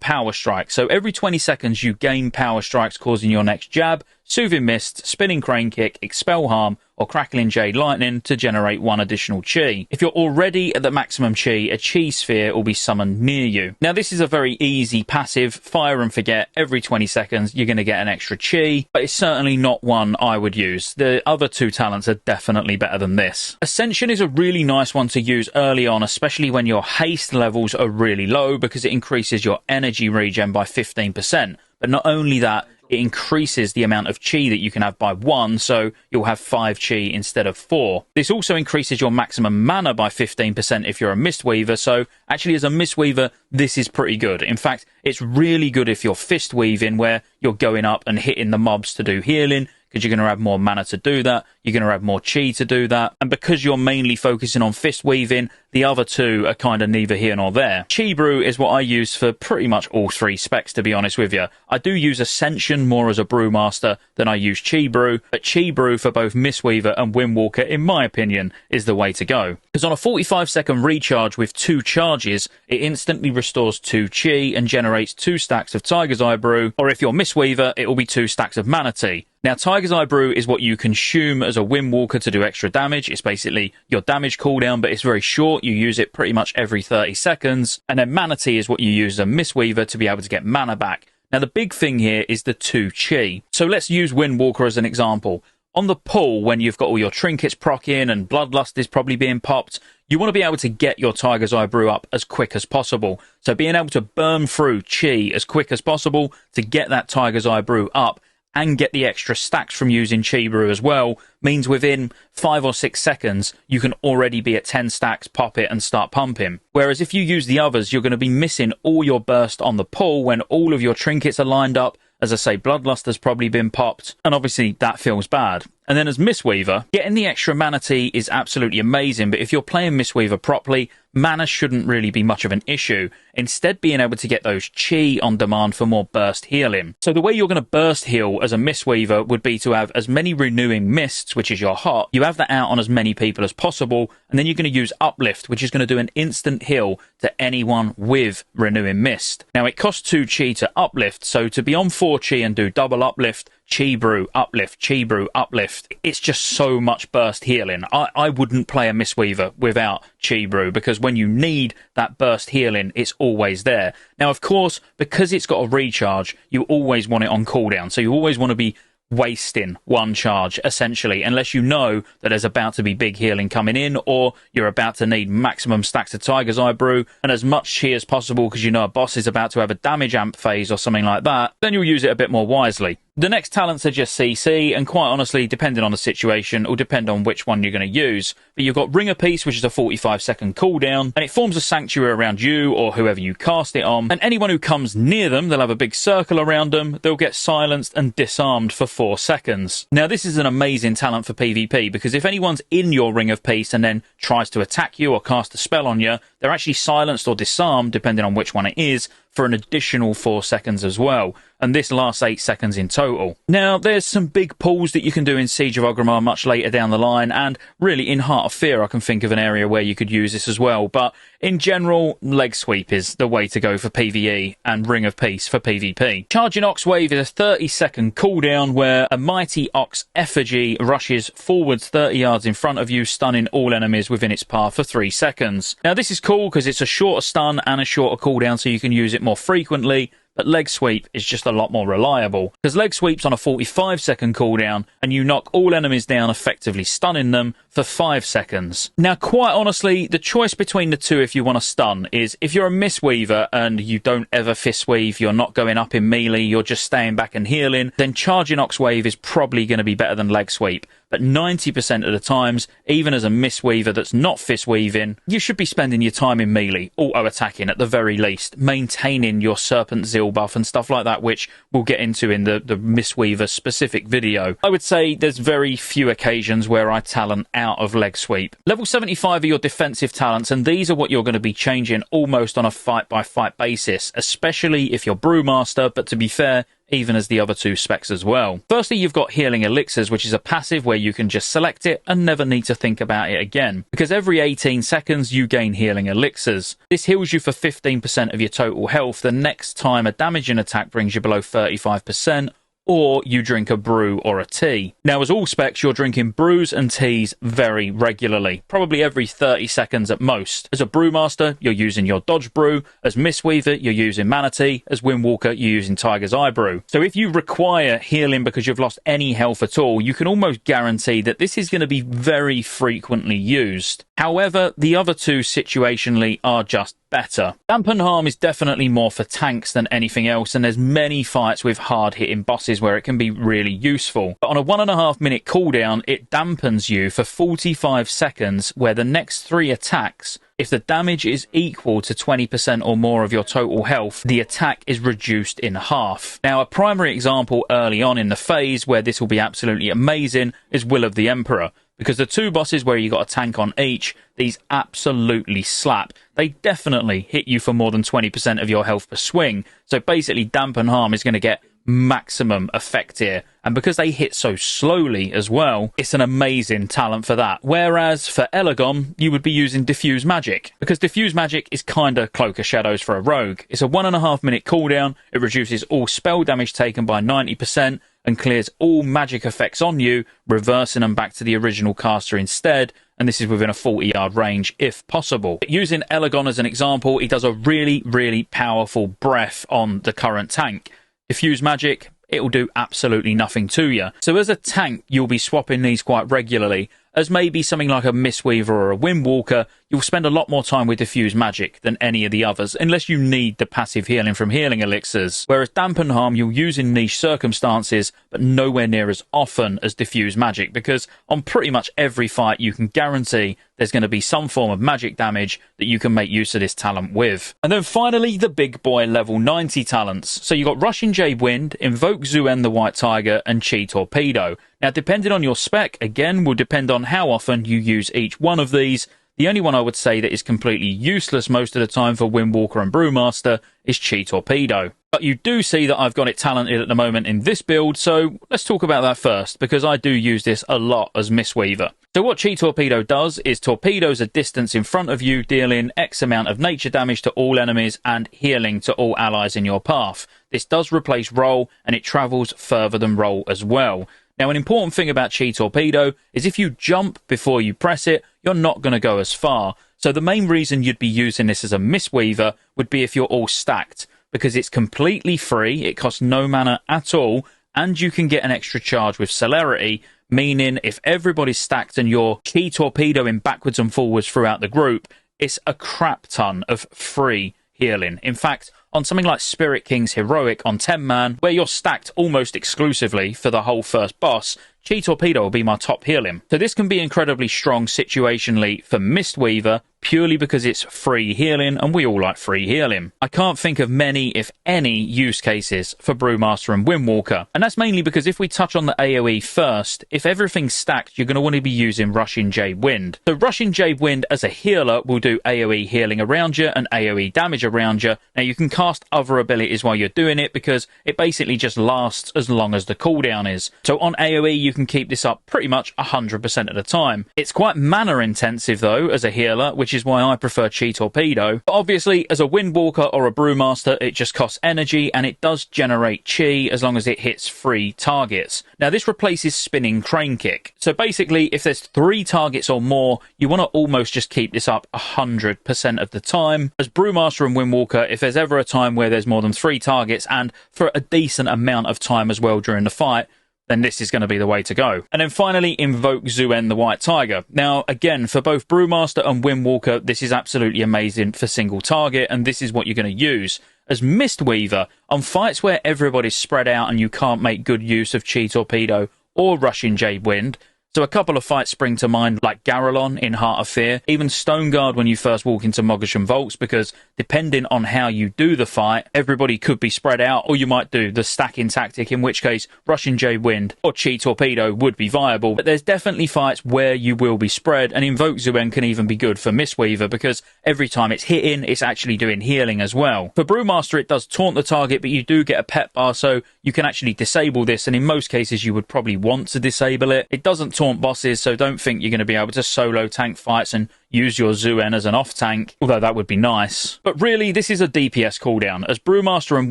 Power Strike. So every 20 seconds, you gain Power Strikes, causing your next jab, Soothing Mist, Spinning Crane Kick, Expel Harm, or Crackling Jade Lightning to generate 1 additional Chi. If you're already at the maximum Chi, a Chi Sphere will be summoned near you. Now, this is a very easy passive, fire and forget. Every 20 seconds, you're going to get an extra Chi, but it's certainly not one I would use. The other 2 talents are definitely better than this. Ascension is a really nice one to use early on, especially when your haste levels are really low, because it increases your energy regen by 15%. But not only that, it increases the amount of Chi that you can have by 1, so you'll have 5 Chi instead of 4. This also increases your maximum mana by 15% if you're a Mistweaver, so actually as a Mistweaver, this is pretty good. In fact, it's really good if you're Fist Weaving, where you're going up and hitting the mobs to do healing, because you're going to have more mana to do that, you're going to have more Chi to do that, and because you're mainly focusing on Fist Weaving, the other 2 are kind of neither here nor there. Chi Brew is what I use for pretty much all 3 specs, to be honest with you. I do use Ascension more as a Brewmaster than I use Chi Brew, but Chi Brew for both Mistweaver and Windwalker, in my opinion, is the way to go. Because on a 45-second recharge with 2 charges, it instantly restores 2 Chi and generates 2 stacks of Tiger's Eye Brew, or if you're Mistweaver, it will be 2 stacks of Mana Tea. Now, Tiger's Eye Brew is what you consume as a Windwalker to do extra damage. It's basically your damage cooldown, but it's very short. You use it pretty much every 30 seconds. And then Mana Tea is what you use as a Mistweaver to be able to get mana back. Now, the big thing here is the 2 Chi. So let's use Windwalker as an example. On the pull, when you've got all your trinkets proccing and Bloodlust is probably being popped, you want to be able to get your Tiger's Eye Brew up as quick as possible. So being able to burn through Chi as quick as possible to get that Tiger's Eye Brew up and get the extra stacks from using Chi Brew as well, means within 5 or 6 seconds, you can already be at 10 stacks, pop it, and start pumping. Whereas if you use the others, you're going to be missing all your burst on the pull when all of your trinkets are lined up. As I say, Bloodlust has probably been popped, and obviously that feels bad. And then as Mistweaver, getting the extra Mana Tea is absolutely amazing, but if you're playing Mistweaver properly, mana shouldn't really be much of an issue. Instead, being able to get those Chi on demand for more burst healing. So the way you're going to burst heal as a Mistweaver would be to have as many Renewing Mists, which is your hot, you have that out on as many people as possible, and then you're going to use Uplift, which is going to do an instant heal to anyone with Renewing Mist. Now, it costs 2 Chi to Uplift, so to be on 4 Chi and do double Uplift, Chi Brew, Uplift, Chi Brew, Uplift. It's just so much burst healing. I wouldn't play a Mistweaver without Chi Brew, because when you need that burst healing, it's always there. Now, of course, because it's got a recharge, you always want it on cooldown. So you always want to be wasting 1 charge, essentially, unless you know that there's about to be big healing coming in, or you're about to need maximum stacks of Tiger's Eye Brew and as much Chi as possible because you know a boss is about to have a damage amp phase or something like that, then you'll use it a bit more wisely. The next talents are just CC, and quite honestly, depending on the situation, will depend on which one you're going to use. But you've got Ring of Peace, which is a 45-second cooldown, and it forms a sanctuary around you or whoever you cast it on, and anyone who comes near them, they'll have a big circle around them, they'll get silenced and disarmed for 4 seconds. Now, this is an amazing talent for PvP, because if anyone's in your Ring of Peace and then tries to attack you or cast a spell on you, they're actually silenced or disarmed, depending on which one it is, for an additional 4 seconds as well, and this lasts 8 seconds in total. Now, there's some big pulls that you can do in Siege of Orgrimmar much later down the line, and really in Heart of Fear I can think of an area where you could use this as well, but in general, Leg Sweep is the way to go for PvE, and Ring of Peace for PvP. Charging Ox Wave is a 30-second cooldown where a mighty ox effigy rushes forwards 30 yards in front of you, stunning all enemies within its path for 3 seconds. Now, this is cool because it's a shorter stun and a shorter cooldown, so you can use it more frequently, but Leg Sweep is just a lot more reliable, because Leg Sweep's on a 45-second cooldown, and you knock all enemies down, effectively stunning them for 5 seconds. Now, quite honestly, the choice between the two if you want to stun is, if you're a Mistweaver and you don't ever Fist Weave, you're not going up in melee, you're just staying back and healing, then Charging Ox Wave is probably going to be better than Leg Sweep. But 90% of the times, even as a Mistweaver that's not Fist Weaving, you should be spending your time in melee, auto-attacking at the very least, maintaining your Serpent Zeal buff and stuff like that, which we'll get into in the Mistweaver specific video. I would say there's very few occasions where I talent out out of leg sweep. Level 75 are your defensive talents, and these are what you're going to be changing almost on a fight-by-fight basis, especially if you're Brewmaster, but to be fair, even as the other two specs as well. Firstly, you've got Healing Elixirs, which is a passive where you can just select it and never need to think about it again, because every 18 seconds you gain Healing Elixirs. This heals you for 15% of your total health the next time a damaging attack brings you below 35%, or you drink a brew or a tea. Now, as all specs, you're drinking brews and teas very regularly, probably every 30 seconds at most. As a Brewmaster, you're using your Dodge Brew. As Mistweaver, you're using Mana Tea. As Windwalker, you're using Tiger's Eye Brew. So if you require healing because you've lost any health at all, you can almost guarantee that this is going to be very frequently used. However, the other two situationally are just better. Dampen Harm is definitely more for tanks than anything else, and there's many fights with hard-hitting bosses where it can be really useful. But on a 1.5 minute cooldown, it dampens you for 45 seconds, where the next 3 attacks, if the damage is equal to 20% or more of your total health, the attack is reduced in half. Now, a primary example early on in the phase where this will be absolutely amazing is Will of the Emperor, because the 2 bosses where you got a tank on each, these absolutely slap. They definitely hit you for more than 20% of your health per swing. So basically, Dampen Harm is going to get maximum effect here. And because they hit so slowly as well, it's an amazing talent for that. Whereas for Elegon, you would be using Diffuse Magic, because Diffuse Magic is kinda Cloak of Shadows for a rogue. It's a 1.5 minute cooldown, it reduces all spell damage taken by 90%, and clears all magic effects on you, reversing them back to the original caster instead, and this is within a 40-yard range if possible. Using Elegon as an example, he does a really, really powerful breath on the current tank. Diffuse Magic, it'll do absolutely nothing to you. So as a tank, you'll be swapping these quite regularly. As maybe something like a Mistweaver or a Windwalker, you'll spend a lot more time with Diffuse Magic than any of the others, unless you need the passive healing from Healing Elixirs. Whereas Dampen Harm you'll use in niche circumstances, but nowhere near as often as Diffuse Magic, because on pretty much every fight you can guarantee there's going to be some form of magic damage that you can make use of this talent with. And then finally, the big boy level 90 talents. So you've got Rushing Jade Wind, Invoke Zuen the White Tiger, and Chi Torpedo. Now, depending on your spec, again, will depend on how often you use each one of these. The only one I would say that is completely useless most of the time for Windwalker and Brewmaster is Chi Torpedo. But you do see that I've got it talented at the moment in this build, so let's talk about that first, because I do use this a lot as Mistweaver. So what Chi Torpedo does is torpedoes a distance in front of you, dealing X amount of nature damage to all enemies and healing to all allies in your path. This does replace roll, and it travels further than roll as well. Now, an important thing about Chi Torpedo is if you jump before you press it, you're not going to go as far. So the main reason you'd be using this as a Mistweaver would be if you're all stacked, because it's completely free, it costs no mana at all, and you can get an extra charge with Celerity, meaning if everybody's stacked and you're Chi Torpedoing backwards and forwards throughout the group, it's a crap ton of free healing. In fact, on something like Spirit King's Heroic on 10-man, where you're stacked almost exclusively for the whole first boss, Chi Torpedo will be my top healing. So this can be incredibly strong situationally for Mistweaver, purely because it's free healing, and we all like free healing. I can't think of many, if any, use cases for Brewmaster and Windwalker, and that's mainly because if we touch on the AoE first, if everything's stacked, you're going to want to be using Rushing Jade Wind. So Rushing Jade Wind as a healer will do AoE healing around you and AoE damage around you. Now you can cast other abilities while you're doing it, because it basically just lasts as long as the cooldown is. So on AoE you can keep this up pretty much 100% of the time. It's quite mana intensive though as a healer, which is why I prefer Chi Torpedo. But obviously, as a Windwalker or a Brewmaster, it just costs energy, and it does generate Chi as long as it hits 3 targets. Now, this replaces Spinning Crane Kick. So basically, if there's 3 targets or more, you want to almost just keep this up 100% of the time. As Brewmaster and Windwalker, if there's ever a time where there's more than 3 targets, and for a decent amount of time as well during the fight, then this is going to be the way to go. And then finally, Invoke Zuen the White Tiger. Now, again, for both Brewmaster and Windwalker, this is absolutely amazing for single target, and this is what you're going to use. As Mistweaver, on fights where everybody's spread out and you can't make good use of Chi Torpedo or Rushing Jade Wind, So a couple of fights spring to mind, like Garrelon in Heart of Fear, even Stoneguard when you first walk into Mogosham Vaults, because depending on how you do the fight, everybody could be spread out, or you might do the stacking tactic, in which case Russian Jade Wind or Chi Torpedo would be viable. But there's definitely fights where you will be spread, and Invoke Zuen can even be good for Mistweaver, because every time it's hitting, it's actually doing healing as well. For Brewmaster, it does taunt the target, but you do get a pet bar, so you can actually disable this, and in most cases you would probably want to disable it. It doesn't taunt bosses, so don't think you're going to be able to solo tank fights and use your Zuen as an off-tank, although that would be nice. But really, this is a DPS cooldown. As Brewmaster and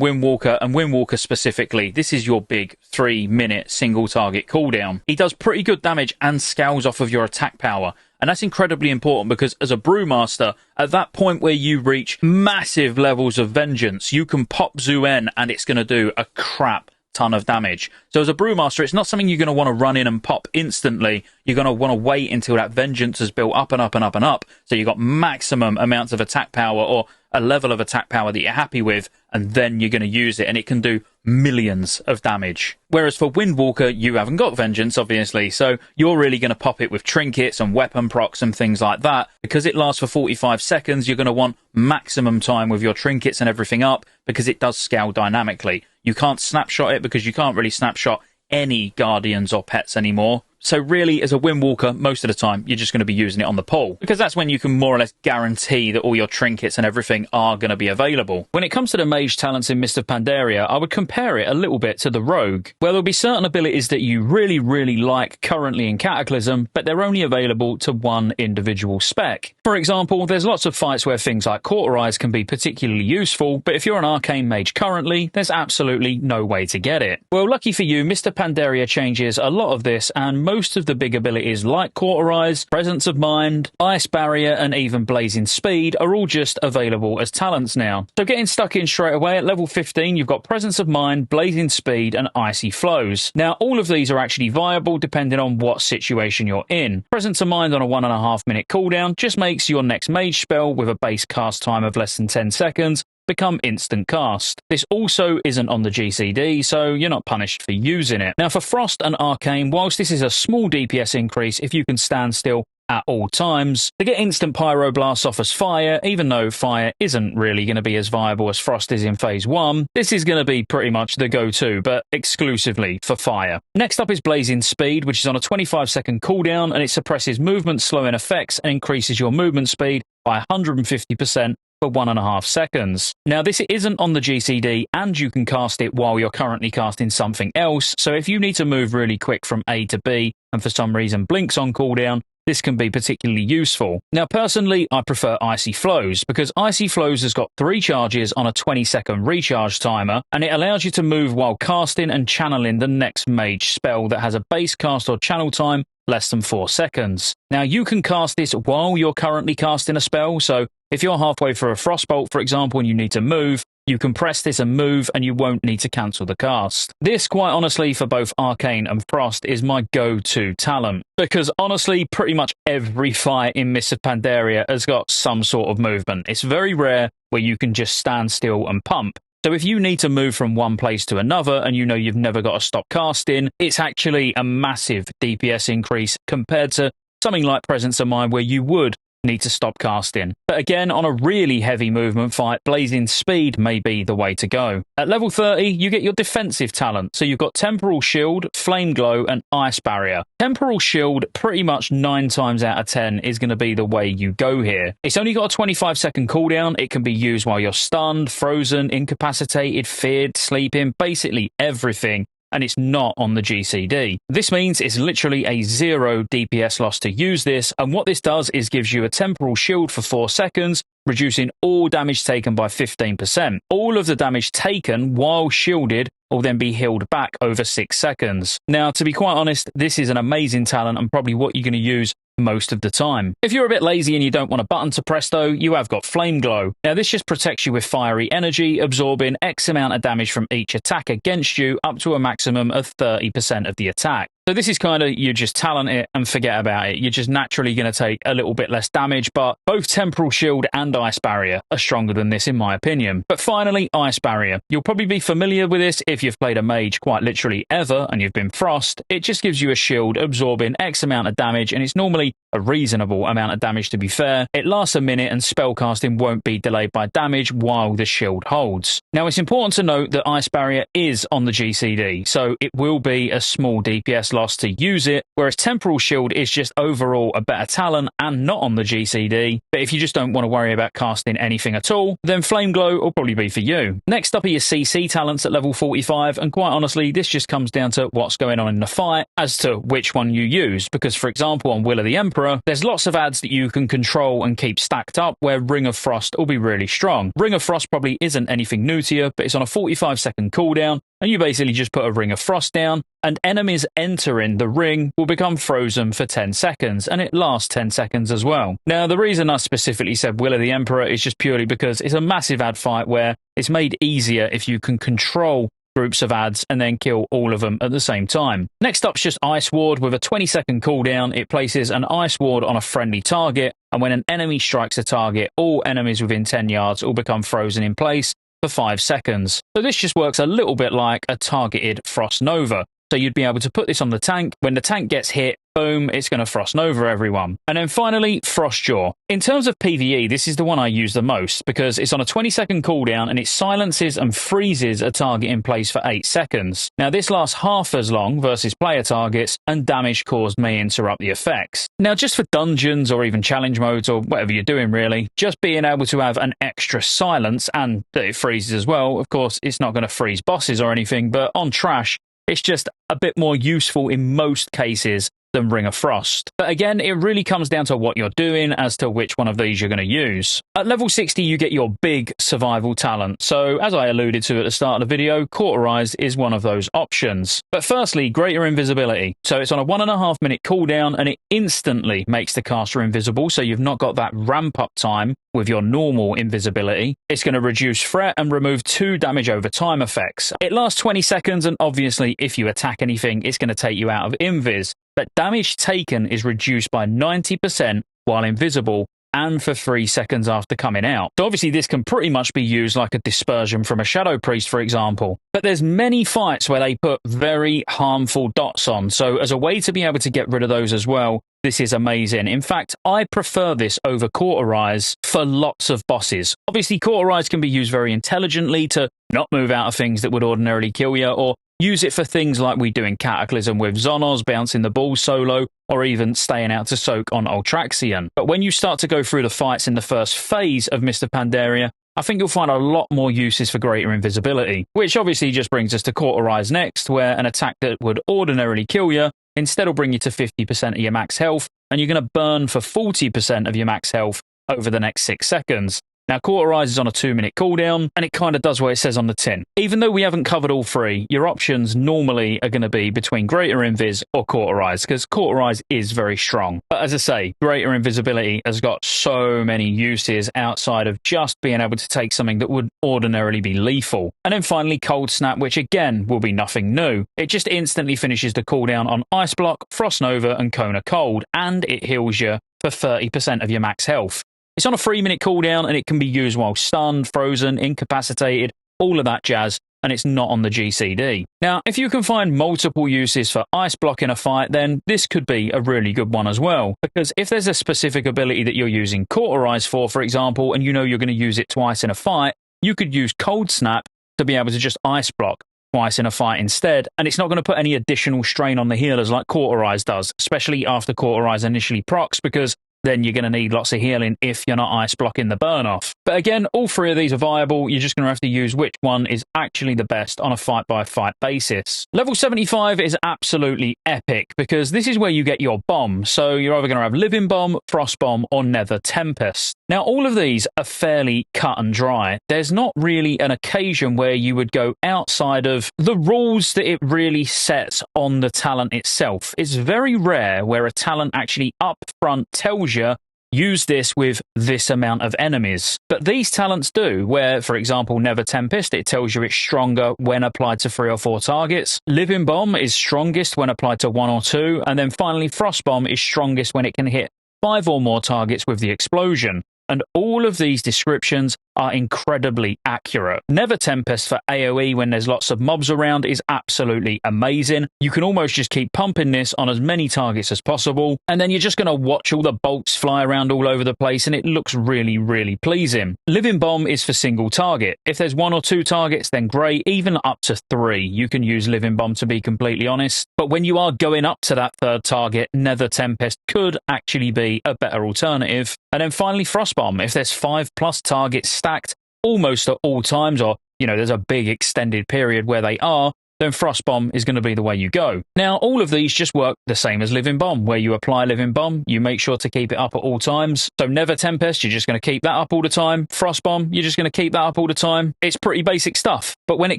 Windwalker specifically, this is your big 3-minute single-target cooldown. He does pretty good damage and scales off of your attack power, and that's incredibly important because as a Brewmaster, at that point where you reach massive levels of vengeance, you can pop Zuen and it's going to do a crap ton of damage. So as a Brewmaster, it's not something you're going to want to run in and pop instantly. You're going to want to wait until that vengeance has built up and up and up and up, so you've got maximum amounts of attack power, or a level of attack power that you're happy with, and then you're going to use it, and it can do millions of damage. Whereas for Windwalker, you haven't got vengeance, obviously, so you're really going to pop it with trinkets and weapon procs and things like that. Because it lasts for 45 seconds, you're going to want maximum time with your trinkets and everything up, because it does scale dynamically. You can't snapshot it because you can't really snapshot any guardians or pets anymore. So really, as a Windwalker, most of the time, you're just going to be using it on the pole, because that's when you can more or less guarantee that all your trinkets and everything are going to be available. When it comes to the mage talents in Mist of Pandaria, I would compare it a little bit to the rogue, where there'll be certain abilities that you really, really like currently in Cataclysm, but they're only available to one individual spec. For example, there's lots of fights where things like Cauterize can be particularly useful, but if you're an arcane mage currently, there's absolutely no way to get it. Well, lucky for you, Mist of Pandaria changes a lot of this, and most of the big abilities like Cauterize, Presence of Mind, Ice Barrier, and even Blazing Speed are all just available as talents now. So getting stuck in straight away, at level 15 you've got Presence of Mind, Blazing Speed, and Icy Flows. Now all of these are actually viable depending on what situation you're in. Presence of Mind on a 1.5 minute cooldown just makes your next mage spell with a base cast time of less than 10 seconds become instant cast. This also isn't on the GCD, so you're not punished for using it. Now for Frost and Arcane, whilst this is a small DPS increase if you can stand still at all times, to get instant Pyroblast off as fire, even though fire isn't really going to be as viable as Frost is in phase 1, this is going to be pretty much the go-to, but exclusively for fire. Next up is Blazing Speed, which is on a 25-second cooldown, and it suppresses movement slowing effects and increases your movement speed by 150% for 1.5 seconds. Now this isn't on the GCD, and you can cast it while you're currently casting something else, so if you need to move really quick from A to B and for some reason Blink's on cooldown, this can be particularly useful. Now personally, I prefer Icy Flows, because Icy Flows has got 3 charges on a 20-second recharge timer, and it allows you to move while casting and channeling the next mage spell that has a base cast or channel time less than 4 seconds. Now you can cast this while you're currently casting a spell, so if you're halfway through a Frostbolt, for example, and you need to move, you can press this and move, and you won't need to cancel the cast. This, quite honestly, for both Arcane and Frost, is my go-to talent, because honestly, pretty much every fight in Mist of Pandaria has got some sort of movement. It's very rare where you can just stand still and pump. So if you need to move from one place to another and you know you've never got to stop casting, it's actually a massive DPS increase compared to something like Presence of Mind where you would need to stop casting. But again, on a really heavy movement fight, Blazing Speed may be the way to go. At level 30, you get your defensive talent. So you've got Temporal Shield, Flame Glow, and Ice Barrier. Temporal Shield, pretty much 9 times out of 10, is going to be the way you go here. It's only got a 25-second cooldown. It can be used while you're stunned, frozen, incapacitated, feared, sleeping, basically everything. And it's not on the GCD. This means it's literally a 0 DPS loss to use this, and what this does is gives you a temporal shield for 4 seconds, reducing all damage taken by 15%. All of the damage taken while shielded will then be healed back over 6 seconds. Now, to be quite honest, this is an amazing talent and probably what you're going to use most of the time. If you're a bit lazy and you don't want a button to press though, you have got Flame Glow. Now this just protects you with fiery energy, absorbing X amount of damage from each attack against you up to a maximum of 30% of the attack. So this is kind of, you just talent it and forget about it. You're just naturally going to take a little bit less damage, but both Temporal Shield and Ice Barrier are stronger than this in my opinion. But finally, Ice Barrier. You'll probably be familiar with this if you've played a mage quite literally ever and you've been Frost. It just gives you a shield absorbing X amount of damage, and it's normally a reasonable amount of damage to be fair. It lasts a minute and spellcasting won't be delayed by damage while the shield holds. Now it's important to note that Ice Barrier is on the GCD, so it will be a small DPS loss to use it, whereas Temporal Shield is just overall a better talent and not on the GCD. But if you just don't want to worry about casting anything at all, then Flame Glow will probably be for you. Next up are your CC talents at level 45, and quite honestly this just comes down to what's going on in the fight as to which one you use, because for example on Will of the Emperor there's lots of adds that you can control and keep stacked up where Ring of Frost will be really strong. Ring of Frost probably isn't anything new to you, but it's on a 45-second cooldown, and you basically just put a Ring of Frost down, and enemies entering the ring will become frozen for 10 seconds, and it lasts 10 seconds as well. Now, the reason I specifically said Will of the Emperor is just purely because it's a massive ad fight where it's made easier if you can control groups of ads and then kill all of them at the same time. Next up's just Ice Ward with a 20-second cooldown. It places an Ice Ward on a friendly target, and when an enemy strikes a target, all enemies within 10 yards will become frozen in place for 5 seconds. So this just works a little bit like a targeted Frost Nova. So you'd be able to put this on the tank. When the tank gets hit, boom, it's going to Frost Nova everyone. And then finally, Frost Jaw. In terms of PvE, this is the one I use the most because it's on a 20-second cooldown and it silences and freezes a target in place for 8 seconds. Now this lasts half as long versus player targets, and damage caused may interrupt the effects. Now just for dungeons or even challenge modes or whatever you're doing really, just being able to have an extra silence and that it freezes as well. Of course, it's not going to freeze bosses or anything, but on trash, it's just a bit more useful in most cases than Ring of Frost. But again, it really comes down to what you're doing as to which one of these you're going to use. At level 60, you get your big survival talent. So as I alluded to at the start of the video, Cauterize is one of those options. But firstly, Greater Invisibility. So it's on a 1.5 minute cooldown and it instantly makes the caster invisible. So you've not got that ramp up time with your normal invisibility. It's going to reduce threat and remove 2 damage over time effects. It lasts 20 seconds and obviously if you attack anything, it's going to take you out of invis. But damage taken is reduced by 90% while invisible and for 3 seconds after coming out. So obviously this can pretty much be used like a dispersion from a Shadow Priest, for example. But there's many fights where they put very harmful dots on, so as a way to be able to get rid of those as well, this is amazing. In fact, I prefer this over Cauterize for lots of bosses. Obviously, Cauterize can be used very intelligently to not move out of things that would ordinarily kill you, or use it for things like we do in Cataclysm with Zonos bouncing the ball solo, or even staying out to soak on Ultraxian. But when you start to go through the fights in the first phase of Mr. Pandaria, I think you'll find a lot more uses for Greater Invisibility, which obviously just brings us to Cauterize next, where an attack that would ordinarily kill you instead will bring you to 50% of your max health, and you're going to burn for 40% of your max health over the next 6 seconds. Now, Cauterize is on a 2-minute cooldown, and it kind of does what it says on the tin. Even though we haven't covered all 3, your options normally are going to be between Greater Invis or Cauterize, because Cauterize is very strong. But as I say, Greater Invisibility has got so many uses outside of just being able to take something that would ordinarily be lethal. And then finally, Cold Snap, which again will be nothing new. It just instantly finishes the cooldown on Ice Block, Frost Nova, and Kona Cold, and it heals you for 30% of your max health. It's on a 3-minute cooldown and it can be used while stunned, frozen, incapacitated, all of that jazz, and it's not on the GCD. Now, if you can find multiple uses for Ice Block in a fight, then this could be a really good one as well. Because if there's a specific ability that you're using Cauterize for example, and you know you're going to use it twice in a fight, you could use Cold Snap to be able to just Ice Block twice in a fight instead, and it's not going to put any additional strain on the healers like Cauterize does, especially after Cauterize initially procs, because then you're going to need lots of healing if you're not ice blocking the burn off. But again, all 3 of these are viable. You're just going to have to use which one is actually the best on a fight-by-fight basis. Level 75 is absolutely epic because this is where you get your bomb. So you're either going to have Living Bomb, Frost Bomb, or Nether Tempest. Now, all of these are fairly cut and dry. There's not really an occasion where you would go outside of the rules that it really sets on the talent itself. It's very rare where a talent actually up front tells you use this with this amount of enemies. But these talents do, where, for example, Never Tempest, it tells you it's stronger when applied to 3 or 4 targets. Living Bomb is strongest when applied to 1 or 2, and then finally Frost Bomb is strongest when it can hit 5 or more targets with the explosion. And all of these descriptions are incredibly accurate. Never Tempest for AoE when there's lots of mobs around is absolutely amazing. You can almost just keep pumping this on as many targets as possible, and then you're just going to watch all the bolts fly around all over the place, and it looks really, really pleasing. Living Bomb is for single target. If there's 1 or 2 targets, then great. Even up to 3, you can use Living Bomb, to be completely honest. But when you are going up to that 3rd target, Nether Tempest could actually be a better alternative. And then finally Frost Bomb. If there's 5+ targets stacked almost at all times, or there's a big extended period where they are, then Frost Bomb is going to be the way you go. Now, all of these just work the same as Living Bomb, where you apply Living Bomb, you make sure to keep it up at all times. So Never Tempest, you're just going to keep that up all the time. Frost Bomb, you're just going to keep that up all the time. It's pretty basic stuff. But when it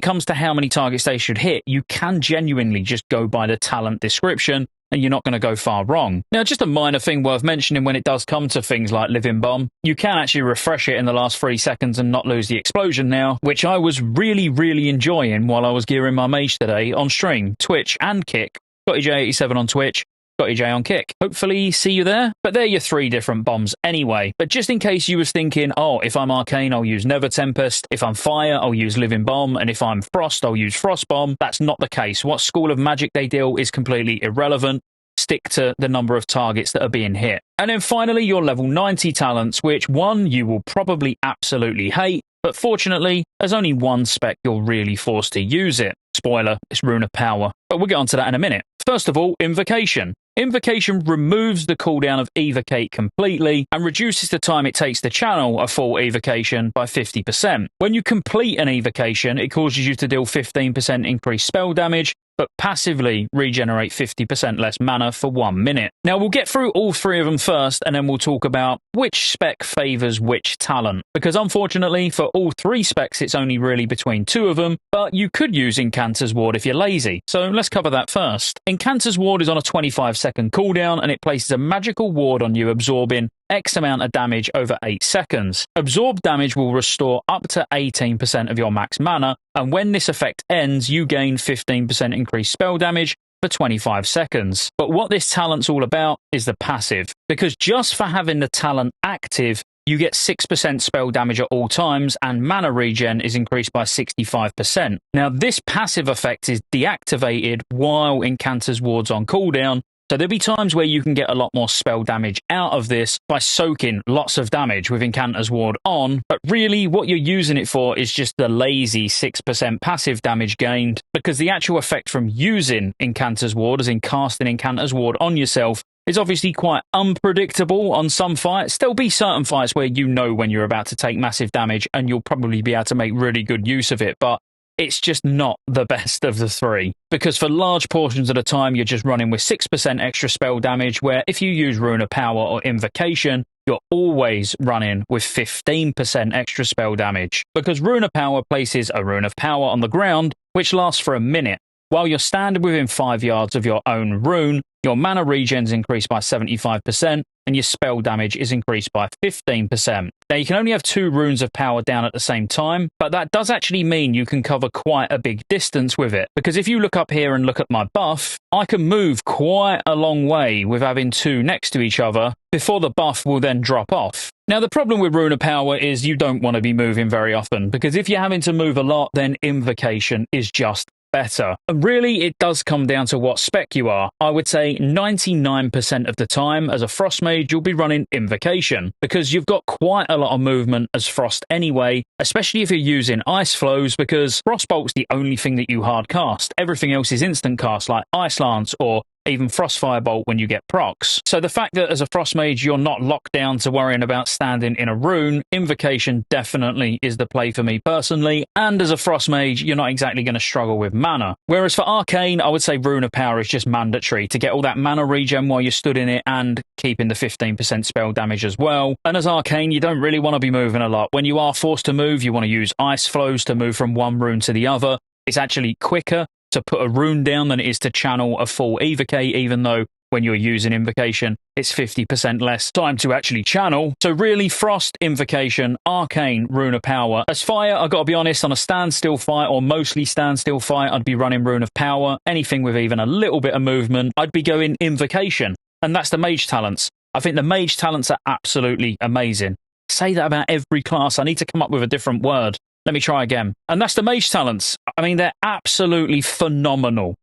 comes to how many targets they should hit, you can genuinely just go by the talent description, and you're not going to go far wrong. Now, just a minor thing worth mentioning when it does come to things like Living Bomb, you can actually refresh it in the last 3 seconds and not lose the explosion now, which I was really, really enjoying while I was gearing my Mage today on stream, Twitch and Kick. Scottejaye87 on Twitch, Scottejaye on Kick. Hopefully see you there. But they're your 3 different bombs anyway. But just in case you was thinking, oh, if I'm Arcane, I'll use Never Tempest. If I'm Fire, I'll use Living Bomb. And if I'm Frost, I'll use Frost Bomb. That's not the case. What school of magic they deal is completely irrelevant. Stick to the number of targets that are being hit. And then finally, your level 90 talents, which one you will probably absolutely hate, but fortunately, there's only one spec you're really forced to use it. Spoiler, it's Rune of Power. But we'll get onto that in a minute. First of all, Invocation. Invocation removes the cooldown of Evocate completely and reduces the time it takes to channel a full Evocation by 50%. When you complete an Evocation, it causes you to deal 15% increased spell damage, but passively regenerate 50% less mana for 1 minute. Now, we'll get through all 3 of them first, and then we'll talk about which spec favours which talent. Because unfortunately, for all 3 specs, it's only really between 2 of them, but you could use Incanter's Ward if you're lazy. So let's cover that first. Incanter's Ward is on a 25-second cooldown, and it places a magical ward on you, absorbing X amount of damage over 8 seconds. Absorbed damage will restore up to 18% of your max mana, and when this effect ends, you gain 15% increased spell damage for 25 seconds. But what this talent's all about is the passive, because just for having the talent active, you get 6% spell damage at all times, and mana regen is increased by 65%. Now, this passive effect is deactivated while Incanter's Ward's on cooldown, so there'll be times where you can get a lot more spell damage out of this by soaking lots of damage with Incanter's Ward on, but really what you're using it for is just the lazy 6% passive damage gained, because the actual effect from using Incanter's Ward, as in casting Incanter's Ward on yourself, is obviously quite unpredictable on some fights. There'll be certain fights where you know when you're about to take massive damage and you'll probably be able to make really good use of it, but it's just not the best of the 3. Because for large portions of the time, you're just running with 6% extra spell damage, where if you use Rune of Power or Invocation, you're always running with 15% extra spell damage. Because Rune of Power places a Rune of Power on the ground, which lasts for a minute. While you're standing within 5 yards of your own rune, your mana regen's increased by 75%, and your spell damage is increased by 15%. Now, you can only have 2 runes of power down at the same time, but that does actually mean you can cover quite a big distance with it. Because if you look up here and look at my buff, I can move quite a long way with having 2 next to each other before the buff will then drop off. Now, the problem with Rune of Power is you don't want to be moving very often, because if you're having to move a lot, then Invocation is just better. And really, it does come down to what spec you are. I would say 99% of the time, as a Frost Mage, you'll be running Invocation, because you've got quite a lot of movement as Frost anyway, especially if you're using Ice Flows, because Frostbolt's the only thing that you hard cast. Everything else is instant cast, like Ice Lance or even Frostfire Bolt when you get procs. So the fact that as a Frost Mage you're not locked down to worrying about standing in a rune, Invocation definitely is the play for me personally, and as a Frost Mage you're not exactly going to struggle with mana. Whereas for Arcane, I would say Rune of Power is just mandatory to get all that mana regen while you're stood in it and keeping the 15% spell damage as well. And as Arcane, you don't really want to be moving a lot. When you are forced to move, you want to use Ice Flows to move from one rune to the other. It's actually quicker to put a rune down than it is to channel a full Evocate, even though when you're using Invocation, it's 50% less time to actually channel. So really, Frost, Invocation, Arcane, Rune of Power. As fire, I've got to be honest, on a standstill fight or mostly standstill fight, I'd be running Rune of Power. Anything with even a little bit of movement, I'd be going Invocation. And that's the Mage talents. I think the Mage talents are absolutely amazing. Say that about every class. I need to come up with a different word. Let me try again. And that's the Mage talents. I mean, they're absolutely phenomenal.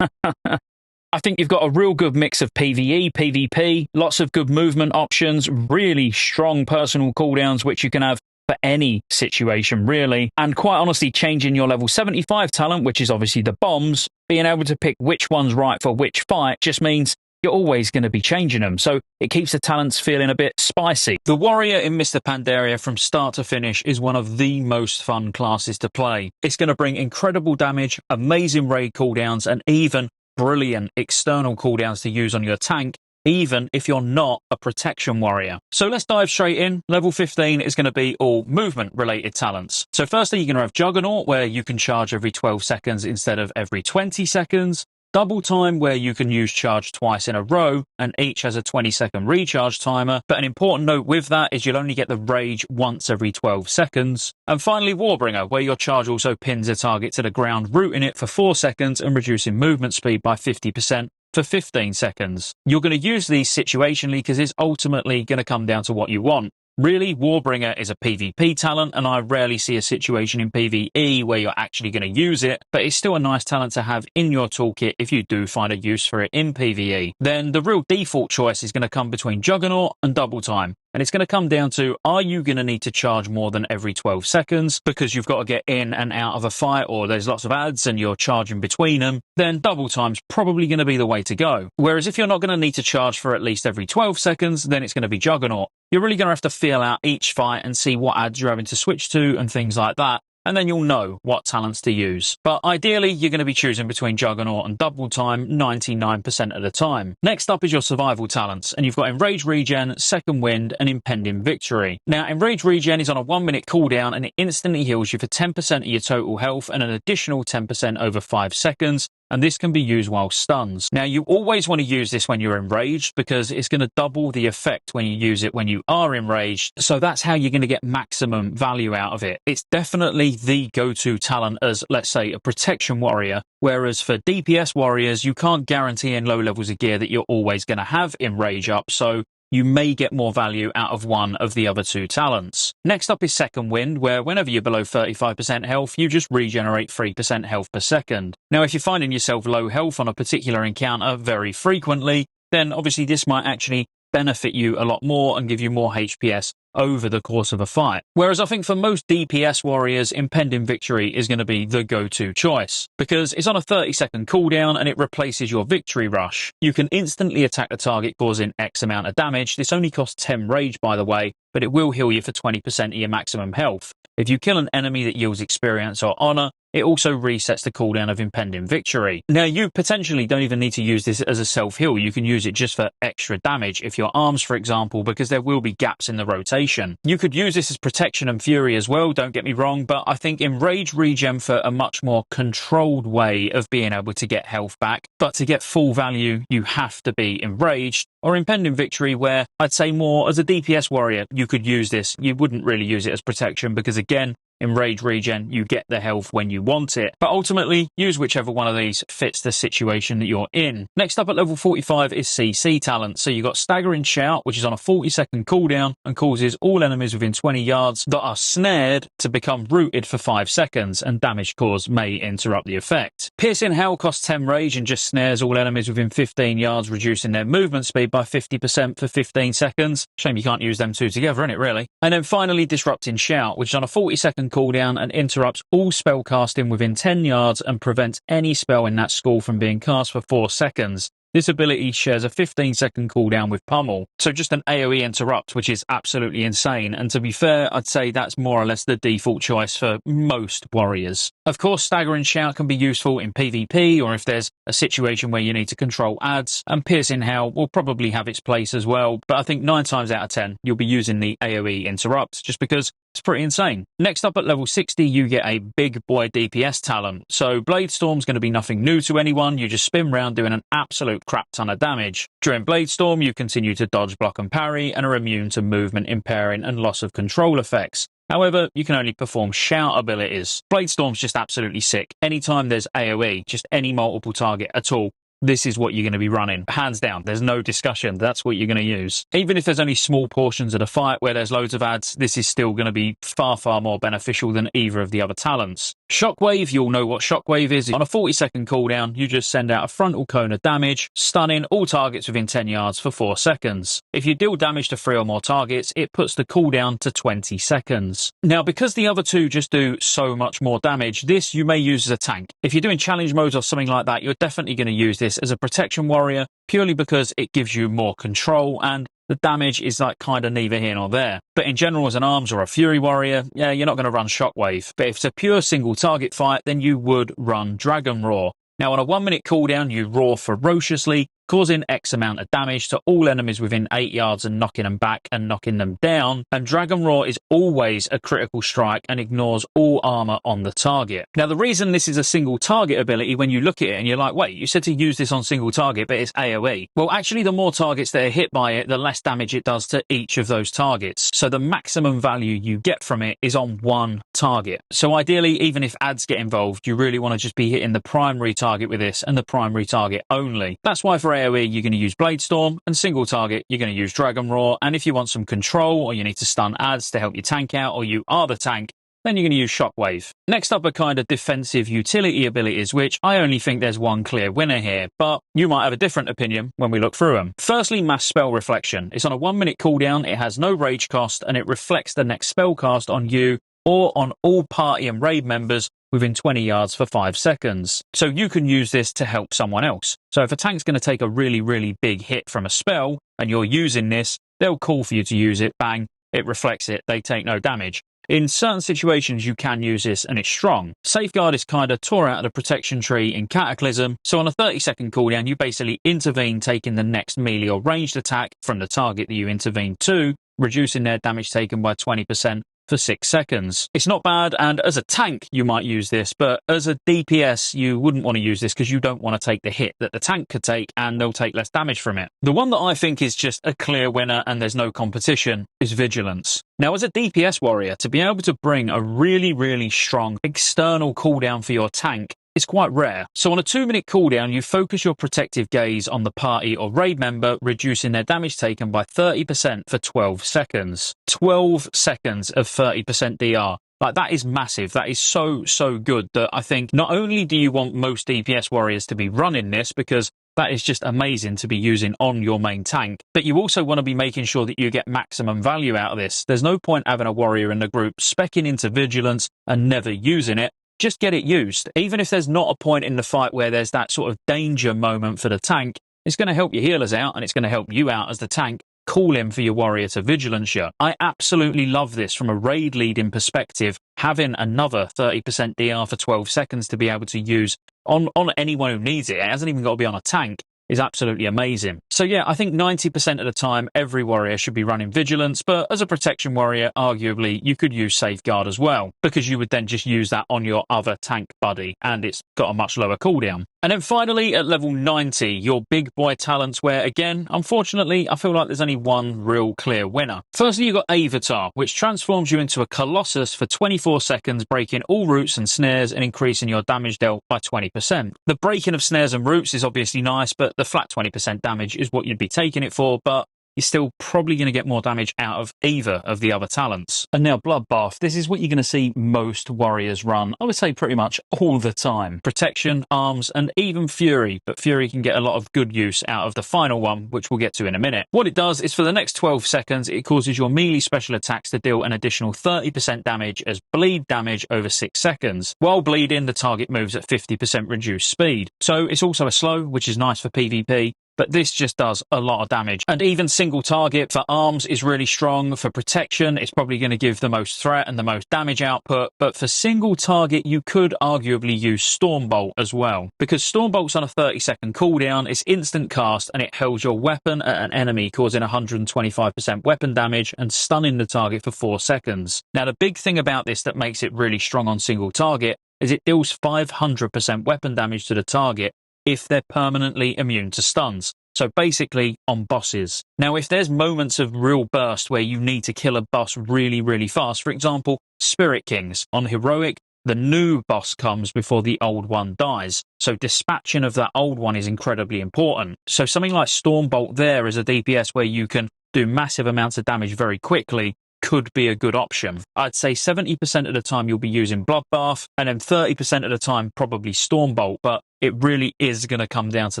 I think you've got a real good mix of PvE, PvP, lots of good movement options, really strong personal cooldowns, which you can have for any situation, really. And quite honestly, changing your level 75 talent, which is obviously the bombs, being able to pick which one's right for which fight just means you're always going to be changing them. So it keeps the talents feeling a bit spicy. The Warrior in Mr. Pandaria from start to finish is one of the most fun classes to play. It's going to bring incredible damage, amazing raid cooldowns, and even brilliant external cooldowns to use on your tank, even if you're not a protection warrior. So let's dive straight in. Level 15 is going to be all movement related talents. So firstly, you're going to have Juggernaut, where you can charge every 12 seconds instead of every 20 seconds. Double Time, where you can use charge twice in a row, and each has a 20-second recharge timer. But an important note with that is you'll only get the rage once every 12 seconds. And finally, Warbringer, where your charge also pins a target to the ground, rooting it for 4 seconds and reducing movement speed by 50% for 15 seconds. You're going to use these situationally because it's ultimately going to come down to what you want. Really, Warbringer is a PvP talent, and I rarely see a situation in PvE where you're actually going to use it, but it's still a nice talent to have in your toolkit if you do find a use for it in PvE. Then the real default choice is going to come between Juggernaut and Double Time. And it's going to come down to, are you going to need to charge more than every 12 seconds because you've got to get in and out of a fight, or there's lots of ads and you're charging between them? Then Double Time's probably going to be the way to go. Whereas if you're not going to need to charge for at least every 12 seconds, then it's going to be Juggernaut. You're really going to have to feel out each fight and see what ads you're having to switch to and things like that. And then you'll know what talents to use. But ideally, you're going to be choosing between Juggernaut and Double Time 99% of the time. Next up is your survival talents, and you've got Enraged Regen, Second Wind, and Impending Victory. Now, Enraged Regen is on a 1-minute cooldown, and it instantly heals you for 10% of your total health and an additional 10% over 5 seconds. And this can be used while stuns. Now, you always want to use this when you're enraged because it's going to double the effect when you use it when you are enraged. So that's how you're going to get maximum value out of it. It's definitely the go-to talent as, let's say, a protection warrior. Whereas for DPS warriors, you can't guarantee in low levels of gear that you're always going to have enrage up. So you may get more value out of one of the other two talents. Next up is Second Wind, where whenever you're below 35% health, you just regenerate 3% health per second. Now, if you're finding yourself low health on a particular encounter very frequently, then obviously this might actually benefit you a lot more and give you more HPS over the course of a fight. Whereas I think for most DPS warriors, Impending Victory is going to be the go-to choice because it's on a 30-second cooldown and it replaces your Victory Rush. You can instantly attack the target causing X amount of damage. This only costs 10 rage, by the way, but it will heal you for 20% of your maximum health. If you kill an enemy that yields experience or honor, it also resets the cooldown of Impending Victory. Now, you potentially don't even need to use this as a self-heal. You can use it just for extra damage if your arms, for example, because there will be gaps in the rotation. You could use this as protection and fury as well, don't get me wrong, but I think Enraged Regen for a much more controlled way of being able to get health back. But to get full value, you have to be enraged. Or Impending Victory, where I'd say more as a DPS warrior, you could use this. You wouldn't really use it as protection because, again, Enraged Regen, you get the health when you want it. But ultimately, use whichever one of these fits the situation that you're in. Next up at level 45 is CC talent. So you've got Staggering Shout, which is on a 40-second cooldown and causes all enemies within 20 yards that are snared to become rooted for 5 seconds, and damage caused may interrupt the effect. Piercing Hail costs 10 rage and just snares all enemies within 15 yards, reducing their movement speed by 50% for 15 seconds. Shame you can't use them two together, innit, really? And then finally, Disrupting Shout, which is on a 40-second cooldown and interrupts all spell casting within 10 yards and prevents any spell in that school from being cast for 4 seconds. This ability shares a 15-second cooldown with Pummel, so just an AoE interrupt, which is absolutely insane. And to be fair, I'd say that's more or less the default choice for most warriors. Of course, Stagger and Shout can be useful in PvP, or if there's a situation where you need to control adds, and Piercing Hail will probably have its place as well, but I think 9 times out of 10 you'll be using the AoE Interrupt, just because it's pretty insane. Next up at level 60, you get a big boy DPS talent. So Blade Storm's going to be nothing new to anyone. You just spin round doing an absolute crap ton of damage. During Blade Storm, you continue to dodge, block and parry, and are immune to movement impairing and loss of control effects. However, you can only perform shout abilities. Blade Storm's just absolutely sick. Anytime there's AoE, just any multiple target at all, this is what you're going to be running. Hands down, there's no discussion. That's what you're going to use. Even if there's only small portions of the fight where there's loads of adds, this is still going to be far, far more beneficial than either of the other talents. Shockwave, you'll know what Shockwave is. On a 40-second cooldown, you just send out a frontal cone of damage, stunning all targets within 10 yards for 4 seconds. If you deal damage to 3 or more targets, it puts the cooldown to 20 seconds. Now, because the other two just do so much more damage, this you may use as a tank. If you're doing challenge modes or something like that, you're definitely going to use this as a protection warrior, purely because it gives you more control and the damage is like kind of neither here nor there. But in general, as an arms or a fury warrior, yeah, you're not going to run Shockwave. But if it's a pure single target fight, then you would run Dragon Roar. Now, on a 1-minute cooldown, you roar ferociously, causing X amount of damage to all enemies within 8 yards and knocking them back and knocking them down. And Dragon Roar is always a critical strike and ignores all armor on the target. Now, the reason this is a single target ability, when you look at it and you're like, wait, you said to use this on single target, but it's AoE. Well, actually, the more targets that are hit by it, the less damage it does to each of those targets. So the maximum value you get from it is on one target. So ideally, even if adds get involved, you really want to just be hitting the primary target with this and the primary target only. That's why for AoE, you're going to use Blade Storm, and single target, you're going to use Dragon Roar. And if you want some control, or you need to stun adds to help your tank out, or you are the tank, then you're going to use Shockwave. Next up are kind of defensive utility abilities, which I only think there's one clear winner here, but you might have a different opinion when we look through them. Firstly, Mass Spell Reflection. It's on a 1-minute cooldown, it has no rage cost, and it reflects the next spell cast on you or on all party and raid members within 20 yards for 5 seconds. So you can use this to help someone else. So if a tank's going to take a really, really big hit from a spell and you're using this, they'll call for you to use it, bang, it reflects it, they take no damage. In certain situations, you can use this and it's strong. Safeguard is kind of tore out of the protection tree in Cataclysm, so on a 30-second cooldown, you basically intervene, taking the next melee or ranged attack from the target that you intervene to, reducing their damage taken by 20%. For 6 seconds. It's not bad, and as a tank you might use this, but as a DPS you wouldn't want to use this because you don't want to take the hit that the tank could take and they'll take less damage from it. The one that I think is just a clear winner and there's no competition is Vigilance. Now, as a DPS warrior, to be able to bring a really, really strong external cooldown for your tank is quite rare. So on a 2-minute cooldown, you focus your protective gaze on the party or raid member, reducing their damage taken by 30% for 12 seconds. 12 seconds of 30% DR. Like, that is massive. That is so, so good that I think not only do you want most DPS warriors to be running this, because that is just amazing to be using on your main tank, but you also want to be making sure that you get maximum value out of this. There's no point having a warrior in the group speccing into Vigilance and never using it. Just get it used. Even if there's not a point in the fight where there's that sort of danger moment for the tank, it's going to help your healers out and it's going to help you out as the tank. Call in for your warrior to Vigilance you. I absolutely love this from a raid leading perspective. Having another 30% DR for 12 seconds to be able to use on anyone who needs it. It hasn't even got to be on a tank. Is absolutely amazing. So yeah, I think 90% of the time every warrior should be running Vigilance, but as a protection warrior, arguably you could use Safeguard as well, because you would then just use that on your other tank buddy, and it's got a much lower cooldown. And then finally, at level 90, your big boy talents, where again, unfortunately, I feel like there's only one real clear winner. Firstly, you've got Avatar, which transforms you into a Colossus for 24 seconds, breaking all roots and snares and increasing your damage dealt by 20%. The breaking of snares and roots is obviously nice, but the flat 20% damage is what you'd be taking it for, but you're still probably going to get more damage out of either of the other talents. And now Bloodbath, this is what you're going to see most warriors run, I would say pretty much all the time. Protection, arms, and even Fury, but Fury can get a lot of good use out of the final one, which we'll get to in a minute. What it does is for the next 12 seconds, it causes your melee special attacks to deal an additional 30% damage as bleed damage over 6 seconds. While bleeding, the target moves at 50% reduced speed. So it's also a slow, which is nice for PvP. but this just does a lot of damage. And even single target for arms is really strong. For protection, it's probably going to give the most threat and the most damage output, but for single target, you could arguably use Stormbolt as well, because Stormbolt's on a 30-second cooldown, it's instant cast, and it hurls your weapon at an enemy, causing 125% weapon damage and stunning the target for 4 seconds. Now, the big thing about this that makes it really strong on single target is it deals 500% weapon damage to the target if they're permanently immune to stuns. So basically on bosses. Now, if there's moments of real burst where you need to kill a boss really, really fast, for example, Spirit Kings on Heroic, the new boss comes before the old one dies. So dispatching of that old one is incredibly important. So something like Stormbolt there as a DPS where you can do massive amounts of damage very quickly could be a good option. I'd say 70% of the time you'll be using Bloodbath, and then 30% of the time probably Stormbolt, but it really is going to come down to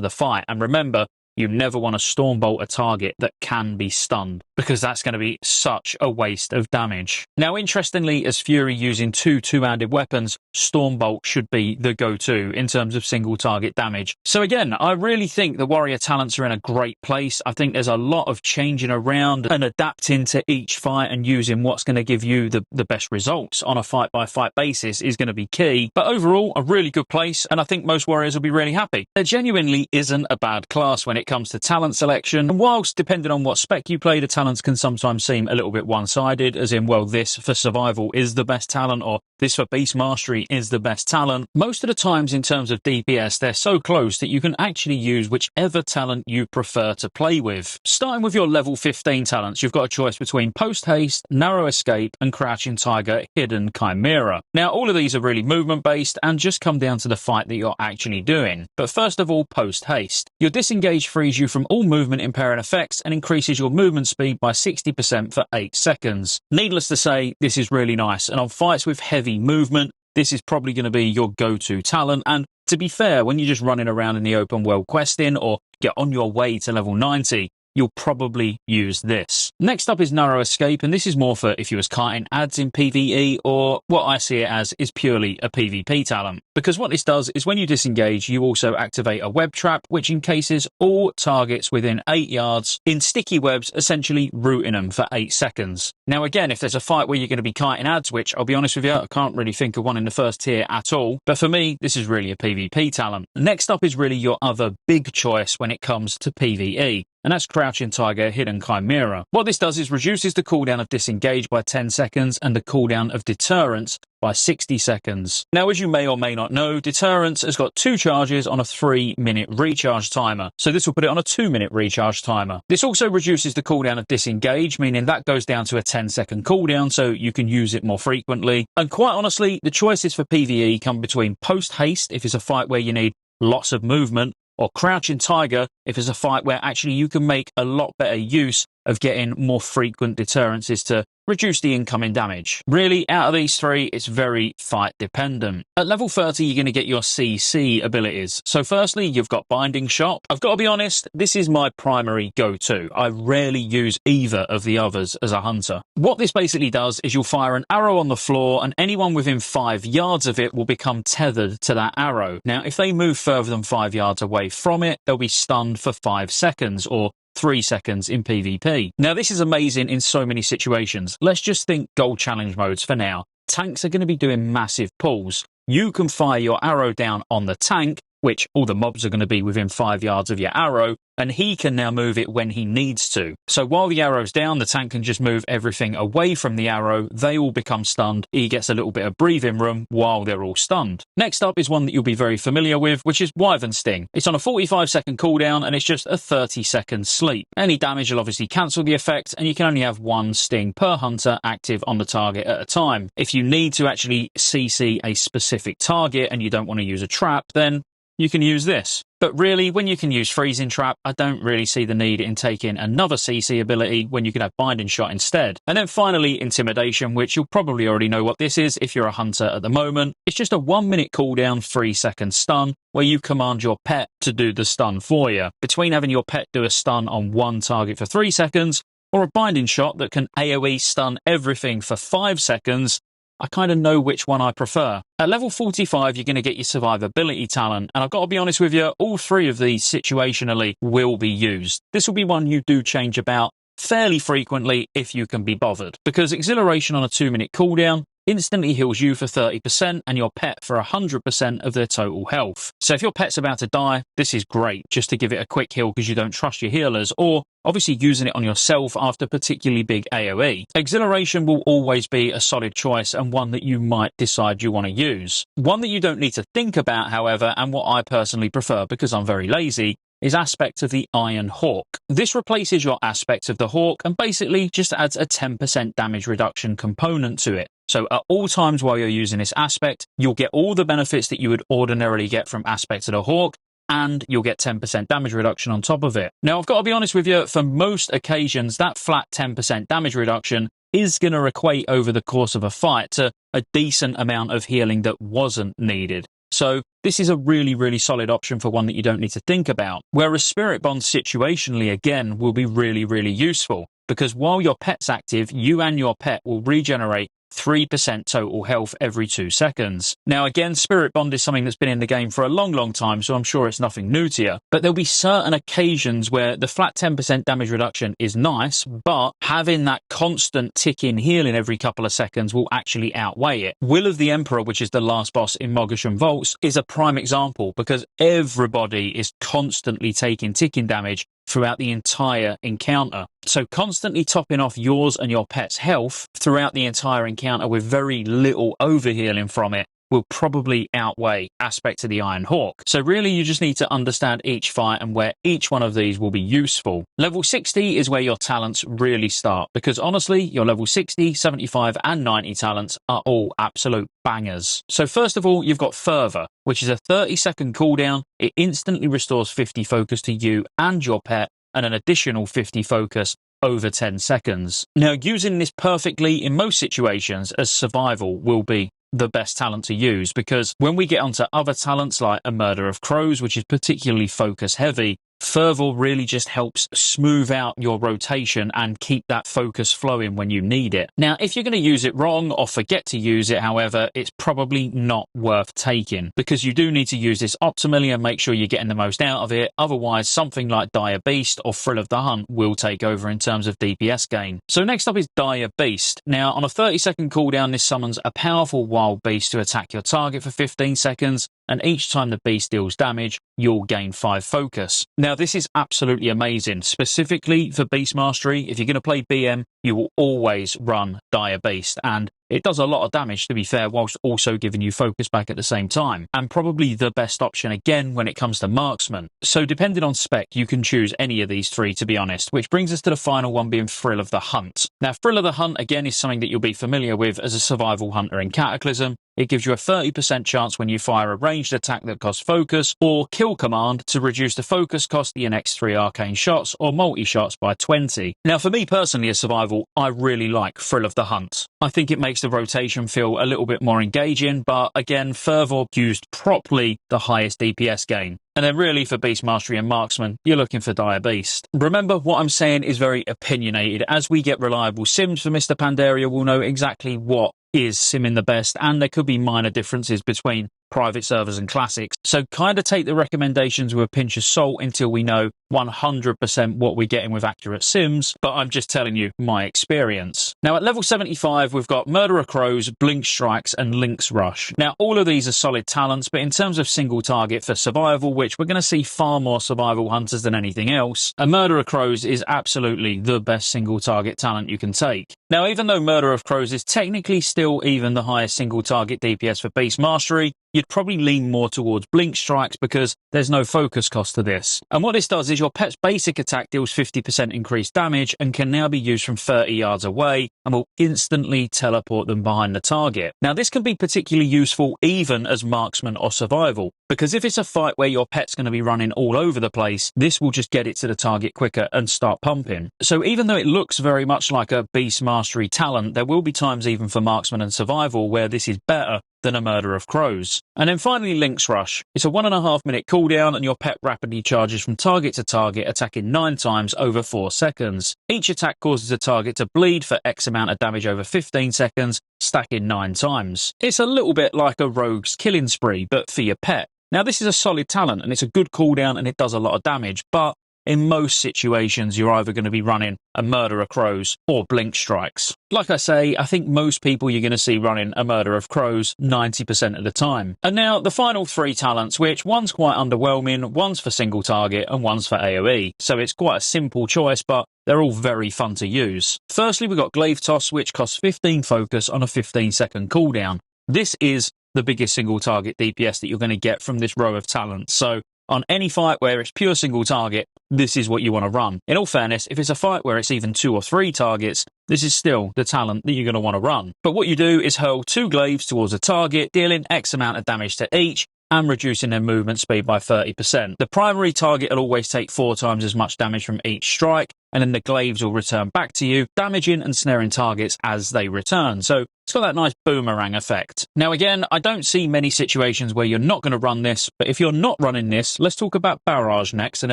the fight. And remember, you never want to Stormbolt a target that can be stunned, because that's going to be such a waste of damage. Now, interestingly, as Fury using two-handed weapons, Stormbolt should be the go-to in terms of single target damage. So again, I really think the warrior talents are in a great place. I think there's a lot of changing around and adapting to each fight and using what's going to give you the best results on a fight-by-fight basis is going to be key. But overall, a really good place, and I think most warriors will be really happy. There genuinely isn't a bad class when it comes to talent selection, and whilst depending on what spec you play, the talents can sometimes seem a little bit one-sided, as in, well, this for survival is the best talent, or this for beast mastery is the best talent. Most of the times in terms of DPS, they're so close that you can actually use whichever talent you prefer to play with. Starting with your level 15 talents, you've got a choice between Post Haste, Narrow Escape, and Crouching Tiger, Hidden Chimera. Now, all of these are really movement-based and just come down to the fight that you're actually doing. But first of all, Post Haste. Your disengage frees you from all movement impairing effects and increases your movement speed by 60% for 8 seconds. Needless to say, this is really nice, and on fights with heavy movement, this is probably going to be your go-to talent. And to be fair, when you're just running around in the open world questing or get on your way to level 90, you'll probably use this. Next up is Narrow Escape, and this is more for if you was kiting ads in PvE, or what I see it as is purely a PvP talent. Because what this does is when you disengage, you also activate a web trap, which encases all targets within 8 yards in sticky webs, essentially rooting them for 8 seconds. Now again, if there's a fight where you're going to be kiting ads, which I'll be honest with you, I can't really think of one in the first tier at all, but for me, this is really a PvP talent. Next up is really your other big choice when it comes to PvE, and that's Crouching Tiger, Hidden Chimera. What this does is reduces the cooldown of disengage by 10 seconds and the cooldown of deterrence by 60 seconds. Now, as you may or may not know, deterrence has got 2 charges on a 3-minute recharge timer, so this will put it on a 2-minute recharge timer. This also reduces the cooldown of disengage, meaning that goes down to a 10-second cooldown, so you can use it more frequently. And quite honestly, the choices for PvE come between Post Haste, if it's a fight where you need lots of movement, or Crouching Tiger if it's a fight where actually you can make a lot better use of getting more frequent deterrences to reduce the incoming damage. Really, out of these 3, it's very fight dependent. At level 30, you're going to get your CC abilities. So firstly, you've got Binding Shot. I've got to be honest, this is my primary go-to. I rarely use either of the others as a hunter. What this basically does is you'll fire an arrow on the floor, and anyone within 5 yards of it will become tethered to that arrow. Now, if they move further than 5 yards away from it, they'll be stunned for 5 seconds, or 3 seconds in PvP. Now, this is amazing in so many situations. Let's just think gold challenge modes for now. Tanks are going to be doing massive pulls. You can fire your arrow down on the tank, which all the mobs are going to be within 5 yards of your arrow, and he can now move it when he needs to. So while the arrow's down, the tank can just move everything away from the arrow. They all become stunned. He gets a little bit of breathing room while they're all stunned. Next up is one that you'll be very familiar with, which is Wyvern Sting. It's on a 45-second cooldown, and it's just a 30-second sleep. Any damage will obviously cancel the effect, and you can only have 1 sting per hunter active on the target at a time. If you need to actually CC a specific target and you don't want to use a trap, then you can use this. But really, when you can use Freezing Trap, I don't really see the need in taking another CC ability when you can have Binding Shot instead. And then finally, Intimidation, which you'll probably already know what this is if you're a hunter at the moment. It's just a 1-minute cooldown, 3-second stun, where you command your pet to do the stun for you. Between having your pet do a stun on one target for 3 seconds, or a Binding Shot that can AoE stun everything for 5 seconds, I kind of know which one I prefer. At level 45, you're going to get your survivability talent, and I've got to be honest with you, all three of these situationally will be used. This will be one you do change about fairly frequently if you can be bothered, because Exhilaration on a 2-minute cooldown instantly heals you for 30% and your pet for 100% of their total health. So if your pet's about to die, this is great just to give it a quick heal because you don't trust your healers, or obviously using it on yourself after particularly big AoE. Exhilaration will always be a solid choice and one that you might decide you want to use. One that you don't need to think about, however, and what I personally prefer because I'm very lazy, is Aspect of the Iron Hawk. This replaces your Aspect of the Hawk and basically just adds a 10% damage reduction component to it. So at all times while you're using this aspect, you'll get all the benefits that you would ordinarily get from Aspect of the Hawk, and you'll get 10% damage reduction on top of it. Now, I've got to be honest with you, for most occasions, that flat 10% damage reduction is going to equate over the course of a fight to a decent amount of healing that wasn't needed. So this is a really, really solid option for one that you don't need to think about. Whereas Spirit Bond situationally, again, will be really, really useful, because while your pet's active, you and your pet will regenerate 3% total health every 2 seconds. Now again, Spirit Bond is something that's been in the game for a long, long time, so I'm sure it's nothing new to you. But there'll be certain occasions where the flat 10% damage reduction is nice, but having that constant tick-in healing every couple of seconds will actually outweigh it. Will of the Emperor, which is the last boss in Mogasham Vaults, is a prime example, because everybody is constantly taking ticking damage throughout the entire encounter. So constantly topping off yours and your pet's health throughout the entire encounter with very little overhealing from it will probably outweigh Aspect of the Iron Hawk. So really you just need to understand each fight and where each one of these will be useful. Level 60 is where your talents really start, because honestly, your level 60, 75 and 90 talents are all absolute bangers. So first of all, you've got Fervor, which is a 30-second cooldown. It instantly restores 50 focus to you and your pet, and an additional 50 focus over 10 seconds. Now, using this perfectly in most situations as survival will be the best talent to use, because when we get onto other talents like a Murder of Crows, which is particularly focus heavy, Fervor really just helps smooth out your rotation and keep that focus flowing when you need it. Now, if you're going to use it wrong or forget to use it, however, it's probably not worth taking, because you do need to use this optimally and make sure you're getting the most out of it. Otherwise, something like Dire Beast or Thrill of the Hunt will take over in terms of DPS gain. So next up is Dire Beast. Now, on a 30-second cooldown, this summons a powerful wild beast to attack your target for 15 seconds. And each time the beast deals damage, you'll gain 5 focus. Now, this is absolutely amazing. Specifically for Beast Mastery, if you're going to play BM, you will always run Dire Beast, and it does a lot of damage, to be fair, whilst also giving you focus back at the same time. And probably the best option, again, when it comes to Marksman. So depending on spec, you can choose any of these three, to be honest, which brings us to the final one being Thrill of the Hunt. Now, Thrill of the Hunt, again, is something that you'll be familiar with as a survival hunter in Cataclysm. It gives you a 30% chance when you fire a ranged attack that costs focus, or kill command to reduce the focus cost of your next 3 arcane shots or multi-shots by 20. Now, for me personally as survival, I really like Thrill of the Hunt. I think it makes the rotation feel a little bit more engaging, but again, Fervor used properly, the highest DPS gain. And then really for Beast Mastery and Marksman, you're looking for Dire Beast. Remember, what I'm saying is very opinionated. As we get reliable sims for Mr. Pandaria, we'll know exactly what is simming the best, and there could be minor differences between private servers and classics. So kind of take the recommendations with a pinch of salt until we know 100% what we're getting with accurate sims, but I'm just telling you my experience. Now at level 75, we've got Murderer Crows, Blink Strikes and Lynx Rush. Now all of these are solid talents, but in terms of single target for survival, which we're going to see far more survival hunters than anything else, a Murderer Crows is absolutely the best single target talent you can take. Now, even though Murder of Crows is technically still even the highest single target DPS for Beast Mastery, you'd probably lean more towards Blink Strikes because there's no focus cost to this. And what this does is your pet's basic attack deals 50% increased damage and can now be used from 30 yards away and will instantly teleport them behind the target. Now, this can be particularly useful even as Marksman or Survival, because if it's a fight where your pet's going to be running all over the place, this will just get it to the target quicker and start pumping. So even though it looks very much like a Beast Mastery talent, there will be times even for Marksman and Survival where this is better than a Murder of Crows. And then finally Lynx Rush. It's a 1.5-minute cooldown and your pet rapidly charges from target to target, attacking 9 times over 4 seconds. Each attack causes a target to bleed for X amount of damage over 15 seconds, stacking 9 times. It's a little bit like a rogue's killing spree, but for your pet. Now this is a solid talent and it's a good cooldown and it does a lot of damage, but in most situations, you're either going to be running a Murder of Crows or Blink Strikes. Like I say, I think most people you're going to see running a Murder of Crows 90% of the time. And now the final 3 talents, which one's quite underwhelming, one's for single target and one's for AoE. So it's quite a simple choice, but they're all very fun to use. Firstly, we've got Glaive Toss, which costs 15 focus on a 15-second cooldown. This is the biggest single target DPS that you're going to get from this row of talents. So on any fight where it's pure single target, this is what you want to run. In all fairness, if it's a fight where it's even 2 or 3 targets, this is still the talent that you're going to want to run. But what you do is hurl 2 glaives towards a target, dealing X amount of damage to each, and reducing their movement speed by 30%. The primary target will always take 4 times as much damage from each strike, and then the glaives will return back to you, damaging and snaring targets as they return. So it's got that nice boomerang effect. Now again, I don't see many situations where you're not going to run this, but if you're not running this, let's talk about Barrage next, and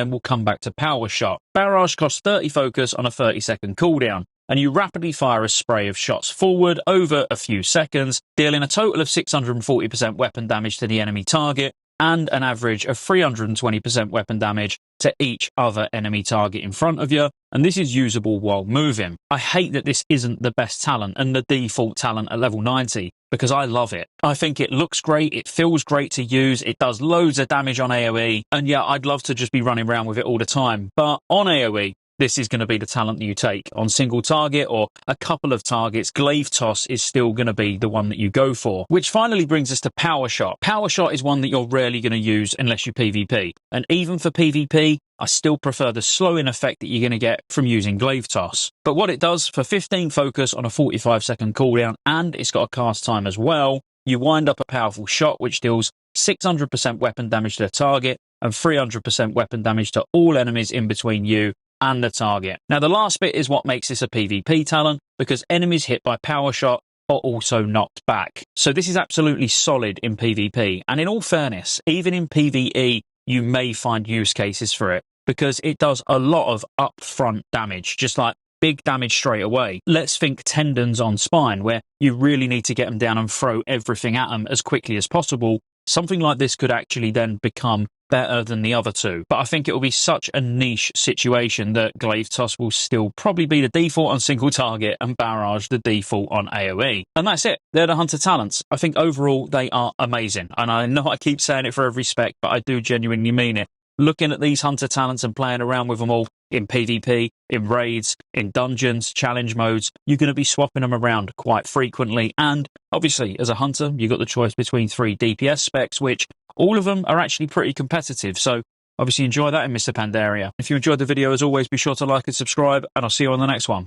then we'll come back to Power Shot. Barrage costs 30 focus on a 30-second cooldown, and you rapidly fire a spray of shots forward over a few seconds, dealing a total of 640% weapon damage to the enemy target, and an average of 320% weapon damage to each other enemy target in front of you, and this is usable while moving. I hate that this isn't the best talent and the default talent at level 90, because I love it. I think it looks great, it feels great to use, it does loads of damage on AoE, and yeah, I'd love to just be running around with it all the time, but on AoE, this is going to be the talent that you take. On single target or a couple of targets, Glaive Toss is still going to be the one that you go for. Which finally brings us to Power Shot. Power Shot is one that you're rarely going to use unless you PvP. And even for PvP, I still prefer the slowing effect that you're going to get from using Glaive Toss. But what it does for 15 focus on a 45-second cooldown, and it's got a cast time as well, you wind up a powerful shot which deals 600% weapon damage to the target and 300% weapon damage to all enemies in between you and the target. Now the last bit is what makes this a PvP talent, because enemies hit by Power Shot are also knocked back. So this is absolutely solid in PvP, and in all fairness, even in PvE you may find use cases for it, because it does a lot of upfront damage, just like big damage straight away. Let's think tendons on spine, where you really need to get them down and throw everything at them as quickly as possible. Something like this could actually then become better than the other two. But I think it will be such a niche situation that Glaive Toss will still probably be the default on single target and Barrage the default on AoE. And that's it. They're the Hunter talents. I think overall they are amazing. And I know I keep saying it for every spec, but I do genuinely mean it. Looking at these Hunter talents and playing around with them all in PvP, in raids, in dungeons, challenge modes, you're going to be swapping them around quite frequently. And obviously, as a Hunter, you've got the choice between 3 DPS specs, which all of them are actually pretty competitive. So obviously enjoy that in Mr. Pandaria. If you enjoyed the video, as always, be sure to like and subscribe, and I'll see you on the next one.